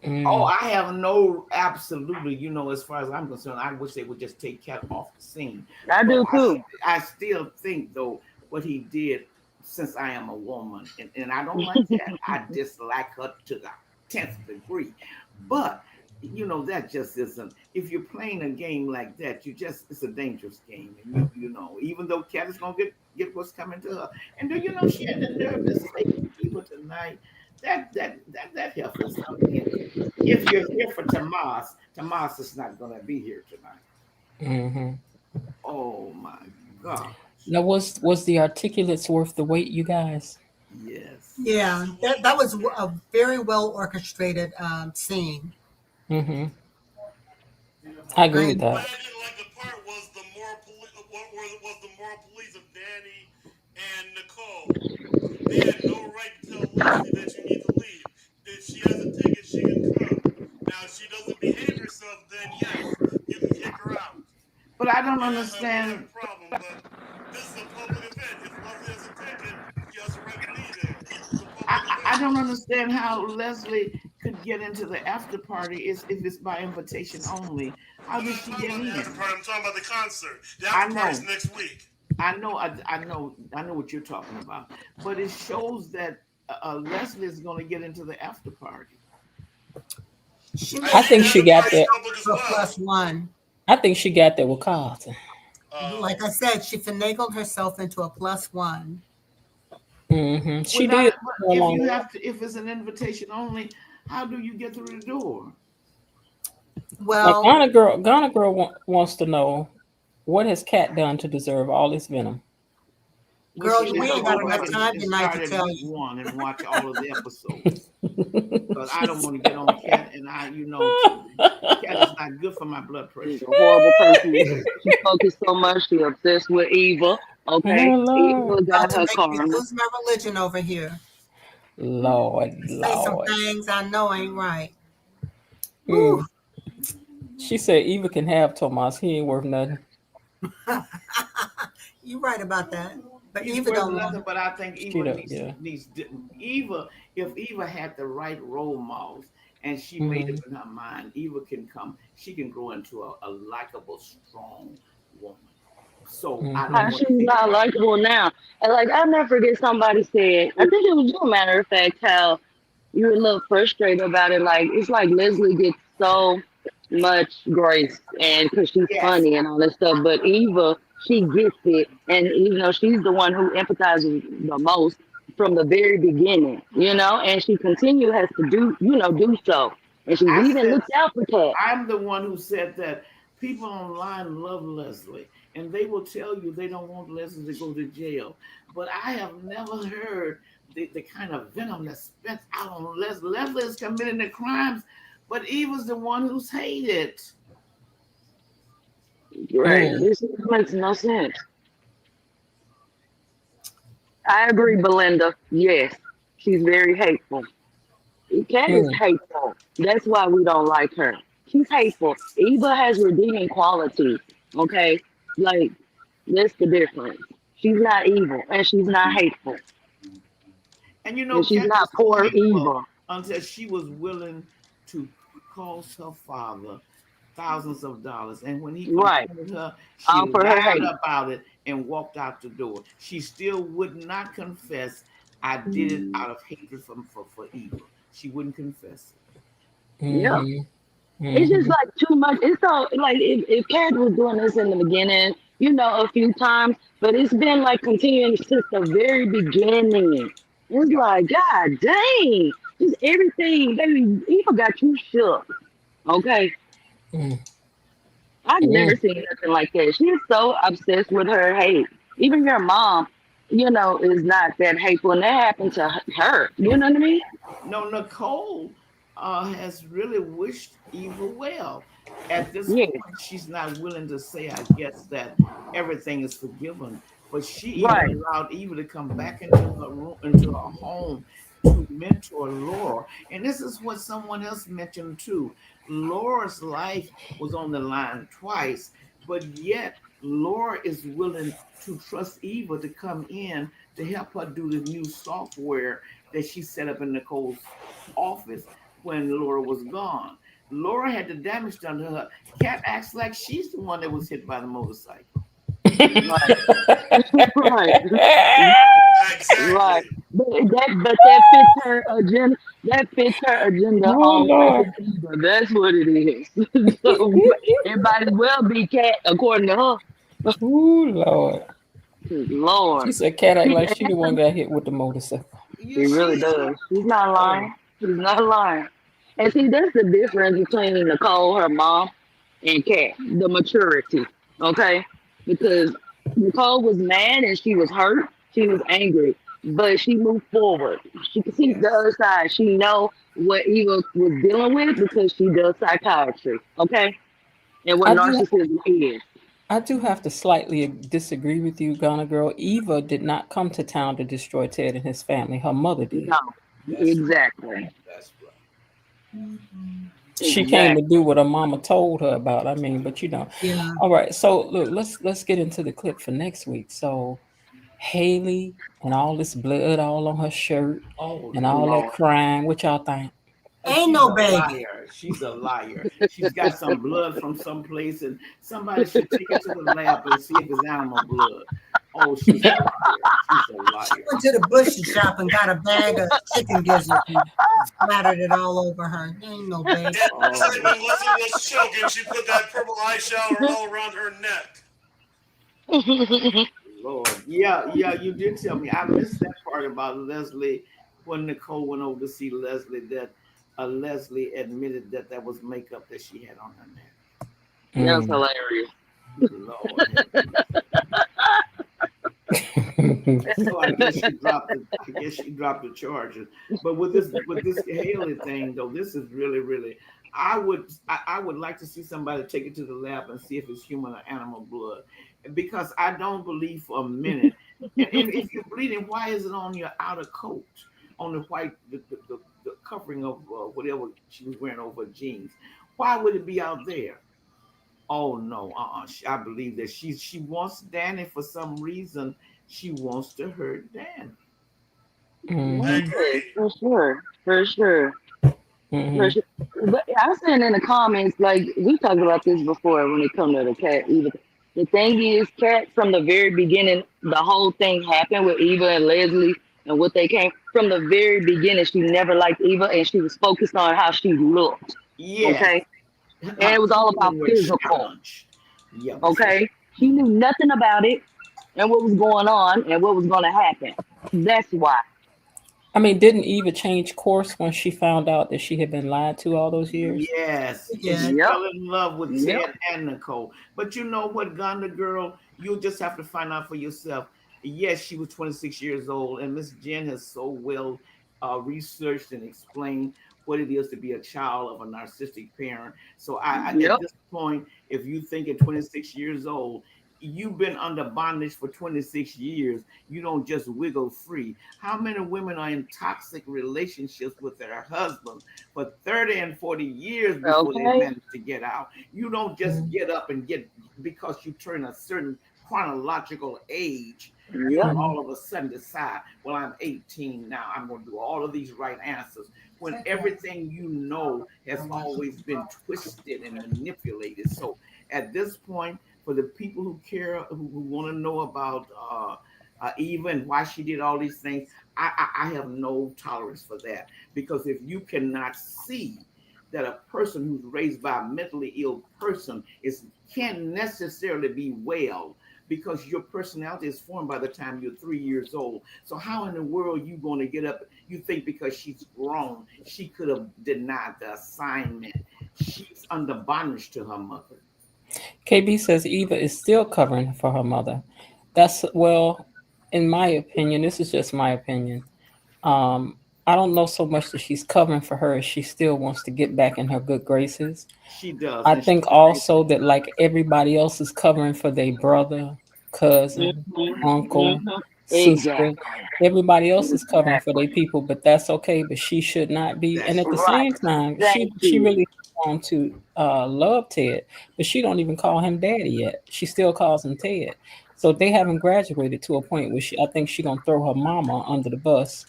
Mm-mm. Oh, Mm. I have no absolutely. As far as I'm concerned, I wish they would just take Cat off the scene. I But do too. I still think though what he did, since I am a woman, and I don't like Cat. I dislike her to the 10th degree. But that just isn't. If you're playing a game like that, it's a dangerous game, and even though Cat is gonna get what's coming to her, and do she had the nerve to say evil tonight. That heifer is unhinged. If you're here for Tomas, Tomas is not going to be here tonight. Hmm. Oh my gosh. Now, was the articulates worth the wait, you guys? Yes. Yeah, that was a very well orchestrated scene. Hmm. I agree I with What that. I didn't like the part was the moral was the moral police of Danny and Nicole. They had no right to tell Leslie that you need to leave. If she has a ticket, she can come. Now, if she doesn't behave herself, then yes, you can kick her out. But I don't And we have understand. a problem. But this is a public event. If Leslie has a ticket, she has a right to be there. It's a public I event. don't understand how Leslie could get into the after party if it's by invitation only. How I'm did not she talking get about the after in? party. I'm talking about the concert. The I after party's know. next week. I know what you're talking about. But it shows that Leslie is going to get into the after party. She I I made think think the she after got party's it that. public as for well. +1. I think she got that with Carlton. Like I said, she finagled herself into a +1. Hmm. Well, She did not but if along you the way. have to, if it's an invitation only, how do you get through the door? Now, Well, Ghana girl wants to know what has Cat done to deserve all this venom. Well, girl, she we needs to ain't got go back enough time and tonight start to at tell week you. one and watch all of the episodes. Because I don't want to get on Cat, and Cat is not good for my blood She's pressure. a horrible person. She focused so much. She obsessed with Eva. Oh Okay, Lord, Eva About got to her make me karma. lose my religion over here. Lord, Say some Lord. things I know ain't right. Whew. Mm. She said Eva can have Tomas. He ain't worth nothing. You're right about that. But He's Eva worth don't want nothing, it. but I think She Eva don't. Yeah. Eva. If Eva had the right role models and she made up Hmm. in her mind, Eva can come. She can grow into a likable, strong woman. So I Hmm. don't How want she's to take not her out. likable now. And like I never forget somebody said, I think it was you, matter of fact, how you were a little frustrated about it. Like it's like Leslie gets so much grace and because she's Yes, funny and all that stuff, but Eva, she gets it, and even though she's the one who empathizes the most from the very beginning, and she continue has to do so, and she's I even said looked out for Kat. I'm the one who said that people online love Leslie and they will tell you they don't want Leslie to go to jail. But I have never heard the kind of venom that's spent out on Leslie. Leslie is committing the crimes, but Eva's the one who's hated. Right. Mm, This makes no sense. I agree, Belinda. Yes, she's very hateful. Kat is mm, hateful. That's why we don't like her. She's hateful. Eva has redeeming qualities. Okay, like that's the difference. She's not evil and she's not hateful And you know, and she's Kat was not so poor hateful evil. until she was willing to cost her father thousands of dollars. And when he Right. confronted her, she All for her lied hate. about it and walked out the door. She still would not confess, I did it out of hatred for Eva. She wouldn't confess it. Yeah. mm-hmm, It's just mm-hmm. like too much. It's so like if Kat was doing this in the beginning, a few times, but it's been like continuing since the very beginning. It's like, God dang, just everything, baby. Eva got you shook. Okay, Mm, I've never mm. seen nothing like that. She's so obsessed with her hate. Even your mom, is not that hateful, and that happened to her. You know what I mean? No, Nicole has really wished Eva well. At this Yeah, point, she's not willing to say, I guess, that everything is forgiven. But she even right. allowed Eva to come back into her room, into her home to mentor Laura. And this is what someone else mentioned too. Laura's life was on the line twice, but yet Laura is willing to trust Eva to come in to help her do the new software that she set up in Nicole's office when Laura was gone. Laura had the damage done to her. Kat acts like she's the one that was hit by the motorcycle. Right. Right. Right. Exactly. But that fits her agenda. That fits her agenda Oh on Lord. flipping evil. That's what it is. So everybody will be cat according to her. Oh Lord. She Lord. said cat act She, like she the one got hit with the motorcycle. she Yeah, really she does. She's not Oh. lying. She's not lying. And see, that's the difference between Nicole, her mom, and Kat. The maturity. Okay? Because Nicole was mad and she was hurt. She was angry. But she moved forward. She could see the yes. other side. She know what Eva was dealing with because she does psychiatry. Okay? And what I do narcissism is. I do have to slightly disagree with you, Ghana girl. Eva did not come to town to destroy Ted and his family. Her mother did. No. That's right. Exactly. That's right. She came to Exactly. do what her mama told her about. I mean, but Yeah. all right. So look, let's get into the clip for next week. So Haley and all this blood all on her shirt Oh and all that Lord. crying. What y'all think? Ain't She's no a baby. liar. She's a liar. She's got some blood from someplace, and somebody should take it to the lab and see if it's animal blood. Oh, she's a liar. She's a She liar. went to the butcher shop and got a bag of chicken gizzards and splattered it all over her. Ain't no baby. It looks like Oh when Leslie was choking, she put that purple eyeshadow all around her neck. Lord. Yeah, yeah, you did tell me. I missed that part about Leslie when Nicole went over to see Leslie that Leslie admitted that that was makeup that she had on her neck. That's Mm. hilarious. Lord have mercy. So I guess she dropped the charges. But with this Haley thing though, this is really I would like to see somebody take it to the lab and see if it's human or animal blood. Because I don't believe for a minute. And if you're bleeding, why is it on your outer coat? On the white the covering of whatever she was wearing over her jeans. Why would it be out there? Oh no, I believe that she wants Danny for some reason. She wants to hurt Danny. I Hmm. Yes, agree. for sure. For sure. For Hmm. sure. But I was saying in the comments, like we talked about this before when it comes to the cat. Eva. The thing is, Cat from the very beginning, the whole thing happened with Eva and Leslie and what they came from the very beginning. She never liked Eva, and she was focused on how she looked. Yes, Okay, and her it was all about feelings were physical. challenged. Yep. Okay, she knew nothing about it and what was going on and what was going to happen. That's why. I mean, didn't Eva change course when she found out that she had been lied to all those years? Yes, She and she did. Yep. fell in love with Yep. Ted and Nicole. But you know what, Ganda girl, you'll just have to find out for yourself. Yes, she was 26 years old, and Miss Jen has so well researched and explained what it is to be a child of a narcissistic parent. So at Yep. this point, if you think at 26 years old, you've been under bondage for 26 years, you don't just wiggle free. How many women are in toxic relationships with their husbands for 30 and 40 years before they Okay. manage to get out? You don't just Mhm. get up and get, because you turn a certain chronological age, you Yep. don't Mhm. all of a sudden decide, well, I'm 18 now, I'm going to do all of these right answers, when everything you know has always been twisted and manipulated. So at this point, for the people who care, who want to know about Eva and why she did all these things, I have no tolerance for that, because if you cannot see that a person who's raised by a mentally ill person is can't necessarily be well, because your personality is formed by the time you're 3 years old. So how in the world you going to get up? You think because she's grown, she could have denied the assignment? She's under bondage to her mother. KB says Eva is still covering for her mother. That's, well, in my opinion, this is just my opinion. Um, I don't know so much that she's covering for her as she still wants to get back in her good graces. She does, I and she's think trying. also that like everybody else is covering for their brother, cousin, uncle, sister. Exactly. Everybody else is covering for their Exactly. people, but that's okay. But she should not be. And That's at the right. Right. same time, Thank she you. really want to love Ted, but she don't even call him daddy yet. She still calls him Ted. So they haven't graduated to a point where I think she gonna throw her mama under the bus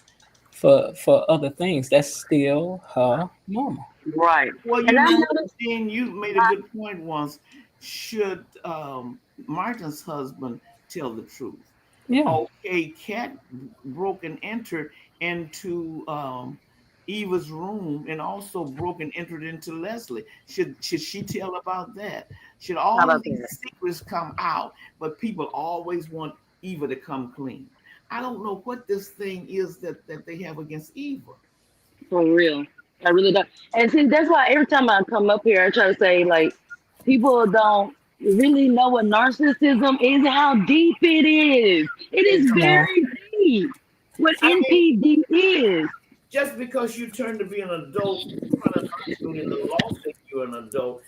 for other things. That's still her mama. Right. Well, And you I know, noticed. Dean, you made a good point once. Should Martin's husband tell the truth? Yeah. Okay, Cat broke and entered into Eva's room, and also broke and entered into Leslie. Should she tell about that? Should How all of about these that? secrets come out? But people always want Eva to come clean. I don't know what this thing is that they have against Eva. For real. I really don't. And see, that's why every time I come up here, I try to say, like, people don't really know what narcissism is and how deep it is. It is No. very deep. What I mean, NPD is. just because you turn to be an adult chronologically, the law says you're an adult,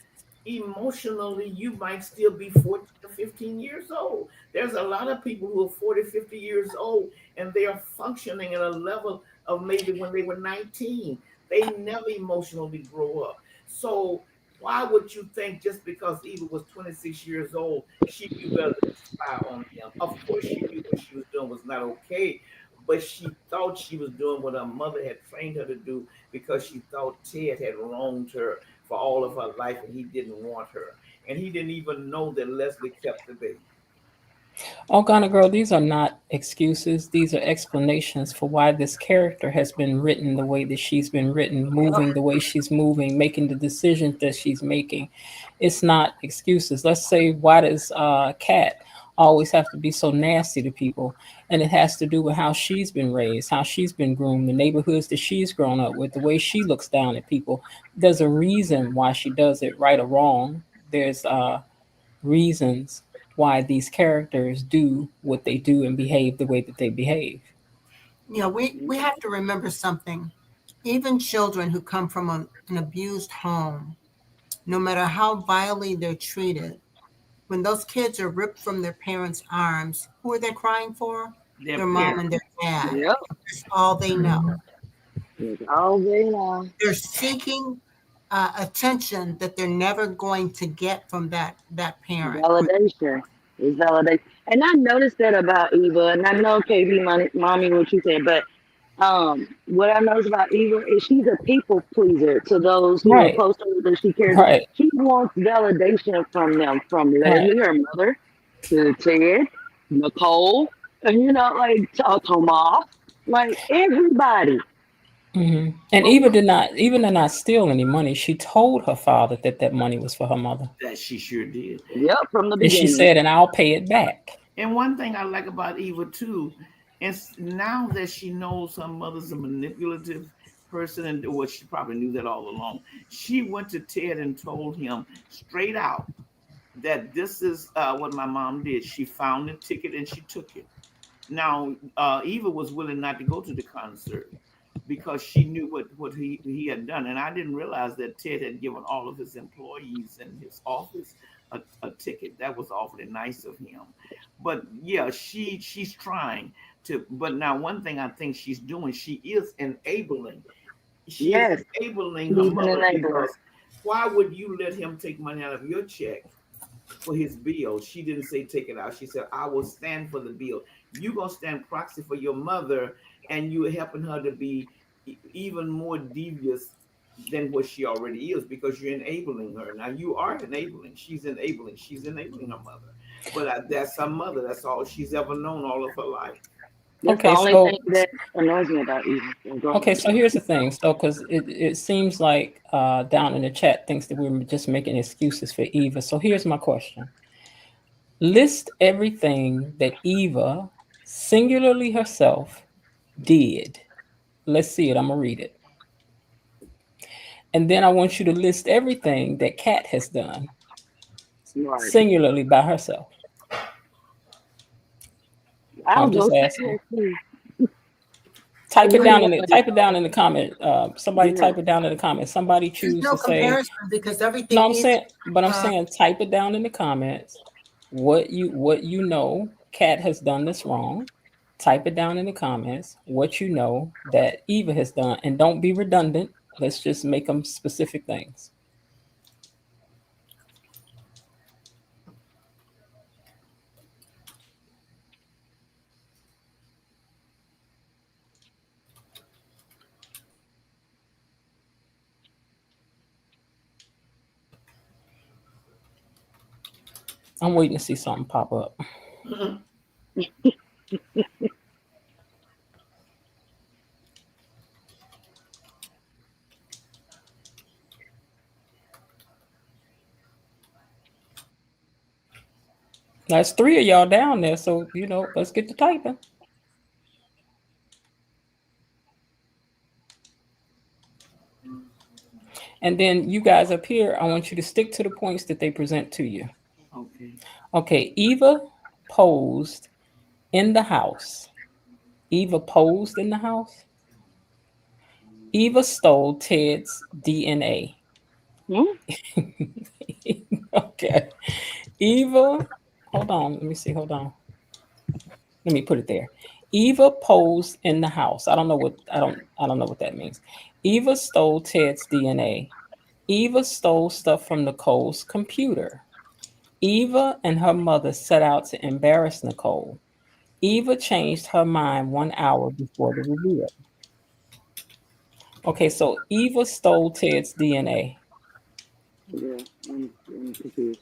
emotionally you might still be 14 or 15 years old. There's a lot of people who are 40, 50 years old, and they are functioning at a level of maybe when they were 19. They never emotionally grow up. So why would you think just because Eva was 26 years old, she knew better than to spy on him? Of course she knew what she was doing was not okay, but she thought she was doing what her mother had trained her to do, because she thought Ted had wronged her for all of her life and he didn't want her. And he didn't even know that Leslie kept the baby. Oh, Ghana girl, these are not excuses. These are explanations for why this character has been written the way that she's been written, moving the way she's moving, making the decisions that she's making. It's not excuses. Let's say, why does Kat always have to be so nasty to people? And it has to do with how she's been raised, how she's been groomed, the neighborhoods that she's grown up with, the way she looks down at people. There's a reason why she does it, right or wrong. There's reasons why these characters do what they do and behave the way that they behave. We have to remember something. Even children who come from an abused home, no matter how vilely they're treated, when those kids are ripped from their parents' arms, who are they crying for? Their Their mom parents. and their dad. Yep. That's all they know. It's all they know. They're seeking attention that they're never going to get from that parent. Validation. It's validation. And I noticed that about Eva. And I know KB, mommy, what you said, but what I noticed about Eva is she's a people pleaser to those who are Right, close to her that she cares. right, She wants validation from them, from right. Leslie, her mother, to Ted, Nicole, and like to Tomas, like everybody. And Eva did not steal any money. She told her father that that money was for her mother, That she sure did. Yep, from the and she beginning. said, "And I'll pay it back." And one thing I like about Eva too is now that she knows her mother's a manipulative person, and well, she probably knew that all along. She went to Ted and told him straight out that this is what my mom did. She found the ticket and she took it. Now, Eva was willing not to go to the concert because she knew what he had done. And I didn't realize that Ted had given all of his employees in his office a ticket. That was awfully nice of him. But yeah, she's trying to. But now, one thing I think she's doing, she is enabling. She is Yes, enabling her he's an mother enabler. because why would you let him take money out of your check for his bill? She didn't say take it out. She said, I will stand for the bill. You're going to stand proxy for your mother, and you're helping her to be even more devious than what she already is because you're enabling her. Now, you are enabling. She's enabling. She's enabling her mother. But that's her mother. That's all she's ever known all of her life. That's the Okay, only thing so that annoys me about Eva. So go okay, ahead. so here's the thing. So because it seems like down in the chat thinks that we're just making excuses for Eva. So here's my question. List everything that Eva singularly herself did. Let's see it. I'm gonna read it. And then I want you to list everything that Kat has done Right. singularly by herself. I'll I'm go just see asking. her too. Type it What do you down in want the me to type it down in the comment. Somebody do? type it down in the comments. Somebody There's choose no to say comparison because no. everything I'm is saying, but I'm uh, saying type it down in the comments. What you know, Kat has done this wrong. Type it down in the comments. What you know that Eva has done, and don't be redundant. Let's just make them specific things. I'm waiting to see something pop up. That's 3 of y'all down there, so let's get to typing. And then you guys up here, I want you to stick to the points that they present to you. Okay. Okay, Eva posed in the house. Eva posed in the house. Eva stole Ted's DNA. Hmm? Okay. Eva, hold on. Let me see. Hold on. Let me put it there. Eva posed in the house. I don't know what that means. Eva stole Ted's DNA. Eva stole stuff from Nicole's computer. Eva and her mother set out to embarrass Nicole. Eva changed her mind 1 hour before the reveal. Okay, so Eva stole Ted's DNA. Yeah, I'm confused.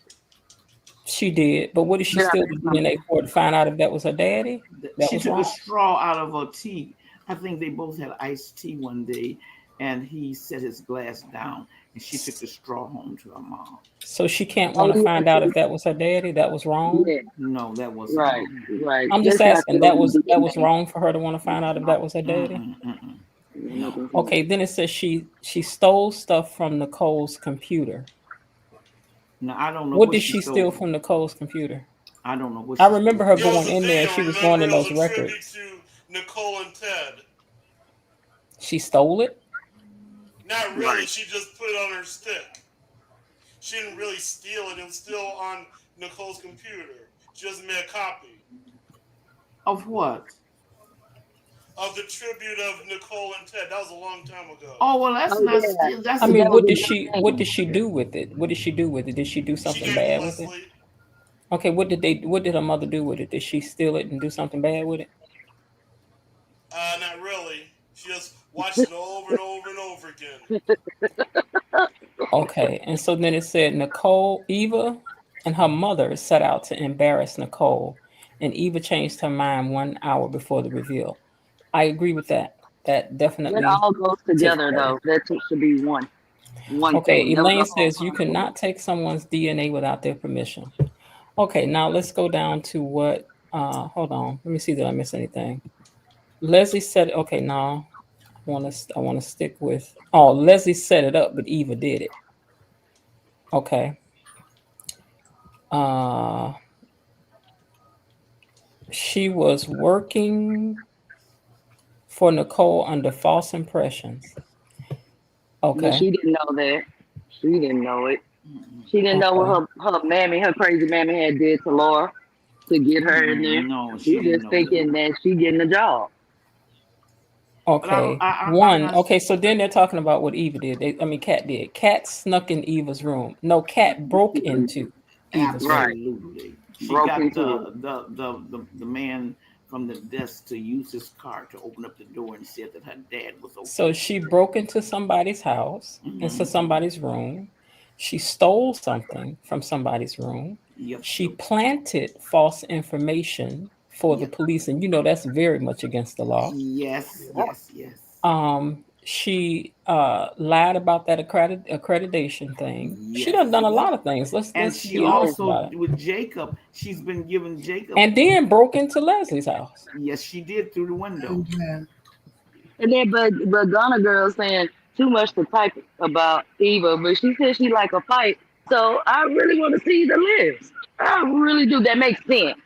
She did, but what did she Did I steal miss the DNA something? for? To find out if that was her daddy? That She was took a wrong. straw out of her tea. I think they both had iced tea one day, and he set his glass down, and she took the straw home to her mom. So she can't Oh want to yeah, find out if see, that was her daddy. That was wrong. yeah, No, that wasn't right, wrong. right. I'm just That's not asking. still That the was DNA. wrong for her to want to find out if that No. was her daddy. Mm-mm. You're No. making sense. Okay, then it says she stole stuff from Nicole's computer. Now I don't know What what did she she steal stole. from Nicole's computer? I don't know what I she remember stole her from It was going a Nicole. in there. video. She was going Remember, in it was those a tribute records. to Nicole and Ted. She stole it. Not really. Right. She just put it on her stick. She didn't really steal it. It was still on Nicole's computer. She just made a copy Of what? of the tribute of Nicole and Ted. That was a long time ago. Oh well, that's Oh not yeah, still. That's I a mean, that was what a did good what thing. did she do with it? What did she do with it? Did she do She something gave it to bad with it? Leslie. Okay, what did her mother do with it? Did she steal it and do something bad with it? Not really. She just watched it over and over and over again. Okay, and so then it said Eva and her mother set out to embarrass Nicole, and Eva changed her mind 1 hour before the reveal. I agree with that. That It definitely all goes took together place. though. That should be one Okay, thing. That was Elaine a whole says you cannot take someone's DNA without their permission. Okay, now let's go down to what. Hold on. Let me see. Did I miss anything? Leslie said, okay, no. I want to stick with. Oh, Leslie set it up, but Eva did it. Okay. Uh, She was working for Nicole under false impressions. But Okay. she didn't know that. She didn't know it. She didn't know Okay. what her crazy mammy had did to Laura to get her in there. No, She she was didn't just know that. thinking that she getting a job. But I don't. Okay. I'm One. not. Okay. So then they're talking about what Eva did. Cat did. Cat snuck in Eva's room. No, Cat broke into Eva's room. Right. Absolutely. She Broke got into it. the man from the desk to use his car to open up the door and said that her dad was So okay. she broke into somebody's house, into Hmm. somebody's room. She stole something from somebody's room. Yep. She planted false information for the Yep. police, and you know that's very much against the law. Yes. Yep. Yes. Yes. She lied about that accreditation thing. She done Yes. done a lot of things. And Let's she be Yes. honest also about it. with Jacob, she's been giving Jacob. And then broke into Leslie's house. Yes, she did through the window. Yeah. And then, but Ghana girl saying too much to type about Eva, but she said she like a fight. So I really want to see the list. I really do. That makes sense.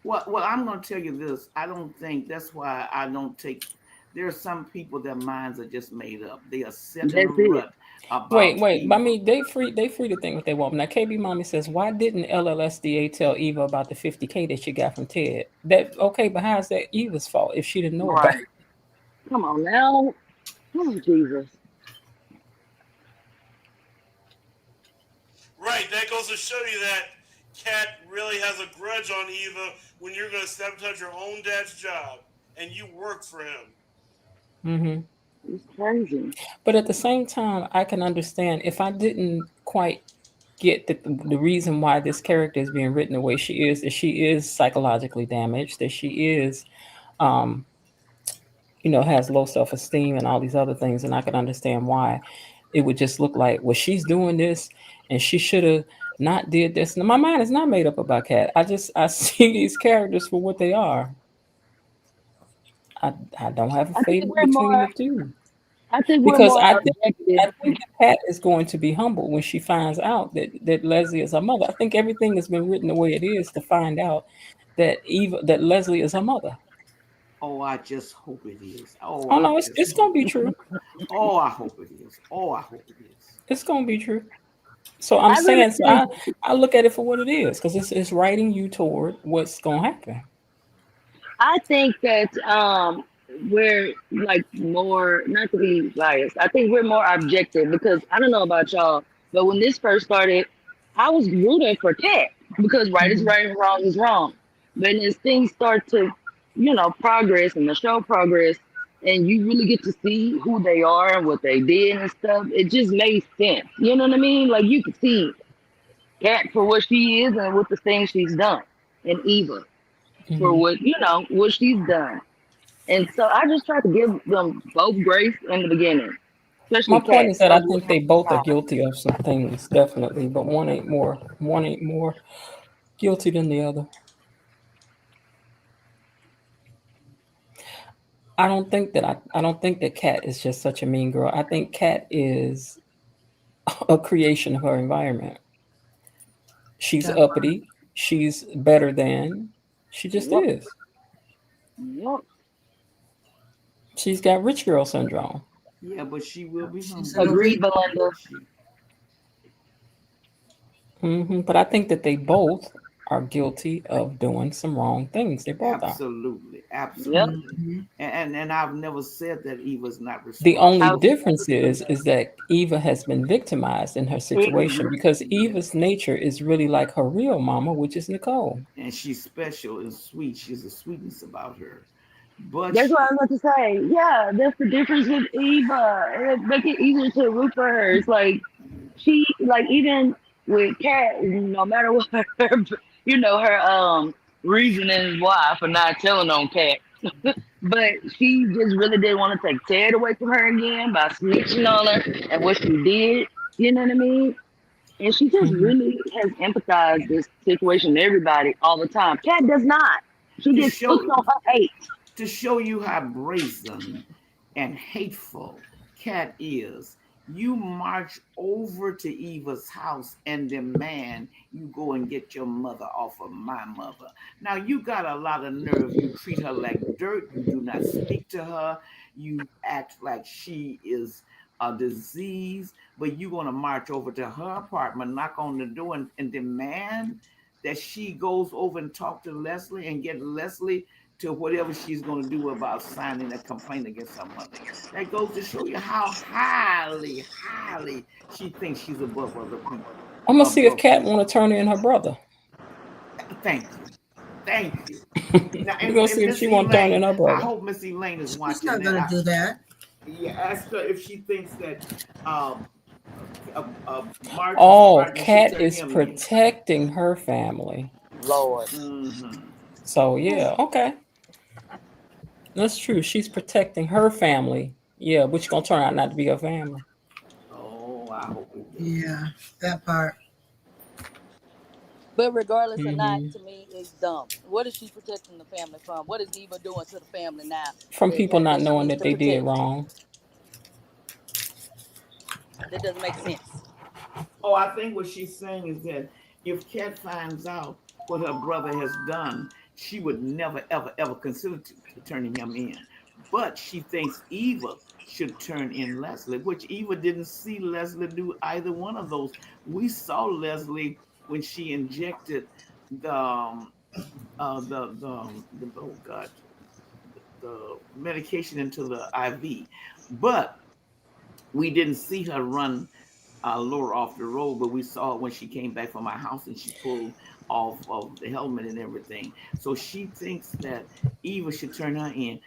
Well, I'm going to tell you this. I don't think that's why I don't take. There are some people their minds are just made up. They are set in a That's it. rut about Wait. I Eva. mean, they free to think what they want. Now, KB Mommy says, why didn't LLSDA tell Eva about the 50K that she got from Ted? That okay, but how's that Eva's fault if she didn't know about Right. it? Come on now. Oh, Jesus. Right, that goes to show you that Kat really has a grudge on Eva when you're going to sabotage your own dad's job and you work for him. Mm-hmm. It's crazy. But at the same time, I can understand if I didn't quite get the reason why this character is being written the way she is, that she is psychologically damaged, that she is, um, has low self-esteem and all these other things, and I can understand why it would just look like, well, she's doing this and she should have not did this. Now, my mind is not made up about Cat. I see these characters for what they are. I don't have a I think favorite we're between more. the two. I think we're Because more objective. I think that Pat is going to be humbled when she finds out that Leslie is her mother. I think everything has been written the way it is to find out that Leslie is her mother. Oh, I just hope it is. Oh, Oh I no, just it's hope gonna be it is. true. Oh, I hope it is. Oh, I hope it is. It's gonna be true. So I'm I really saying, think. I look at it for what it is because it's writing you toward what's gonna happen. I think that we're like more, not to be biased. I think we're more objective because I don't know about y'all, but when this first started, I was rooting for Cat because right is Mhm. right and wrong is wrong. But as things start to, progress and the show progress, and you really get to see who they are and what they did and stuff, it just made sense. You know what I mean? Like you could see Cat for what she is and what the things she's done, and Eva for Mhm. what she's done. And so I just try to give them both grace in the beginning, My especially point Cat. is that I think they both are guilty of some things, definitely, but one ain't more guilty than the other. I don't think that Kat is just such a mean girl. I think Kat is a creation of her environment. She's That uppity. She's better than. She just Yep, is. yep. She's got rich girl syndrome. Yeah, but she will be she's humble. an Agreed, elite. Belinda. She, But I think that they both are guilty of doing some wrong things. They both are. absolutely, Yep. absolutely. And I've never said that Eva's not The only I, responsible. difference is that Eva has been victimized in her situation because Yeah. Eva's nature is really like her real mama, which is Nicole. And she's special and sweet. She's a sweetness about her. But that's what I she, was about to say. Yeah, that's the difference with Eva. It make it easier to root for her. It's like she, like even with Kat, no matter what her, her reasoning why for not telling on Kat. But she just really didn't want to take Ted away from her again by snitching on her and what she did. You know what I mean? And she just Mhm. really has empathized this situation to everybody all the time. Kat does not. She to gets hooked show on her hate. to show you how brazen and hateful Cat is, You march over to Eva's house and demand you go and get your mother off of my mother. Now, you got a lot of nerve. You treat her like dirt. You do not speak to her. You act like she is a disease, but you're going to march over to her apartment, knock on the door, and demand that she goes over and talk to Leslie and get Leslie to whatever she's going to do about signing a complaint against her mother. That goes to show you how highly she thinks she's above other people, I'm gonna see if above Kat people. want to turn in her brother. Thank you. Thank you. Now, We're gonna and see if Miss she want to turn in Elaine, her I brother. hope Miss Elaine is She's watching not that. going to do that. Yeah, ask her if she thinks that uh, Oh, Martin should Kat turn is him in. protecting her family. Lord. Hmm. So yeah, okay, that's true. She's protecting her family. Yeah, which gonna turn out not to be her family. Oh, I hope it does. Yeah, that part. But regardless or not, Hmm. to me, it's dumb. What is she protecting the family from? What is Eva doing to the family now From people not that she knowing needs that to they did protect? wrong. That doesn't make sense. Oh, I think what she's saying is that if Kat finds out what her brother has done, she would never, ever, ever consider turning him in. But she thinks Eva should turn in Leslie, which Eva didn't see Leslie do either one of those. We saw Leslie when she injected the oh god the medication into the IV, but we didn't see her run Laura off the road, but we saw it when she came back from my house and she pulled off of the helmet and everything. So she thinks that Eva should turn her in.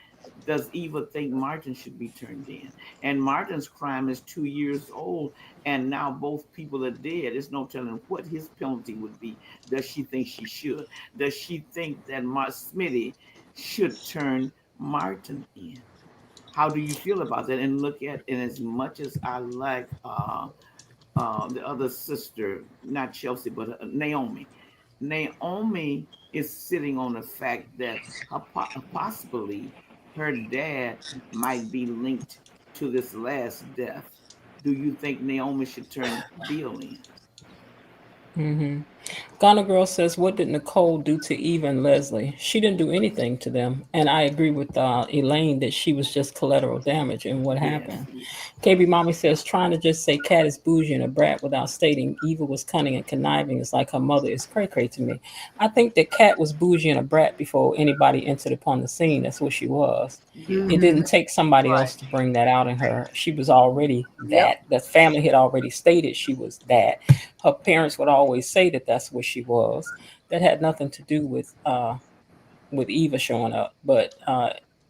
Does Eva think Martin should be turned in? And Martin's crime is 2 years old, and now both people are dead. There's no telling what his penalty would be. Does she think she should? Does she think that Smitty should turn Martin in? How do you feel about that? And look at, and as much as I like the other sister, not Chelsea, but Naomi. Naomi is sitting on the fact that possibly her dad might be linked to this last death. Do you think Naomi should turn Bill in? Hmm. Ghana Girl says, "What did Nicole do to Eva and Leslie? She didn't do anything to them." And I agree with Elaine that she was just collateral damage in what Yes. happened. KB Mommy says, "Trying to just say Kat is bougie and a brat without stating Eva was cunning and conniving is like her mother is cray cray to me." I think that Kat was bougie and a brat before anybody entered upon the scene. That's what she was. It Yes. didn't Hmm. take somebody Right. else to bring that out in her. She was already Yep. that. The family had already stated she was that. Her parents would always say that that's what she was. That had nothing to do with Eva showing up, but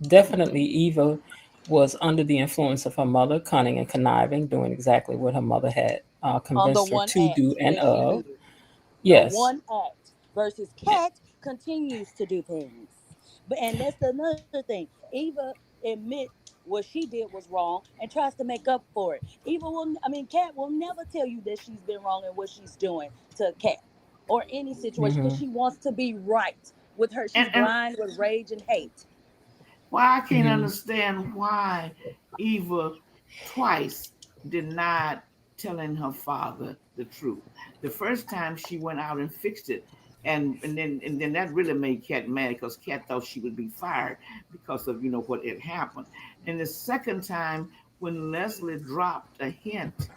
definitely Eva was under the influence of her mother, cunning and conniving, doing exactly what her mother had On the convinced her one to do act and that she of. did. The Yes. one act versus Cat continues to do things. But and that's another thing. Eva admit what she did was wrong and tries to make up for it. Cat will never tell you that she's been wrong in what she's doing to Cat or any situation because Hmm. she wants to be right with her. She's And blind with rage and hate. why I can't Hmm. understand why Eva twice denied telling her father the truth. The first time she went out and fixed it, and then that really made Kat mad because Kat thought she would be fired because of what had happened. And the second time when Leslie dropped a hint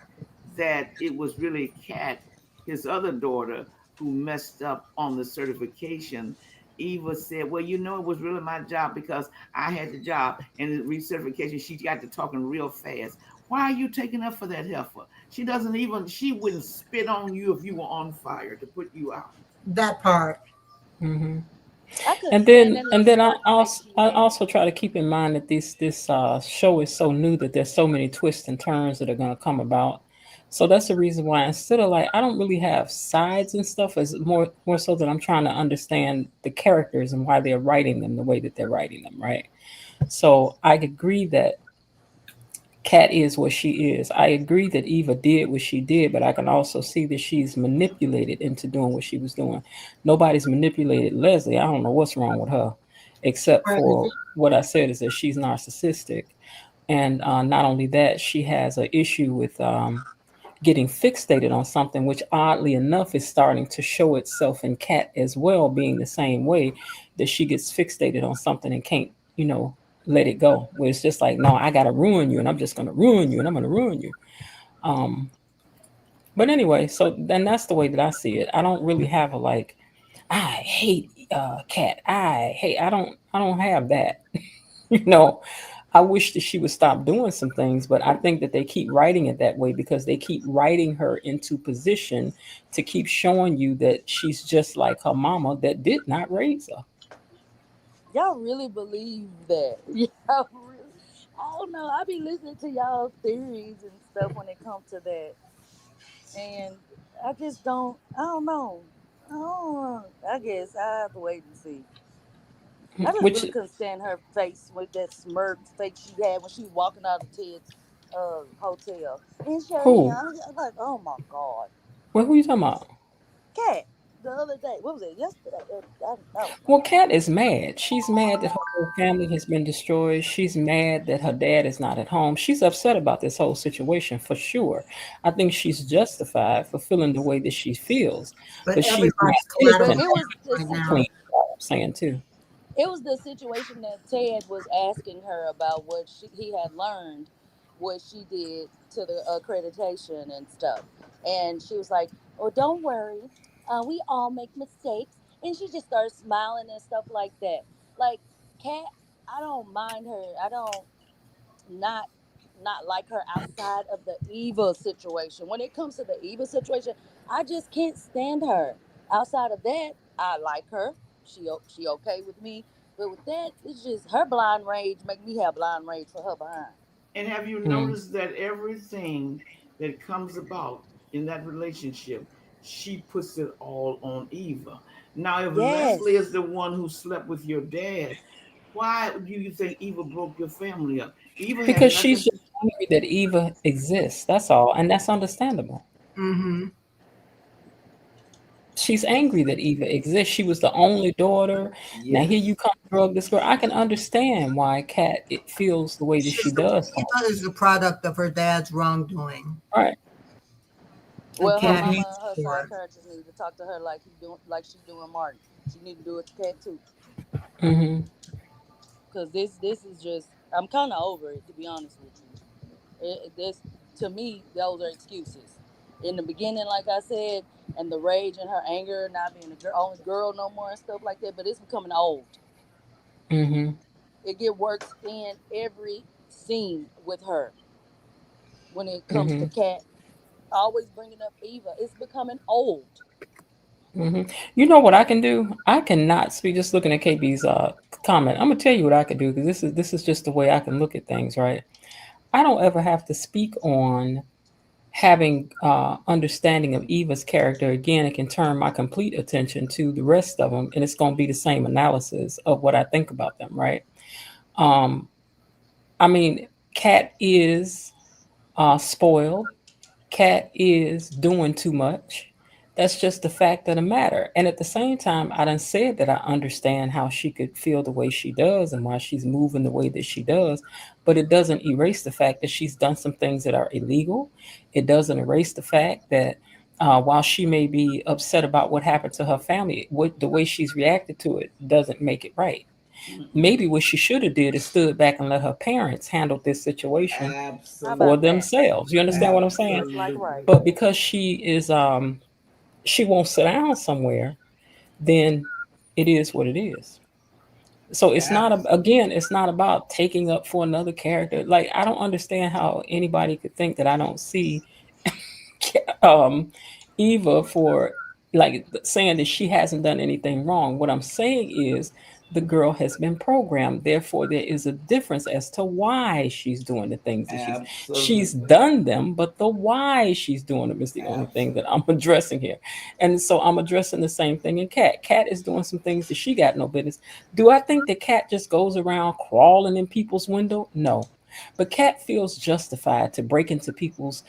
that it was really Kat, his other daughter, who messed up on the certification. Eva said, "Well, it was really my job because I had the job." And the recertification, she got to talking real fast. Why are you taking up for that heifer? She wouldn't spit on you if you were on fire to put you out. That part. Hmm. I couldn't And stand then that and little then I smirk face also she I had. also try to keep in mind that this show is so new that there's so many twists and turns that are going to come about. So that's the reason why instead of like I don't really have sides and stuff, is more so that I'm trying to understand the characters and why they're writing them the way that they're writing them, right? So I agree that Kat is what she is. I agree that Eva did what she did, but I can also see that she's manipulated into doing what she was doing. Nobody's manipulated Leslie. I don't know what's wrong with her, except Right. for what I said is that she's narcissistic. And not only that, she has an issue with getting fixated on something, which oddly enough is starting to show itself in Kat as well, being the same way that she gets fixated on something and can't, let it go. Where it's just like, no, I gotta ruin you, and I'm just gonna ruin you, and I'm gonna ruin you. Um, but anyway, so then that's the way that I see it. I don't really have a like, I hate Kat. I don't have that. you know, I wish that she would stop doing some things, but I think that they keep writing it that way because they keep writing her into position to keep showing you that she's just like her mama that did not raise her. Y'all really believe that? Y'all really? I don't know. I be listening to y'all theories and stuff when it comes to that, and I just don't. I don't know. I don't know. I guess I have to wait and see. I just Which really couldn't stand her face with that smirk face she had when she was walking out of Ted's hotel. And Shirley, who? I was like, oh my god, Well, who you talking about? cat. The other day, what was it? Yesterday? I don't know. Well, Kat is mad. She's mad that her whole family has been destroyed. She's mad that her dad is not at home. She's upset about this whole situation for sure. I think she's justified for feeling the way that she feels, But but she's not everybody's But collateral innocent it was damage the right clean. now. situation. I'm saying too. It was the situation that Ted was asking her about what he had learned, what she did to the accreditation and stuff, and she was like, "Oh, don't worry, we all make mistakes," and she just started smiling and stuff like that. Like, Kat, I don't mind her. I don't not not like her outside of the Eva situation. When it comes to the Eva situation, I just can't stand her. Outside of that, I like her. She okay with me. But with that, it's just her blind rage make me have blind rage for her behind. And have you Mm. noticed that everything that comes about in that relationship, she puts it all on Eva. Now, if Leslie is Yes. the one who slept with your dad, why do you think Eva broke your family up? Eva had Because she's nothing. just angry that Eva exists. That's all, and that's understandable. Mm-hmm. She's angry that Eva exists. She was the only daughter. Now here you Yes. come, drug this girl. I can understand why Kat it feels the way that she She's the does. Eva is the product of her dad's wrongdoing, Right. and Well, her Cat Mm-hmm. mama hates and her for it. psychiatrist need to talk to her like she doing Martin. She need to do it to Cat too. Mm-hmm. Cause this is just I'm kind of over it, to be honest with you. This to me, those are excuses. In the beginning, like I said, and the rage and her anger, not being the only girl no more and stuff like that. But it's becoming old. Mm-hmm. It get worse in every scene with her when it comes to Mm-hmm. Cat. Always bringing up Eva. It's becoming old. Mm-hmm. You know what I can do? I cannot speak. Just looking at KB's comment, I'm gonna tell you what I could do because this is just the way I can look at things, right? I don't ever have to speak on having understanding of Eva's character again. It can turn my complete attention to the rest of them, and it's going to be the same analysis of what I think about them, right? Um, I mean, Kat is spoiled. Kat is doing too much. That's just the fact of the matter. And at the same time, I done said that I understand how she could feel the way she does and why she's moving the way that she does. But it doesn't erase the fact that she's done some things that are illegal. It doesn't erase the fact that while she may be upset about what happened to her family, the way she's reacted to it doesn't make it right. Mm-mm. Maybe what she should have did is stood back and let her parents handle this situation How for about Absolutely. that? themselves. You understand what I'm saying? Just like Absolutely. right. But because she won't sit down somewhere, then it is what it is. So it's not Absolutely. again, it's not about taking up for another character. Like I don't understand how anybody could think that I don't see um, Eva for like saying that she hasn't done anything wrong. What I'm saying is the girl has been programmed. Therefore, there is a difference as to why she's doing the things that she's Absolutely. done them, but the why she's doing them is the only thing that Absolutely. I'm addressing here. And so I'm addressing the same thing in Kat. Kat is doing some things that she got no business. Do I think that Kat just goes around crawling in people's window? No. But Kat feels justified to break into people's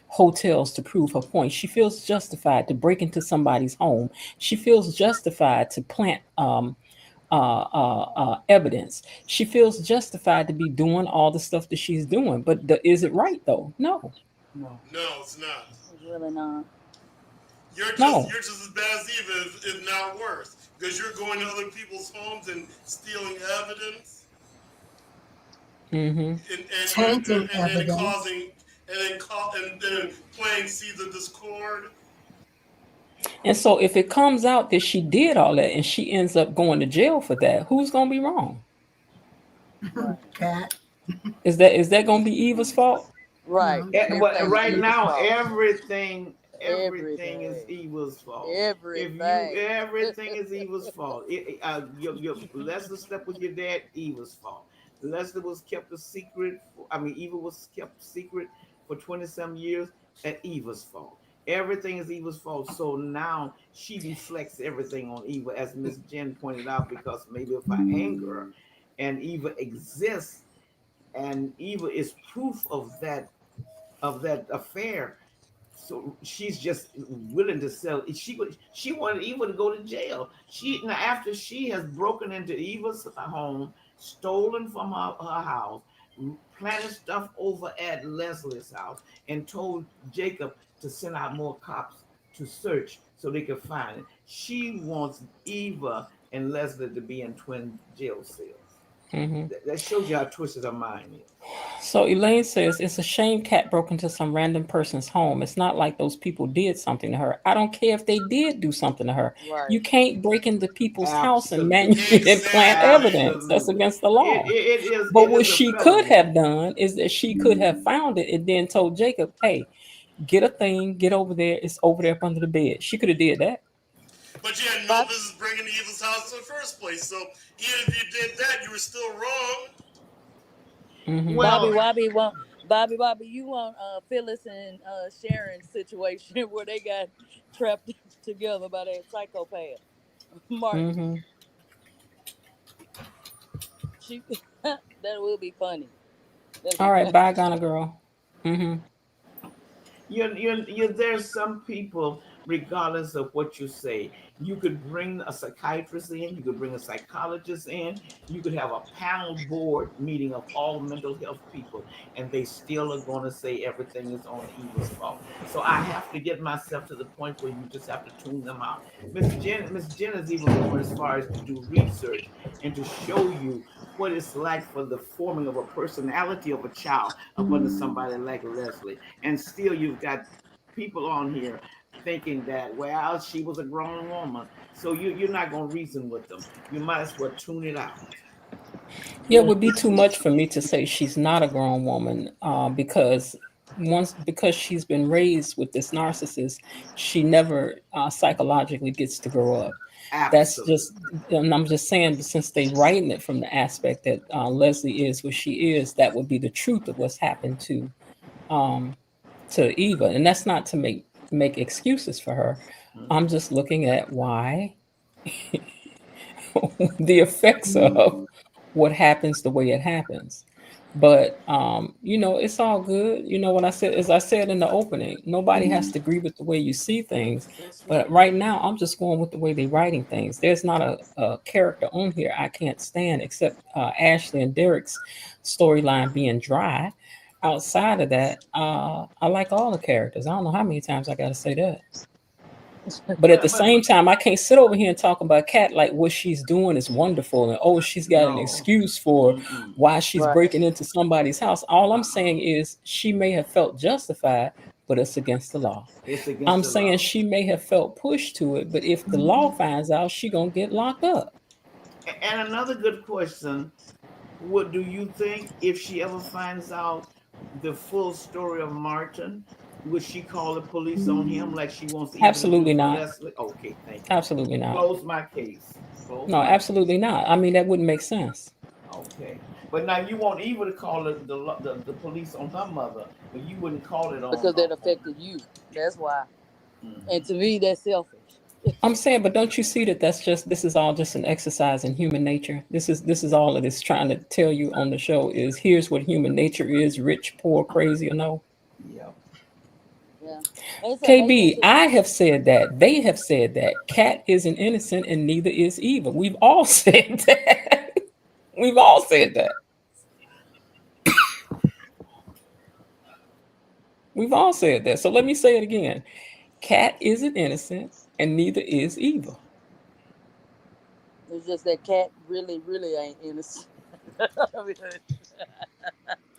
hotels to prove her point. She feels justified to break into somebody's home. She feels justified to plant evidence. She feels justified to be doing all the stuff that she's doing. But is it right though? No, No. No, it's not. It's really not. no. You're just as bad as Eva, if not worse, because you're going to other people's homes and stealing evidence, Hmm. Tainting and then evidence. causing and then playing seeds of discord. And so if it comes out that she did all that and she ends up going to jail for that, who's gonna be wrong? Right. Cat. Is that gonna be Eva's fault? Right. No. But Everything's right Eva's now, fault. everything is Everything. Eva's fault. If you Everything. everything is Eva's fault. Your Leslie slept with your dad, Eva's fault. Leslie was kept a secret. Eva was kept secret for 20 some years. At Eva's fault. Everything is Eva's fault. So now she deflects everything on Eva, as Miss Jen pointed out, because maybe of her anger, and Eva exists, and Eva is proof of that affair. So she's just willing to sell. She wanted Eva to go to jail. Now after she has broken into Eva's home, stolen from her house, planted stuff over at Leslie's house, and told Jacob to send out more cops to search so they could find it. She wants Eva and Leslie to be in twin jail cells. Hmm. That shows you how twisted her mind is. So Elaine says it's a shame Cat broke into some random person's home. It's not like those people did something to her. I don't care if they did do something to her. Right. You can't break into people's house and Absolutely. and plant evidence. That's Absolutely. against the law. But It what is a she could felony. have done is that she could have found it and then told Jacob, "Hey, get a thing, get over there. It's over there up under the bed." She could have did that. But you had no Bob, business bringing to Eva's house in the first place. So even if you did that, you were still wrong. Hmm. Bobby Well, Wobby want Bobby, you want Phyllis and Sharon's situation where they got trapped together by that psychopath Martin. Hmm. She that will be funny. That'll All be right, funny. bye, Ghana girl. Hmm. there's some people, regardless of what you say, you could bring a psychiatrist in, you could bring a psychologist in, you could have a panel board meeting of all mental health people, and they still are going to say everything is on Eva's fault. So I have to get myself to the point where you just have to tune them out. Miss Jen is even going as far as to do research and to show you what it's like for the forming of a personality of a child up under somebody like Leslie. And still you've got people on here thinking that, well, she was a grown woman. So you're not going to reason with them. You might as well tune it out. Yeah, it would be too much for me to say she's not a grown woman, because she's been raised with this narcissist, she never psychologically gets to grow up. That's Absolutely. just, and I'm just saying, since they writing it from the aspect that Leslie is what she is, that would be the truth of what's happened um, to Eva, and that's not to make excuses for her. I'm just looking at why the effects of what happens the way it happens. But it's all good. What I said, as I said in the opening, nobody has to agree with the way you see things. That's But right. right now, I'm just going with the way they're writing things. There's not a character on here I can't stand except Ashley and Derek's storyline being dry. Outside of that, I like all the characters. I don't know how many times I got to say that. But at the But same time, I can't sit over here and talk about Kat like what she's doing is wonderful and she's got an no. excuse for Mm-mm. why she's Right. breaking into somebody's house. All I'm Uh-uh. saying is she may have felt justified, but it's against the law. It's against I'm the saying law. she may have felt pushed to it, but if the law finds out, she gonna get locked up. And another good question: what do you think if she ever finds out the full story of Martin? Would she call the police on him like she wants Eva to do Absolutely for not. Leslie? Okay, thank you. Absolutely not. Close my case. Close No, my case. absolutely not. I mean, that wouldn't make sense. Okay. But now you want Eva to call the police on her mother, but you wouldn't call it Because that on affected you. That's why. And Mhm. to me, that's selfish. I'm saying, but don't you see that this is all just an exercise in human nature? This is all it is trying to tell you on the show is here's what human nature is: rich, poor, crazy, or no. Yep. Yeah, it's amazing KB, to I have said that. They have said that. Cat isn't innocent and neither is Eva. We've all said that. We've all said that. We've all said that. So let me say it again. Cat isn't innocent and neither is Eva. it's just that cat really, really ain't innocent. I mean,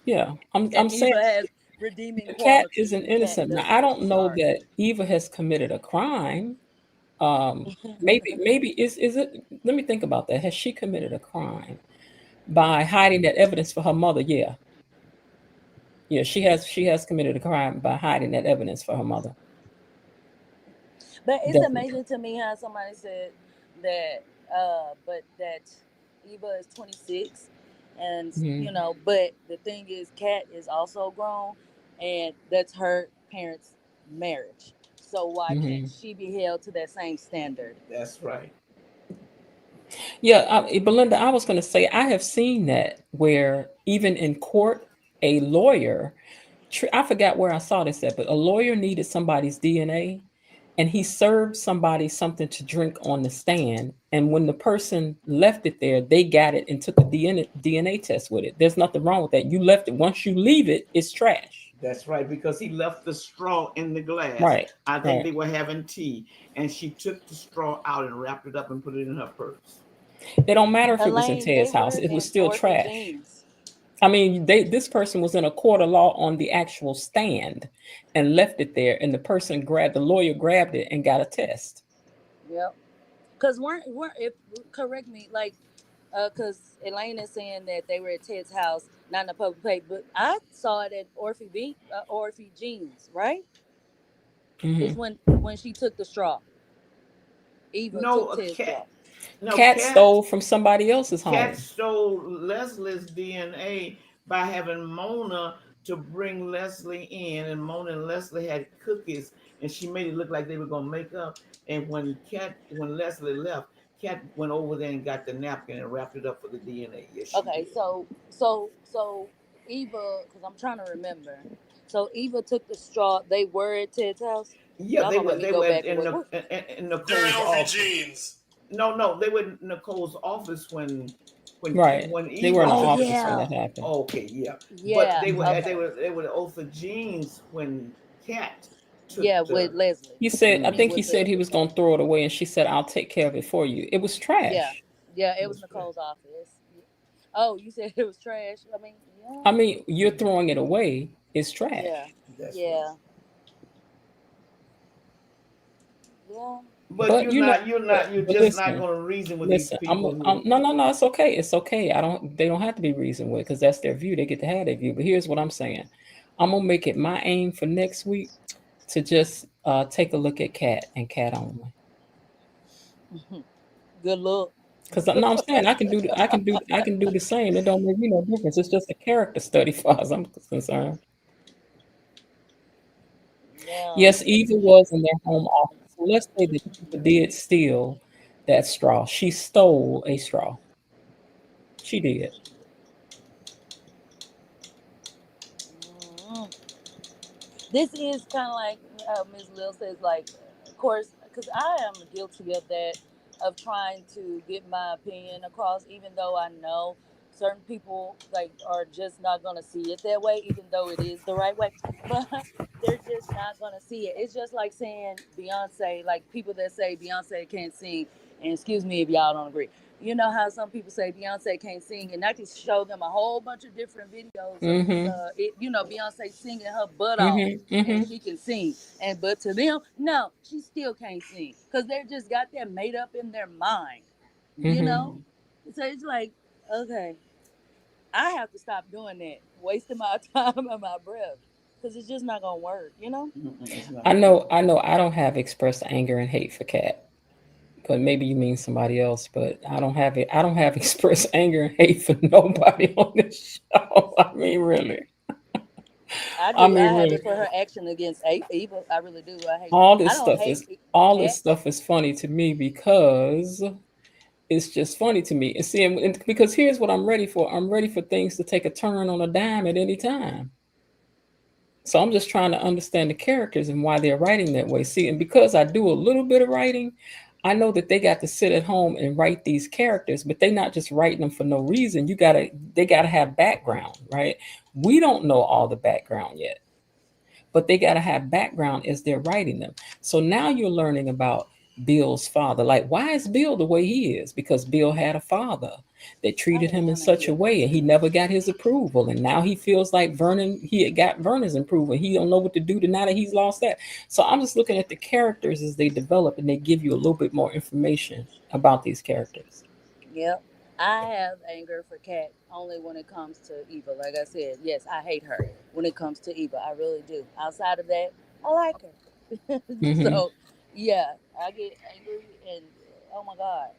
Yeah. I'm and saying Eva has redeeming the cat qualities, isn't and cat innocent. Now I doesn't. don't know Sorry. that Eva has committed a crime. Maybe is it, let me think about that. Has she committed a crime by hiding that evidence for her mother? Yeah. Yeah, she has committed a crime by hiding that evidence for her mother. But it's Definitely. amazing to me how somebody said that, but that Eva is 26, and Hmm. but the thing is, Kat is also grown, and that's her parents' marriage. So why can't Hmm. she be held to that same standard? That's right. Yeah, Belinda, I was going to say I have seen that where even in court, a lawyer, I forgot where I saw this at, but a lawyer needed somebody's DNA, and he served somebody something to drink on the stand. And when the person left it there, they got it and took a DNA test with it. There's nothing wrong with that. You left it. Once you leave it, it's trash. That's right, because he left the straw in the glass. Right. I think Right. they were having tea, and she took the straw out and wrapped it up and put it in her purse. It don't matter if it was in Elaine, they Ted's house. were It was in still Orphan trash. Jeans. I mean, this person was in a court of law on the actual stand and left it there, and the lawyer grabbed it and got a test. Yep. Cause weren't if correct me like, cause Elaine is saying that they were at Ted's house, not in a public place, but I saw it at Orphe Jeans, right? It's Hmm. when she took the straw. Eva No, took a Ted's cat. straw. No, Cat cat. stole from somebody else's Cat home. stole Leslie's DNA by having Mona to bring Leslie in, and Mona and Leslie had cookies, and she made it look like they were gonna make up. And when Leslie left, Cat went over there and got the napkin and wrapped it up for the DNA. Yes, she Okay, did. so Eva, cause I'm trying to remember. So Eva took the straw. They were at Ted's house. Yeah, Y'all they gonna were make me they go were back and in, wait. the, in They're in Nicole's Orphy office. Jeans. No, they were in Nicole's office Right. when They were in Eva the Oh took the office when yeah, that happened. Oh, okay, yeah. But yeah. Mhm. Okay. they were the Oath of Jeans when Cat Yeah, took with the. Leslie. I I mean, think he Mhm. with said he Leslie. was going to throw it away, and she said, "I'll take care of it for you." It was Yeah, trash. yeah. It was That's right. Nicole's office. Oh, you said it was trash. I mean, I yeah, mean, you're throwing it away. It's yeah, trash. That's right. yeah, yeah. But But you're but just not listen, going to reason with these listen. people who. No, no, no. It's okay. It's okay. I don't. They don't have to be reasoned with because that's their view. They get to have their view. But here's what I'm saying. I'm gonna make it my aim for next week to just take a look at cat and cat only. Good luck. Because no, I'm saying I can do the same. It don't make me no difference. It's just a character study, far as I'm concerned. Yeah. Yes, Eva was in their home office. So let's say that Eva did steal that straw. She stole a straw. She did. Mm. This is kind of like Ms. Lil says, like, of course, because I am guilty of that, of trying to get my opinion across, even though I know certain people like are just not gonna see it that way, even though it is the right way. But they're just not gonna see it. It's just like saying Beyonce, like people that say Beyonce can't sing, and excuse me if y'all don't agree. You know how some people say Beyonce can't sing, and I can show them a whole bunch of different videos of Mm-hmm. Beyonce singing her butt off, Mm-hmm. and Mm-hmm. she can sing. But to them, no, she still can't sing because they just got that made up in their mind. You Mm-hmm. know, so it's like, okay, I have to stop doing that, wasting my time and my breath, because it's just not gonna work. It's not going to work. I know I don't have expressed anger and hate for cat. But maybe you mean somebody else, but I don't have it. I don't have expressed anger and hate for nobody on this show. I mean, really. I I do. mean, I have really. it for her action against Eva. I really do. I hate. All I this don't stuff hate is all this Cat. stuff is funny to me because it's just funny to me. And see, because here's what I'm ready for. I'm ready for things to take a turn on a dime at any time. So I'm just trying to understand the characters and why they're writing that way. See, and because I do a little bit of writing, I know that they got to sit at home and write these characters, but they're not just writing them for no reason. They gotta have background, right? We don't know all the background yet, but they got to have background as they're writing them. So now you're learning about Bill's father. Like, why is Bill the way he is? Because Bill had a father that treated him in such a way, and he never got his approval. And now he feels like he had got Vernon's approval. He don't know what to do to now that he's lost that. So I'm just looking at the characters as they develop, and they give you a little bit more information about these characters. Yep. I have anger for Kat only when it comes to Eva. Like I said, yes, I hate her when it comes to Eva. I really do. Outside of that, I like her. Hmm. So, yeah, I get angry and oh my god,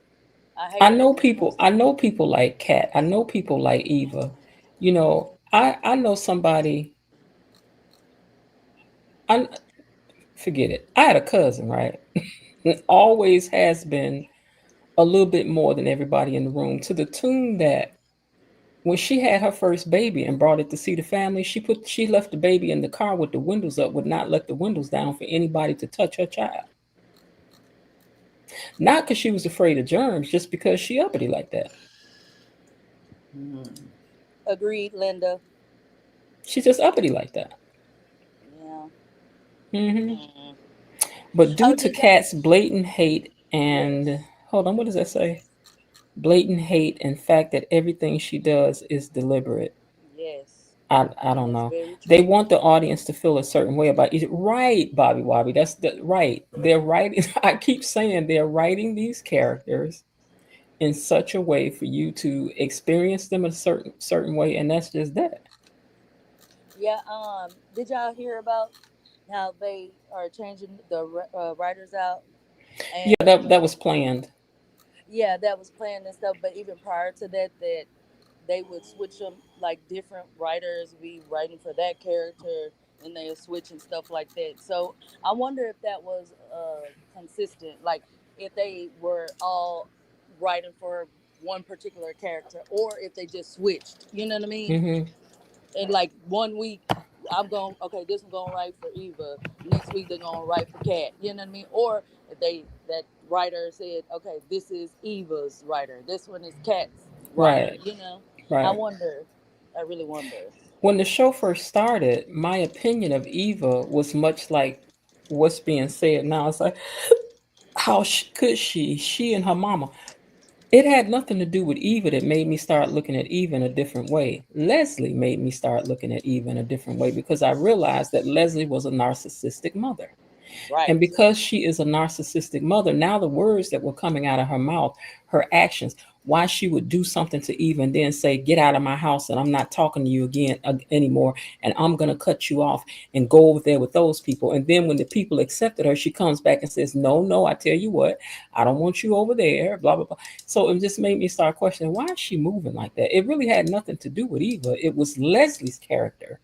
I I hate her know when it people. comes to I Eva. know people like Kat. I know people like Eva. You know, I know somebody. I forget it. I had a cousin, right? It always has been a little bit more than everybody in the room, to the tune that when she had her first baby and brought it to see the family, she left the baby in the car with the windows up, would not let the windows down for anybody to touch her child. Not because she was afraid of germs, just because she uppity like that. Hmm. Agreed, Linda. She's just uppity like that. Yeah. Hmm. Mm. But due Oh, to did y'all? Kat's blatant hate and Yes. hold on, what does that say? Blatant hate and fact that everything she does is deliberate. Yes. I And don't that's know. very They true. want the audience to feel a certain way about it. Right, Bobby Wobby. That's the right. They're writing. I keep saying they're writing these characters in such a way for you to experience them a certain way, and that's just that. Yeah. Did y'all hear about how they are changing the writers out Yeah, and that was planned. yeah, that was planned and stuff. But even prior to that, that they would switch them like different writers be writing for that character, and they switch and stuff like that. So I wonder if that was consistent, like if they were all writing for one particular character, or if they just switched. You know what I mean? Hmm. And like one week I'm going, okay, this one going right for Eva. Next week they're going right for Kat. You know what I mean? Or if that writer said, okay, this is Eva's writer. This one is Kat's writer. Right, You know? I right. wonder. I really wonder. When the show first started, my opinion of Eva was much like what's being said now. It's like, how could she and her mama? It had nothing to do with Eva that made me start looking at Eva in a different way. Leslie made me start looking at Eva in a different way because I realized that Leslie was a narcissistic mother. And Right. because she is a narcissistic mother, now the words that were coming out of her mouth, her actions, why she would do something to Eva and then say, "Get out of my house and I'm not talking to you again anymore. And I'm going to cut you off and go over there with those people." And then when the people accepted her, she comes back and says, "No, no, I tell you what, I don't want you over there, blah, blah, blah." So it just made me start questioning, why is she moving like that? It really had nothing to do with Eva. It was Leslie's character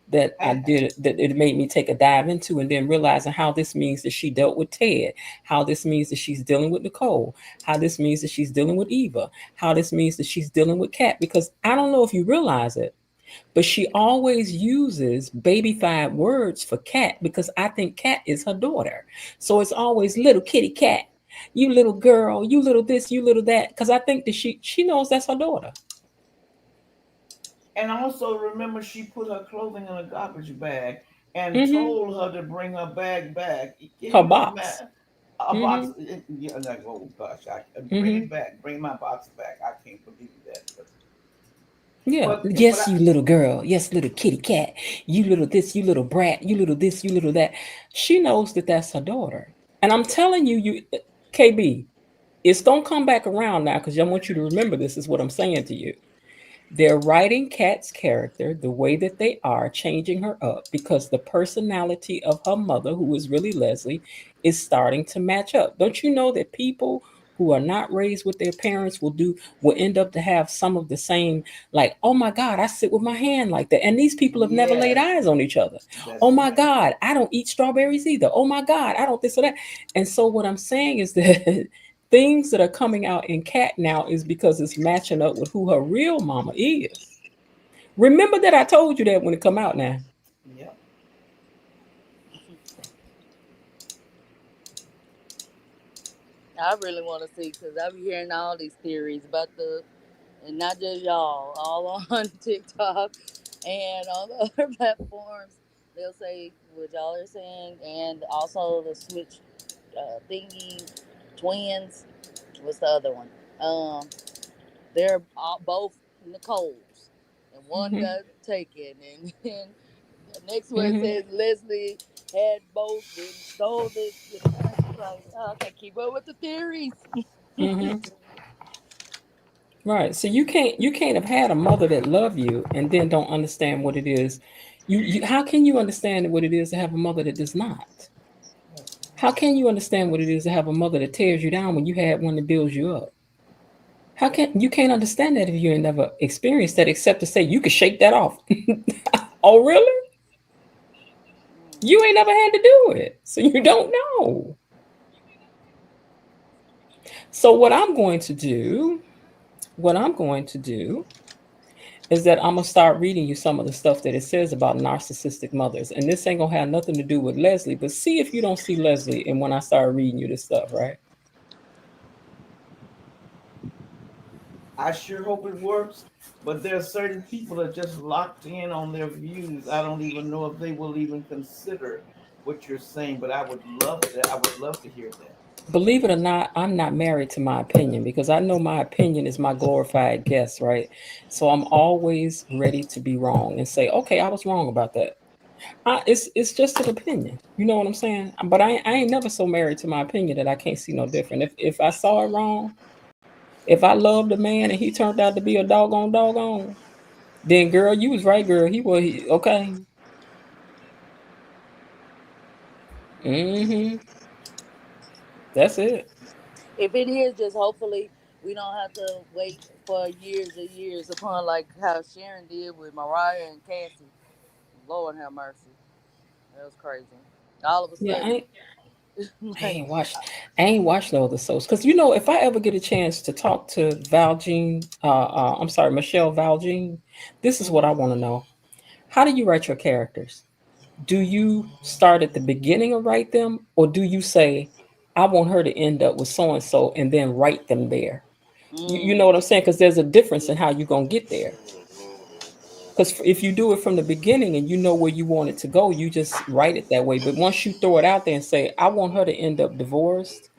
that I And did that it made me take a dive into, and then realizing how this means that she dealt with Ted, how this means that she's dealing with Nicole, how this means that she's dealing with Eva, how this means that she's dealing with Kat. Because I don't know if you realize it, but she always uses babyfied words for Kat because I think Kat is her daughter. So it's always little kitty cat, you little girl, you little this, you little that, because I think that she knows that's her daughter. and also remember, she put her clothing in a garbage bag and Hmm. told her to bring her bag back. Can Her you box. imagine a box? Hmm. Yeah, like, oh gosh, I bring Hmm. it back. Bring my box back. I can't believe that. Yeah. But Yes, you little girl. Yes, little kitty cat. You little this, you little brat. You little this, you little that. She knows that that's her daughter. And I'm telling you, KB, it's going to come back around now because I want you to remember this is what I'm saying to you. They're writing Kat's character the way that they are, changing her up because the personality of her mother, who is really Leslie, is starting to match up. Don't you know that people who are not raised with their parents will end up to have some of the same, like, oh my God, I sit with my hand like that. And these people have never laid yes, eyes on each other. Oh that's my right. God, I don't eat strawberries either. Oh my God, I don't this or that. And so what I'm saying is that things that are coming out in Cat now is because it's matching up with who her real mama is. Remember that I told you that when it come out now. Yep. I really want to see because I be hearing all these theories about the, and not just y'all, all on TikTok and on the other platforms. They'll say what y'all are saying, and also the switch thingy twins. What's the other one? Um, they're all, both Nicole's, and one Mm-hmm. got taken, and then the next one Mm-hmm. says Leslie had both and stole it. And I was just like, oh, I can't keep up with the theories. Mm-hmm. Right. So you can't have had a mother that love you and then don't understand what it is. You how can you understand what it is to have a mother that does not? How can you understand what it is to have a mother that tears you down when you had one that builds you up? How can you can't understand that if you ain't never experienced that except to say you could shake that off. Oh really? You ain't never had to do it. So you don't know. So what I'm going to do is that I'm gonna start reading you some of the stuff that it says about narcissistic mothers. And this ain't gonna have nothing to do with Leslie, but see if you don't see Leslie and when I start reading you this stuff, right? I sure hope it works, but there are certain people that just locked in on their views. I don't even know if they will even consider what you're saying, but I would love that. I would love to hear that. Believe it or not, I'm not married to my opinion because I know my opinion is my glorified guess, right? So I'm always ready to be wrong and say, okay, I was wrong about that. It's just an opinion. You know what I'm saying? But I ain't never so married to my opinion that I can't see no different. If I saw it wrong, if I loved a man and he turned out to be a doggone, then girl, you was right, girl. Okay. Mm-hmm. That's it. If it is, just hopefully we don't have to wait for years and years upon like how Sharon did with Mariah and Cassie. Lord have mercy. That was crazy. All of a Yeah, sudden, I like, ain't watched I ain't watched no other soaps. Cause if I ever get a chance to talk to I'm sorry, Michelle Valjean, this is what I mhm. want to know. How do you write your characters? Do you start at the beginning and write them, or do you say, I want her to end up with so and so and then write them there? You know Mm. what I'm saying? Because there's a difference in how you're gonna get there. Because if you do it from the beginning and you know where you want it to go, you just write it that way. But once you throw it out there and say, I want her to end up divorced,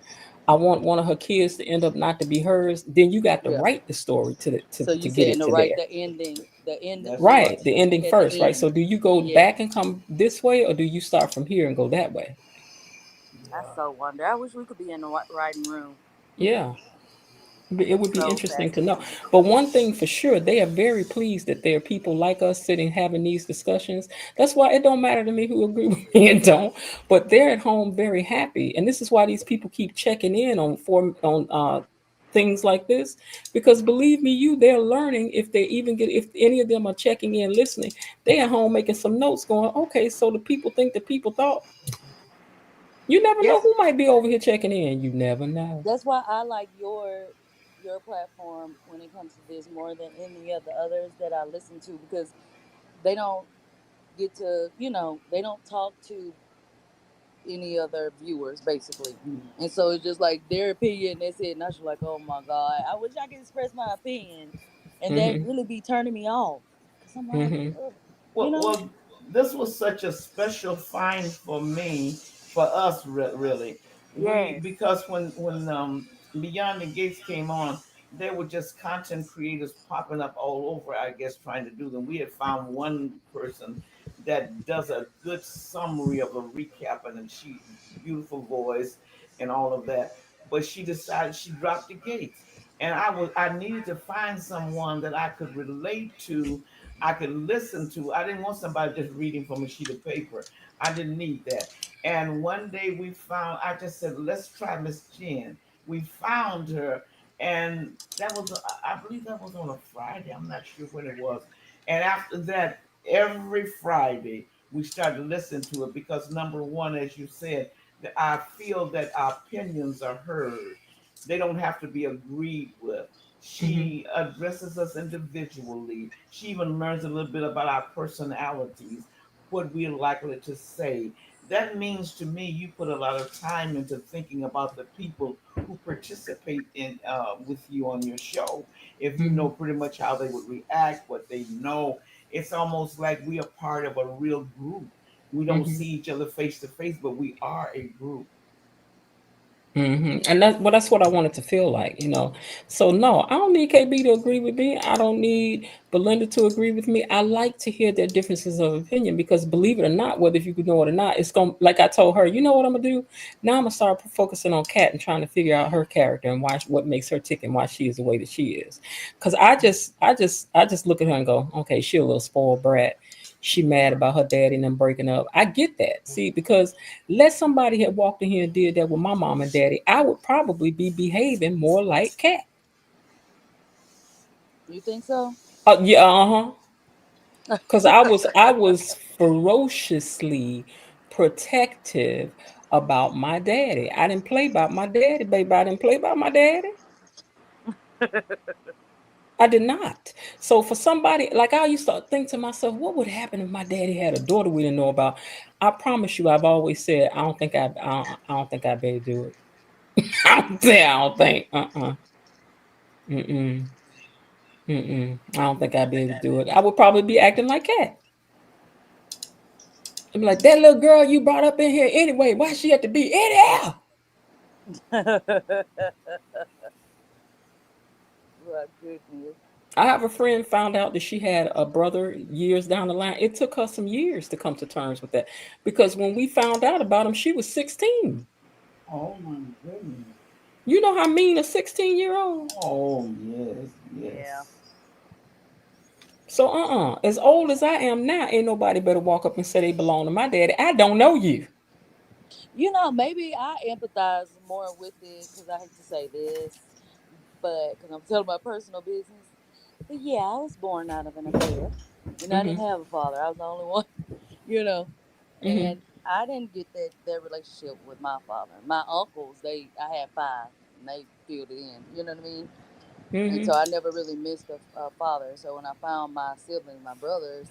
I want one of her kids to end up not to be hers, then you got to Yeah. write the story So to you get saying it to to write there. the ending, the end, That's the Right, right. the ending at the first, right? end. So do you go Yeah. back and come this way, or do you start from here and go that way? I so wonder. I wish we could be in the writing room. Yeah. It That's would be so interesting to know. fascinating. But one thing for sure, they are very pleased that there are people like us sitting having these discussions. That's why it don't matter to me who agree with me and don't. But they're at home very happy, and this is why these people keep checking in on things like this. Because believe me, they're learning. If any of them are checking in, listening, they at home making some notes, going, okay, so the people think the people thought. You never know Yes, who might be over here checking in. You never know. that's why I like your platform when it comes to this more than any of the others that I listen to because they don't get to, they don't talk to any other viewers basically. And so it's just like their opinion, that's it. And I was like, oh my God, I wish I could express my opinion. And that Hmm. really be turning me off. Cause I'm like, Hmm. ugh, you Well, know? well, this was such a special find for me, for us, really. We Yes. because when Beyond the Gates came on, there were just content creators popping up all over. I guess trying to do them. We had found one person that does a good summary of a recap, and she beautiful voice and all of that. But she decided she dropped the gates, and I needed to find someone that I could relate to, I could listen to. I didn't want somebody just reading from a sheet of paper. I didn't need that. And one day I just said, let's try Miss Jen. We found her, and I believe that was on a Friday. I'm not sure when it was. And after that, every Friday, we started listening to it because number one, as you said, that I feel that our opinions are heard. They don't have to be agreed with. Hmm. She addresses us individually. She even learns a little bit about our personalities, what we're likely to say. that means to me you put a lot of time into thinking about the people who participate in with you on your show. If you know Mhm. pretty much how they would react, what they know, it's almost like we are part of a real group. We don't Mhm. see each other face to face, but we are a group. And that's what I wanted to feel like, you know. So no, I don't need KB to agree with me. I don't need Belinda to agree with me. I like to hear their differences of opinion because believe it or not, whether if you know it or not, it's going like I told her, you know what I'm gonna do? Now I'm gonna start focusing on Kat and trying to figure out her character and why what makes her tick and why she is the way that she is. Cause I just look at her and go, okay, she a little spoiled brat. She mad about her daddy and them breaking up. I get that. See, because let somebody had walked in here and did that with my mom and daddy, I would probably be behaving more like Cat. You think so? Yeah, uh-huh. Because I was ferociously protective about my daddy. I didn't play about my daddy, baby. I didn't play about my daddy. I did not. So for somebody like I used to think to myself, what would happen if my daddy had a daughter we didn't know about? I promise you, I've always said I don't think I'd be able to do it. I don't think. Mm-mm. Mm-mm. I don't think I'd be able to do it. I would probably be acting like Cat. I'd be like, that little girl you brought up in here anyway. Why she have to be in here? My goodness. I have a friend found out that she had a brother years down the line. It took her some years to come to terms with that because when we found out about him, she was 16. Oh my goodness. You know how mean a 16-year-old? Oh yes, Yeah. yes. So, as old as I am now, ain't nobody better walk up and say they belong to my daddy. I don't know you. You know, maybe I empathize more with it because I hate to say this, but because I'm telling my personal business. But yeah, I was born out of an affair. You know, I didn't Hmm. have a father. I was the only one, you know. Hmm. And I didn't get that relationship with my father. My uncles, I had five, and they filled it in. You know what I mean? And so Hmm. I never really missed a father. So when I found my siblings, my brothers,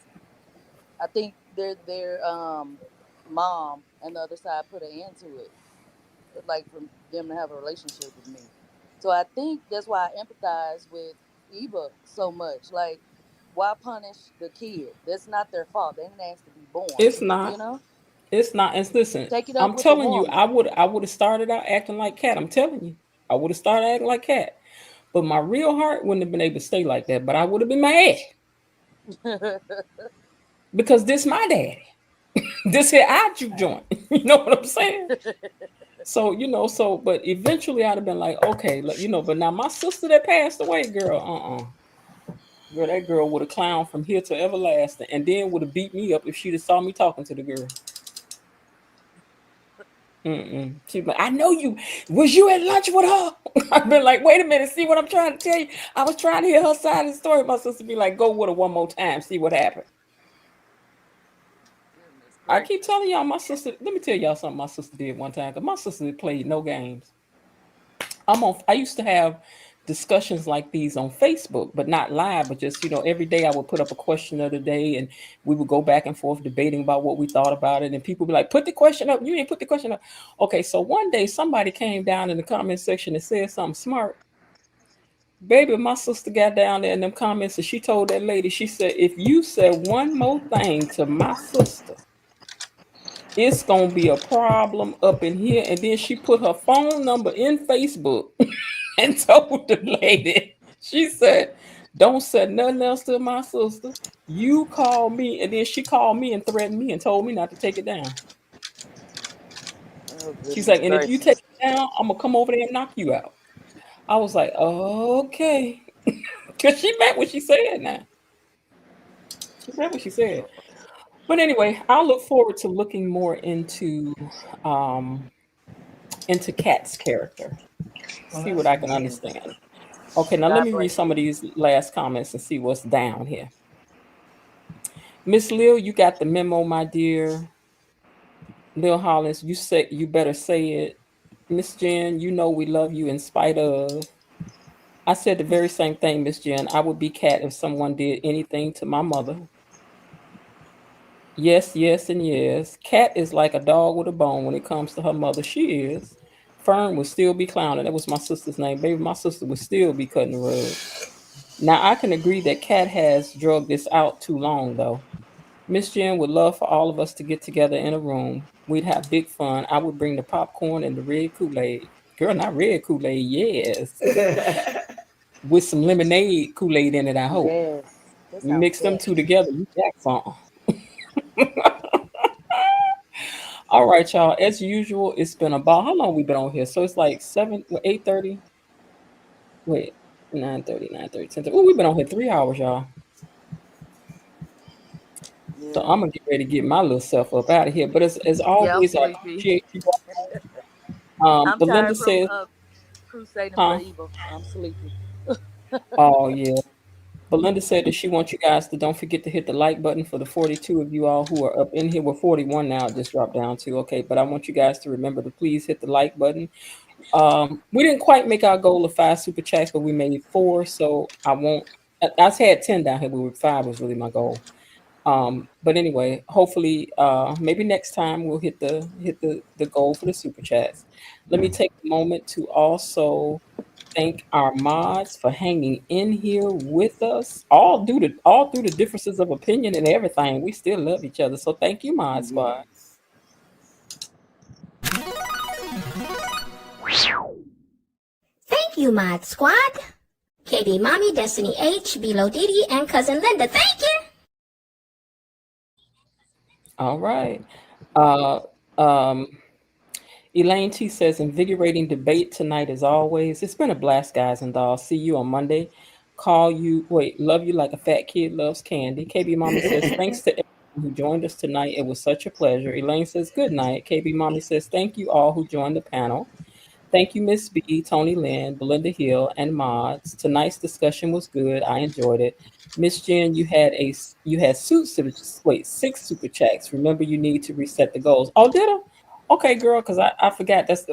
I think their mom and the other side put an end to it, like for them to have a relationship with me. So I think that's why I empathize with Eva so much. Like, why punish the kid? That's not their fault. They didn't ask to be born. It's You not. know, It's not. And listen, take it up I'm with the telling you, woman. I would have started out acting like Cat. I'm telling you, I would have started acting like Cat. But my real heart wouldn't have been able to stay like that. But I would have been mad because this my daddy. This here I juke joint. You know what I'm saying? So but eventually I'd have been like, okay, but now my sister that passed away, girl, girl, that girl would have clowned from here to everlasting, and then would have beat me up if she'd have saw me talking to the girl. Mm-mm. She'd be like, I know you. Was you at lunch with her? I've been like, wait a minute, see what I'm trying to tell you. I was trying to hear her side of the story. My sister be like, go with her one more time, see what happened. Goodness I keep gracious. telling y'all, my sister. Let me tell y'all something my sister did one time. Cause my sister played no games. I used to have discussions like these on Facebook, but not live, but just, every day I would put up a question of the day and we would go back and forth debating about what we thought about it. And people would be like, put the question up. You ain't put the question up. Okay. So one day somebody came down in the comment section and said something smart. Baby, my sister got down there in them comments and she told that lady, she said, if you said one more thing to my sister, it's gonna be a problem up in here. And then she put her phone number in Facebook and told the lady, she said, don't say nothing else to my sister. You call me. And then she called me and threatened me and told me not to take it down. Oh She's goodness like, and if you take gracious. it down, I'm gonna come over there and knock you out. I was like, okay. Because she meant what she said now. She meant what she said. But anyway, I'll look forward to looking more um into Kat's character. Well, See what that's I can good. understand. Okay, now let God me read bless some you. of these last comments and see what's down here. Miss Lil, you got the memo, my dear. Lil Hollins, you better say it. Miss Jen, you know we love you in spite of. I said the very same thing, Miss Jen. I would be Cat if someone did anything to my mother. Yes, yes, and yes. Cat is like a dog with a bone when it comes to her mother. She is. Fern would still be clowning. That was my sister's name. Baby, my sister would still be cutting the rug. Now, I can agree that Cat has drugged this out too long, though. Miss Jen would love for all of us to get together in a room. We'd have big fun. I would bring the popcorn and the red Kool-Aid. Girl, not red Kool-Aid, yes. With some lemonade Kool-Aid in it, I hope. Yes, that You sounds mix them two best. together, you got something. All right, y'all. As usual, it's been about how long we been on here? So it's like 8:30. Wait, 9:30, 9:30, 10:30. Oh, we've been on here 3 hours, y'all. So Yeah. I'm gonna get ready to get my little self up out of here. But as Yeah, I'm always, I sleepy. appreciate you. I'm Belinda tired from says, crusading for huh? evil. I'm sleepy. Oh yeah. Belinda said that she wants you guys to don't forget to hit the like button for the 42 of you all who are up in here. We're 41 now. It just dropped down to okay. But I want you guys to remember to please hit the like button. We didn't quite make our goal of 5 super chats, but we made 4. So I won't. I had 10 down here. We were 5 was really my goal. But anyway, hopefully, maybe next time we'll hit the goal for the super chats. Let me take a moment to also thank our mods for hanging in here with us, all through the differences of opinion and everything. We still love each other. So thank you, Mod Squad. Yes. Thank you, Mod Squad. KB Mommy, Destiny H, Below Diddy, and Cousin Linda. Thank you. All right. Uh, um, Elaine T says, invigorating debate tonight as always. It's been a blast, guys and dolls. See you on Monday. Love you like a fat kid loves candy. KB Mommy says, thanks to everyone who joined us tonight. It was such a pleasure. Elaine says, good night. KB Mommy says, thank you all who joined the panel. Thank you, Miss B, Tony Lynn, Belinda Hill, and mods. Tonight's discussion was good. I enjoyed it. Miss Jen, you had 6 super chats. Remember, you need to reset the goals. Oh, did I? Okay, girl, because I forgot that's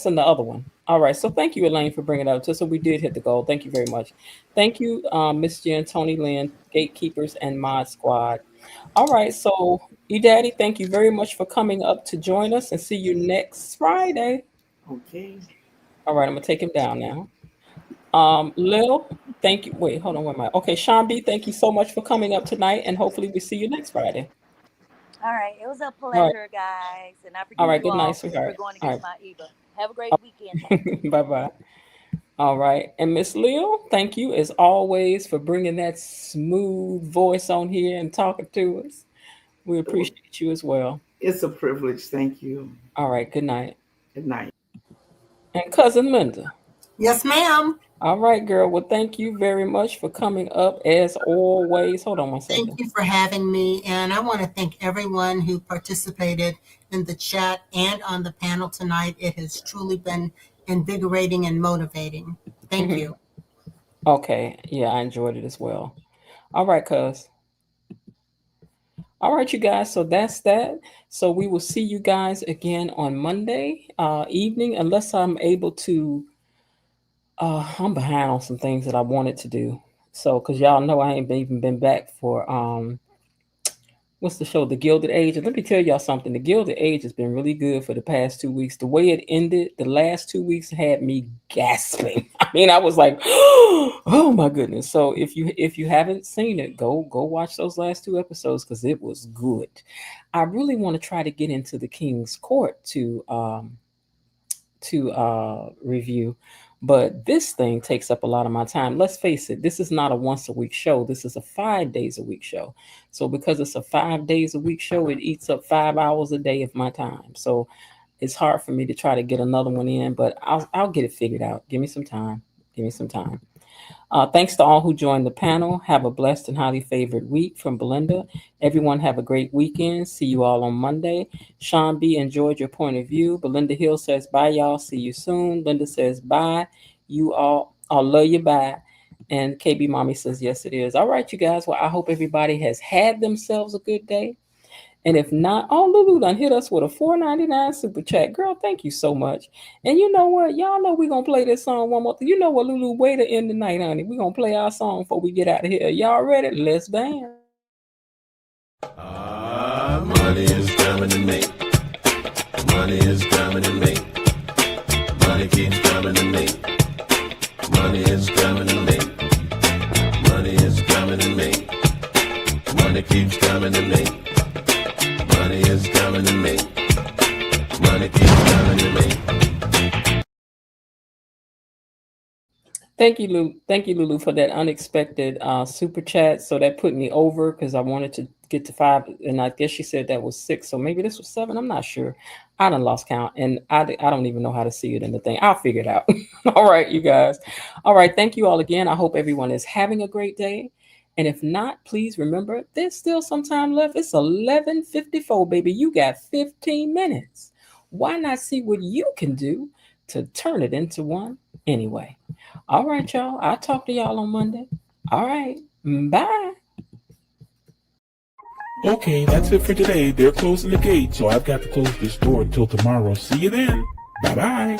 in the other one. All right, so thank you, Elaine, for bringing it up. So we did hit the goal. Thank you very much. Thank you, Miss Jen, Tony Lynn, Gatekeepers, and Mod Squad. All right, so Daddy, thank you very much for coming up to join us, and see you next Friday. Okay. All right, I'm gonna take him down now. Lil, thank you. Wait, hold on, where am I? Okay, Sean B, thank you so much for coming up tonight, and hopefully we see you next Friday. All right, it was a All right, pleasure, guys, and I all forgive right. you Good night, all for sweetheart. going All against my ego. Have a great weekend. Thank you. right, bye bye. All right, and Miss Lil, thank you as always for bringing that smooth voice on here and talking to us. We Well, appreciate you as well. it's a privilege. Thank you. All right, good night. Good night. And cousin Linda. Yes, ma'am. All right, girl. Well, thank you very much for coming up as always. Hold on one Thank second. you for having me. And I want to thank everyone who participated in the chat and on the panel tonight. It has truly been invigorating and motivating. Thank you. Okay, yeah, I enjoyed it as well. All right, cuz. All right, you guys. So that's that. So we will see you guys again on Monday evening, unless I'm able to. I'm behind on some things that I wanted to do. So, cause y'all know I ain't even been back for what's the show, The Gilded Age. And let me tell y'all something. The Gilded Age has been really good for the past 2 weeks. The way it ended, the last 2 weeks had me gasping. I mean, I was like, oh my goodness. So if you haven't seen it, go watch those last 2 episodes because it was good. I really want to try to get into the King's Court to review. But this thing takes up a lot of my time. Let's face it, this is not a once a week show. This is a 5 days a week show. So because it's a 5 days a week show, it eats up 5 hours a day of my time. So it's hard for me to try to get another one in, but I'll get it figured out. Give me some time. Give me some time. Thanks to all who joined the panel. Have a blessed and highly favored week from Belinda. Everyone have a great weekend. See you all on Monday. Sean B. enjoyed your point of view. Belinda Hill says bye, y'all. See you soon. Linda says bye. You all love you. Bye. And KB Mommy says yes, it is. All right, you guys. Well, I hope everybody has had themselves a good day. And if not, oh, Lulu done hit us with a $4.99 super chat. Girl, thank you so much. And you know what? Y'all know we're going to play this song one more time. You know what, Lulu? Way to end the night, honey. We're going to play our song before we get out of here. Y'all ready? Let's dance. Ah. Money is coming to me. Money is coming to me. Money keeps coming to me. Money is coming to me. Money is coming to me. Money keeps coming to me. Money is coming to me. Money keeps coming to me. Thank you, Lulu. Thank you, Lulu, for that unexpected super chat. So that put me over because I wanted to get to 5, and I guess she said that was 6. So maybe this was 7. I'm not sure. I done lost count, and I don't even know how to see it in the thing. I'll figure it out. All right, you guys. All right, thank you all again. I hope everyone is having a great day. And if not, please remember there's still some time left. It's 11:54, baby. You got 15 minutes. Why not see what you can do to turn it into one anyway? All right, y'all. I'll talk to y'all on Monday. All right. Bye. Okay, that's it for today. They're closing the gate, so I've got to close this door until tomorrow. See you then. Bye-bye.